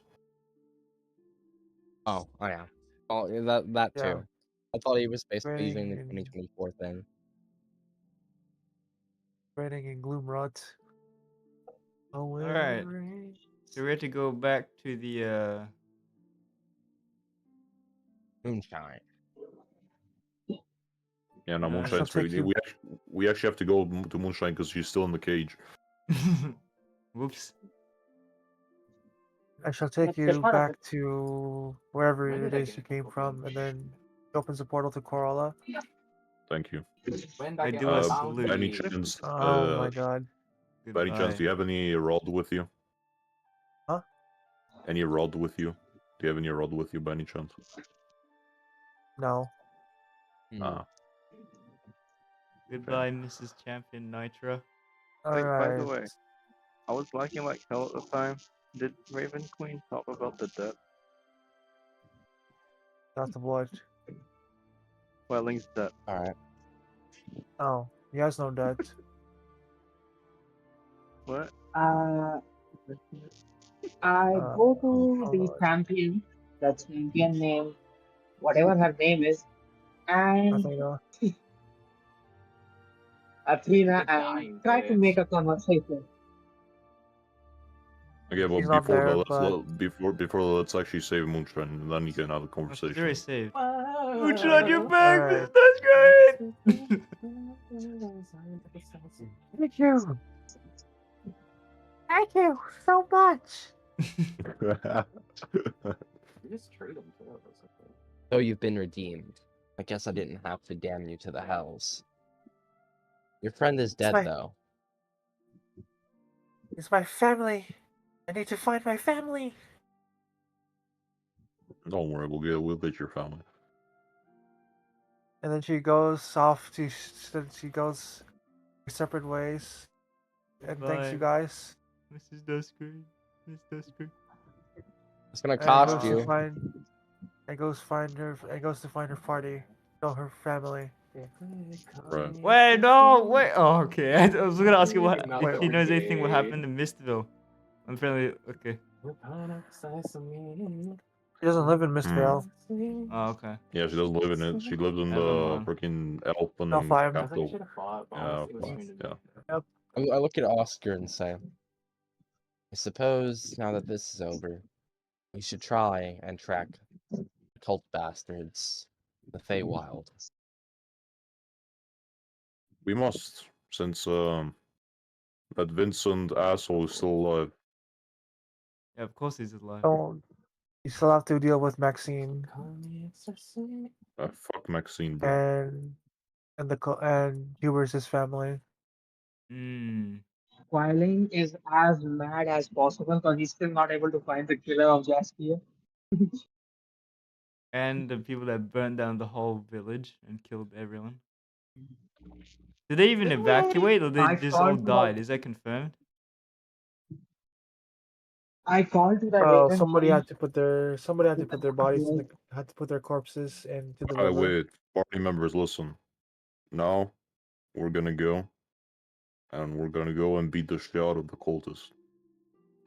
Oh yeah. Oh yeah, that Yeah, too. I thought he was basically using the training 2024 thing. in Gloomrot. Oh, All right. So we have to go back to the Moonshine. Yeah, no, I Moonshine's shall take free. you. We actually have to go to Moonshine because she's still in the cage. Whoops. I shall take That's you fine. back to wherever it is you came from, and then it opens a portal to Corolla. Thank you. I do a By salute. any chance, Oh my god. by any chance, Goodbye. do you have any rod with you? Huh? Any rod with you? Do you have any rod with you by any chance? No. Ah, Goodbye, Mrs. Champion Nitra. Like, by the Alright. way, I was liking like hell at the time. Did Raven Queen talk about the debt? That's the blood. Welling's debt. Alright. Oh, he has no debt. What? I go to hold the on. champion, the champion name, whatever her name is, and Nothing else. Athena, and try to make a conversation. okay. Well, He's not there, but before let's actually save Moonshine, and then you can have a Oh, she's conversation. already saved. Moonshine, you're back! Alright. That's great! Thank you. Thank you so much. So you've been redeemed. I guess I didn't have to damn you to the hells. Your friend is dead, my- though. It's my family. I need to find my family. Don't worry, we'll get your family. And then she goes off to. She goes separate ways. And thanks you Bye. guys. Mrs. Duskgreen. Miss Duskgreen. It's gonna And cost goes to you. find. And goes find her. And goes to find her party. No, her family. Right. Wait, no, wait. Oh, okay. I was gonna ask you what Wait, if he knows anything what happened in Mistville. I'm fairly okay. She doesn't live in Mistvale. Oh, okay. Yeah, she doesn't live in it. She lives in Never the mind. freaking Alpen Alfheim. capital. Yeah, yeah. I look at Oscar and say, I suppose now that this is over, we should try and track the cult bastards, the Feywild. We must, since that Vincent asshole is still alive. Yeah, of course he's alive. Oh, you still have to deal with Maxine Fuck Maxine, bro. and Huber's family. Hmm. Quiling is as mad as possible because he's still not able to find the killer of Jaskier. And the people that burned down the whole village and killed everyone. Did they even evacuate, or they I just all called to died? the Is that confirmed? I called to the Well, Raven somebody had to put their bodies in Queen. the had to put their corpses into the Alright, river. wait. Party members, listen. Now, we're gonna go. And we're gonna go and beat the shit out of the cultists.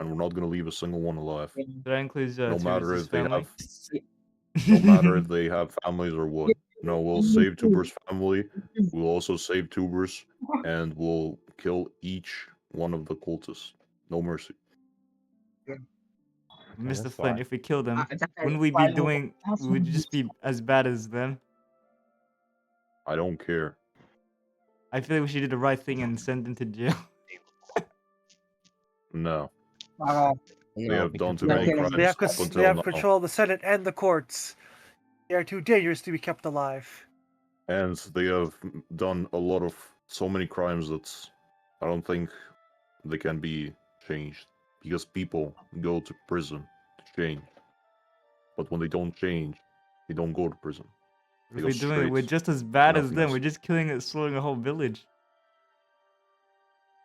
And we're not gonna leave a single one alive. So that includes No matter Tyrus's if they family. have no matter if they have families or what. No, we'll save Tuber's family. We'll also save Tuber's, and we'll kill each one of the cultists. No mercy. Mr. that's Flynn, fine. if we kill them, That wouldn't we be violence. doing? We would just be as bad as them. I don't care. I feel like we should do the right thing and send them to jail. No, Uh, they No, have done because too we are many killing crimes They have up they until have now. control of the Senate and the courts. They are too dangerous to be kept alive. And they have done so many crimes that I don't think they can be changed. Because people go to prison to change. But when they don't change, they don't go to prison. They If go we're doing it, straight we're just as bad to as them. nothingness. We're just killing it, slaughtering a whole village.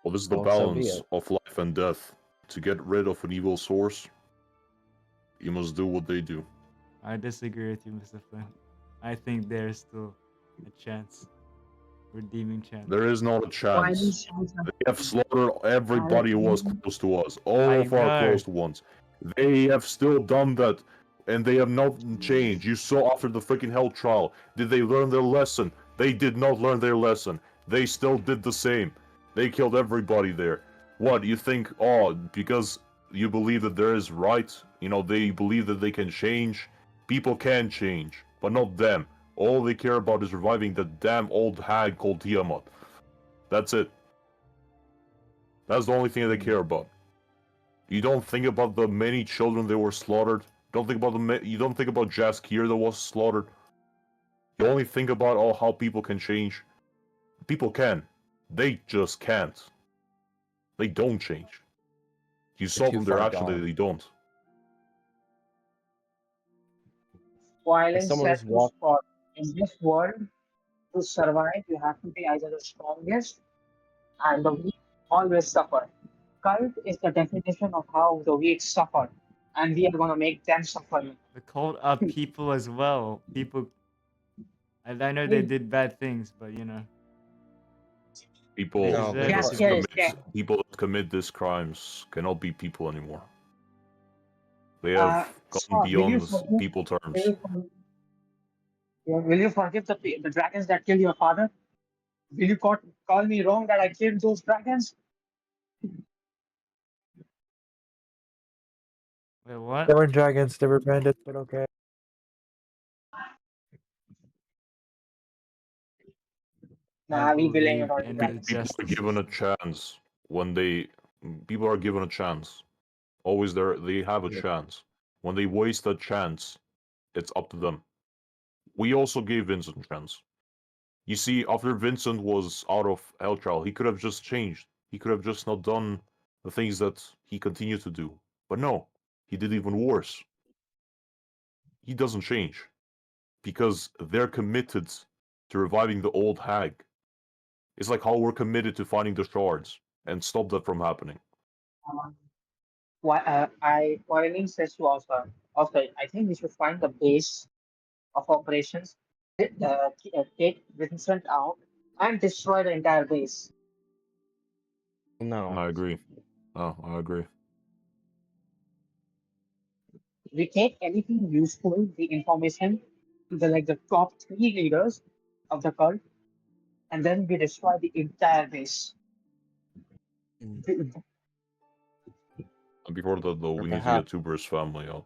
Well, this is the Well, so be balance it. of life and death. To get rid of an evil source, you must do what they do. I disagree with you, Mr. Flynn. I think there's still a chance, redeeming chance. There is not a chance. violence sounds They have slaughtered everybody who was close to us. All I of our know. close ones. They have still done that, and they have not changed. You saw after the freaking hell trial. Did they learn their lesson? They did not learn their lesson. They still did the same. They killed everybody there. What, you think, oh, because you believe that there is right, they believe that they can change? People can change, but not them. All they care about is reviving that damn old hag called Tiamat. That's it. That's the only thing they care about. You don't think about the many children that were slaughtered. You don't think about Jaskier that was slaughtered. You only think about how people can change. People can. They just can't. They don't change. You saw too from their far action that gone. they don't. violence someone set just to walked. spot. In this world, to survive, you have to be either the strongest and the weak always suffer. Cult is the definition of how the weak suffer, and we are gonna make them suffer. The cult are people as well. People, and I know they did bad things, but they People No, deserve they it that to Jaskier be. is dead. commit these crimes cannot be people anymore. They have gone So will you beyond forgive? people Will terms. you, will you forgive the dragons that killed your father? Will you call me wrong that I killed those dragons? Wait, what? They weren't dragons, they were bandits, but okay. I Nah, we blame it believe on the in the dragons. People are justice given a system. chance when people are given a chance. Always they have a chance. When they waste that chance, it's up to them. We also gave Vincent a chance. You see, after Vincent was out of Hell Trial, he could have just changed. He could have just not done the things that he continued to do. But no, he did even worse. He doesn't change because they're committed to reviving the old hag. It's like how we're committed to finding the shards and stop that from happening. Violence says to Oscar, Oscar, I think we should find the base of operations, take Vincent out, and destroy the entire base. No. I agree. Oh, I agree. We take anything useful, the information, to the top three leaders of the cult, and then we destroy the entire base. Mm. And before that, though, Or we need to get perhaps, Tuber's family out.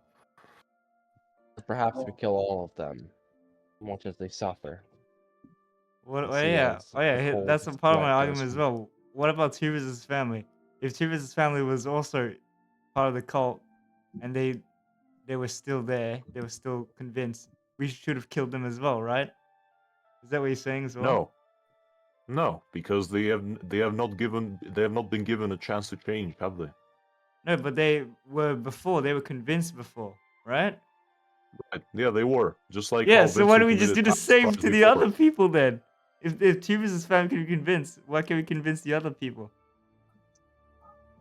perhaps we kill all of them, much as they suffer. What? And Oh see yeah, as oh the yeah. whole That's a part of my threat argument goes. as well. What about Tyrus's family? If Tyrus's family was also part of the cult, and they were still there, they were still convinced, we should have killed them as well, right? Is that what you're saying as well? No, no, because they have not been given a chance to change, have they? No, but they were before. They were convinced before, right? Right. Yeah, they were. Just like Yeah, how so why Vincent don't we just do committed the past same crimes to the before. other people then? If Tubus's family can be convinced, why can't we convince the other people?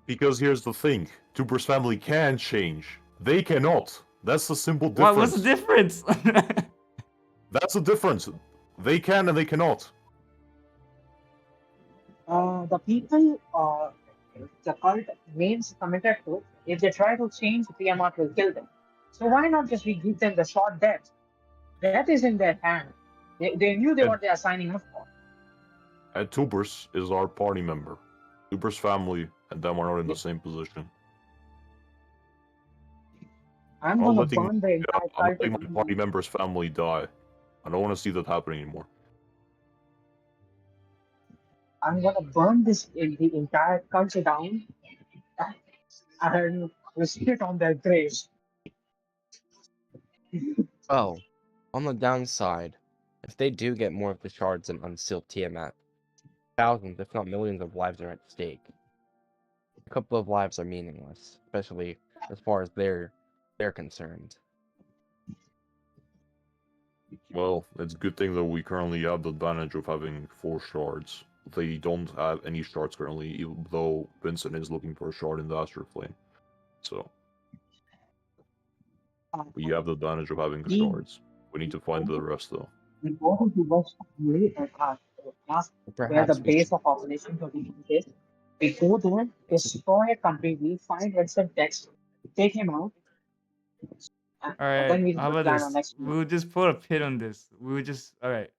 Because here's the thing: Tuber's family can change. They cannot. That's the simple Why? difference. What's the difference? That's the difference. They can and they cannot. The people the cult names committed to, if they try to change, Tiamat will kill them. So why not just we give them the short death? Death is in their hand. They knew And- what they are signing up for. And Tubers is our party member. Tubers' family and them are not in the Yeah. same position. I'm I'm gonna letting burn the entire I'm cult. letting my party member's family die. I don't want to see that happen anymore. I'm gonna burn the entire culture down and spit on their graves. Well, on the downside, if they do get more of the shards and unseal Tiamat, thousands, if not millions of lives are at stake. A couple of lives are meaningless, especially as far as they're concerned. Well, it's a good thing that we currently have the advantage of having 4 shards. They don't have any shards currently, even though Vincent is looking for a shard in the Astral Flame. So, we have the advantage of having the We shards. We need to find the rest though. we go to West Family and ask where the Perhaps we base should. of operation to be is. We go there, destroy it completely, find Vincent text, take him out, and All then right, we how will about plan our this? next move. We'll just put a pin on this. We'll just all right.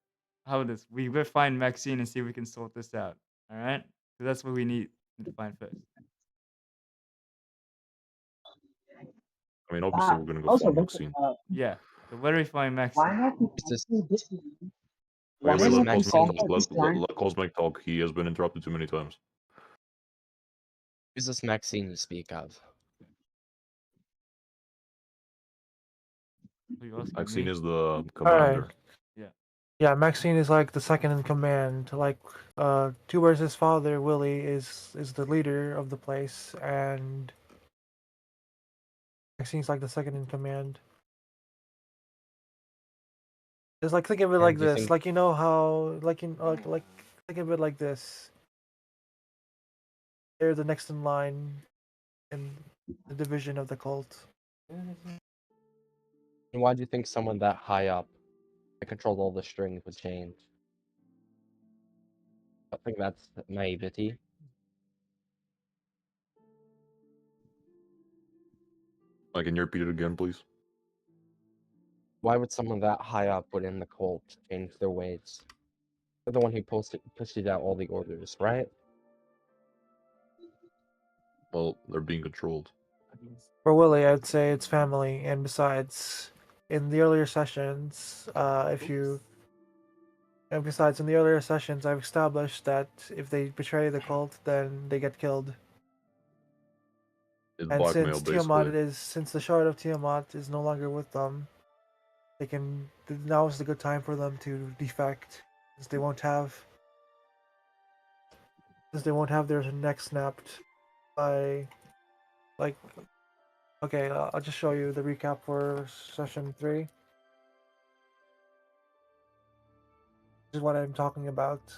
How about this? We will find Maxine and see if we can sort this out. All right, so that's what we need to find first. I mean, obviously, we're gonna go Also, find Maxine. Yeah. So where do we find why Maxine? not we Is this cancel this? Okay, Why wait, this let not we Cosmic Maxine? talk. conquer this land? Let Cosmic talk. He has been interrupted too many times. Who's this Maxine you speak of? Who you asking Maxine me? is the Alright. commander. Yeah, Maxine is like the second in command. Like, Tubers' father, Willie, is the leader of the place, and Maxine's like the second in command. Just like think of it And like do you this, think like you know how, like think of it like this. They're the next in line in the division of the cult. and why do you think someone that high up that controls all the strings would change? I think that's naivety. Can you repeat it again, please? Why would someone that high up within the cult change their ways? They're the one who pushes out all the orders, right? Well, they're being controlled. For Willie, I'd say it's family, and besides, in the earlier sessions, and besides, in the earlier sessions, I've established that if they betray the cult, then they get killed. It's And blackmail, basically. since the shard of Tiamat is no longer with them, now is the good time for them to defect, since they won't have their neck snapped by, like, okay, I'll just show you the recap for session 3. This is what I'm talking about.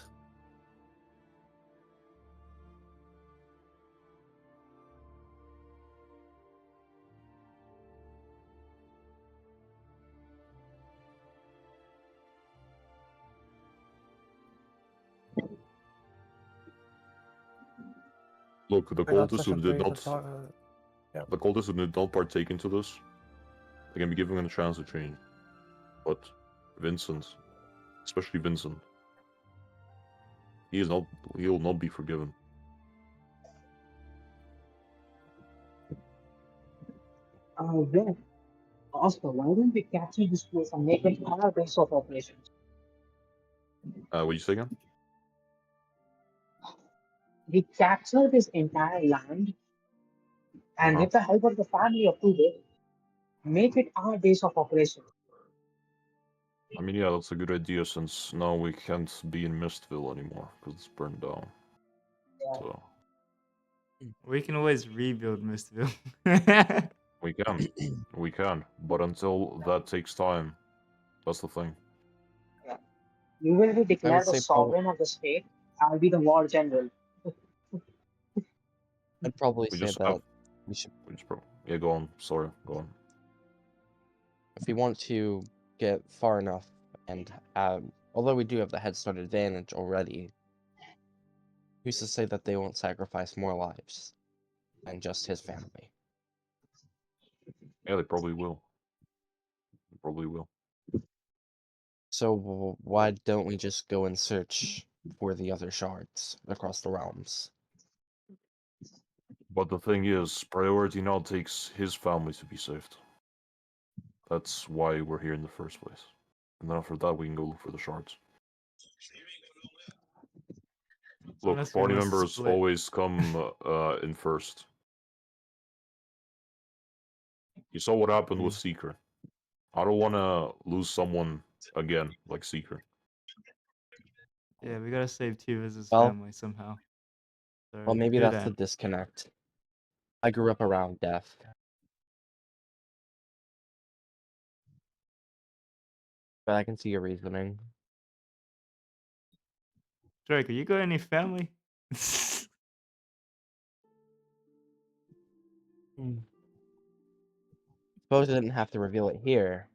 Look, the Wait, not cultists who session did 3, not, yeah. the cultists who did not partake into this, they can be given a chance to change. But Vincent, especially Vincent, he will not be forgiven. Then, Oscar, why don't we capture this place and make it our base of operations? What you say again? We capture this entire land and Uh-huh. with the help of the family of Tudor, make it our base of operations. I mean, yeah, that's a good idea since now we can't be in Mistville anymore because it's burned down. Yeah. So We can always rebuild Mistville. we We can. We can. But until that takes time, that's the thing. You will be I declared would the say probably. sovereign of the state. I'll be the war general. I'd probably We say just that have. we should, Yeah, go on. Sorry, go on. if we want to get far enough, and although we do have the head start advantage already, who's to say that they won't sacrifice more lives than just his family? Yeah, they probably will. They probably will. So why don't we just go and search for the other shards across the realms? But the thing is, priority now takes his family to be saved. That's why we're here in the first place. And then after that, we can go look for the shards. Look, Unless we party want to members split. always come in first. You saw what happened with Seeker. I don't want to lose someone again, like Seeker. Yeah, we gotta save Tiva's Well- family somehow. So Well, maybe do that's that. the disconnect. I grew up around death. But I can see your reasoning. Draco, you got any family? Suppose I didn't have to reveal it here.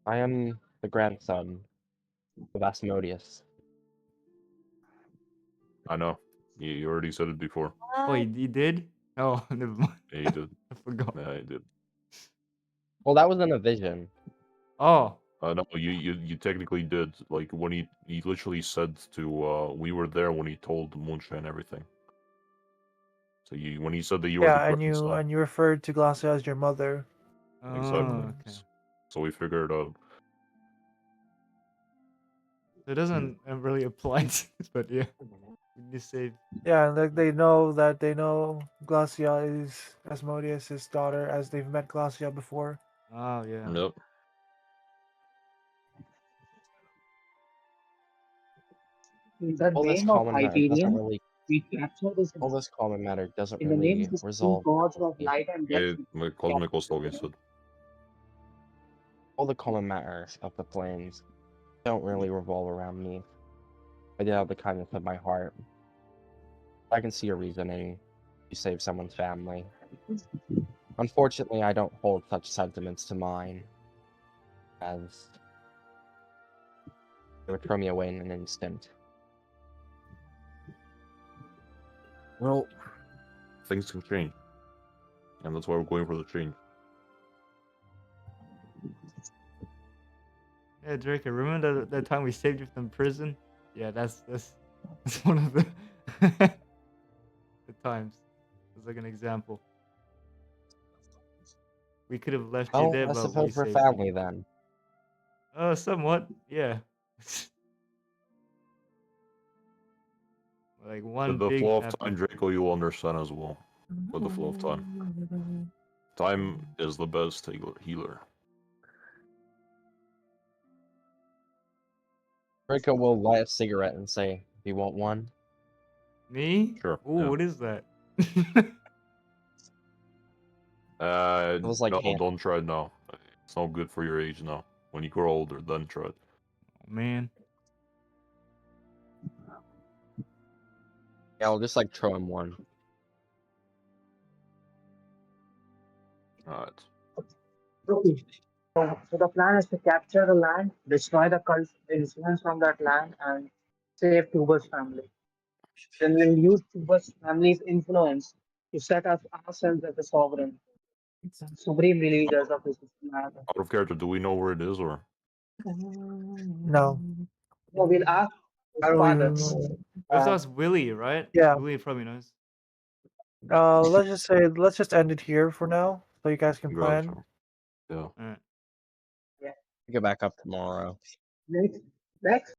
I am the grandson of Asmodeus. I know. You already said it before. Oh, you did? Oh, never mind. Yeah, you did. I forgot. Yeah, you did. Well, that was in a vision. Oh, No, you technically did. Like when he literally said to we were there when he told Moonshine everything. So when he said that you were the Yeah, grandson. and you referred to Glacia as your mother. Exactly. oh, okay. So we figured out. So it doesn't really apply to this, but yeah. We need to save. Yeah, and like they know Glacia is Asmodeus' daughter, as they've met Glacia before. Oh, yeah. Yep. In the All this name of common matter doesn't Hyperion, really. we capture this. All this common matter doesn't In the name really of the three resolve. gods of light and death, My cosmic was talking said. All the common matter of the flames don't really revolve around me. I did have the kindness of my heart. I can see your reasoning. You save someone's family. Unfortunately, I don't hold such sentiments to mine, as it would throw me away in an instant. Well, things can change, and that's why we're going for the change. Yeah, Draco, remember that time we saved you from prison? Yeah, that's one of the the times. It's like an example. We could have left you Oh, there, I but we suppose we're saved family you. then. Somewhat, yeah. Like one With the big flow of happy. time, Draco, you'll understand as well. With the flow of time. Time is the best healer. Draco will light a cigarette and say, "Do you want one?" Me? Sure. Ooh, Yeah. what is that? was like No, ham. don't try it now. It's not good for your age now. When you grow older, then try it. Oh, man. Yeah, I'll just like throw him one. Alright. okay. So the plan is to capture the land, destroy the cult influence from that land, and save Tuber's family. Then we'll use Tuber's family's influence to set us ourselves as the sovereign, supreme leaders of this matter. Out of character, do we know where it is, or? No, So we'll ask I his don't father. even know. We have to ask Willie, right? Yeah. Willie probably knows. Let's just end it here for now, so you guys can plan. Gotcha. Yeah. Alright. Pick it back up tomorrow. Next,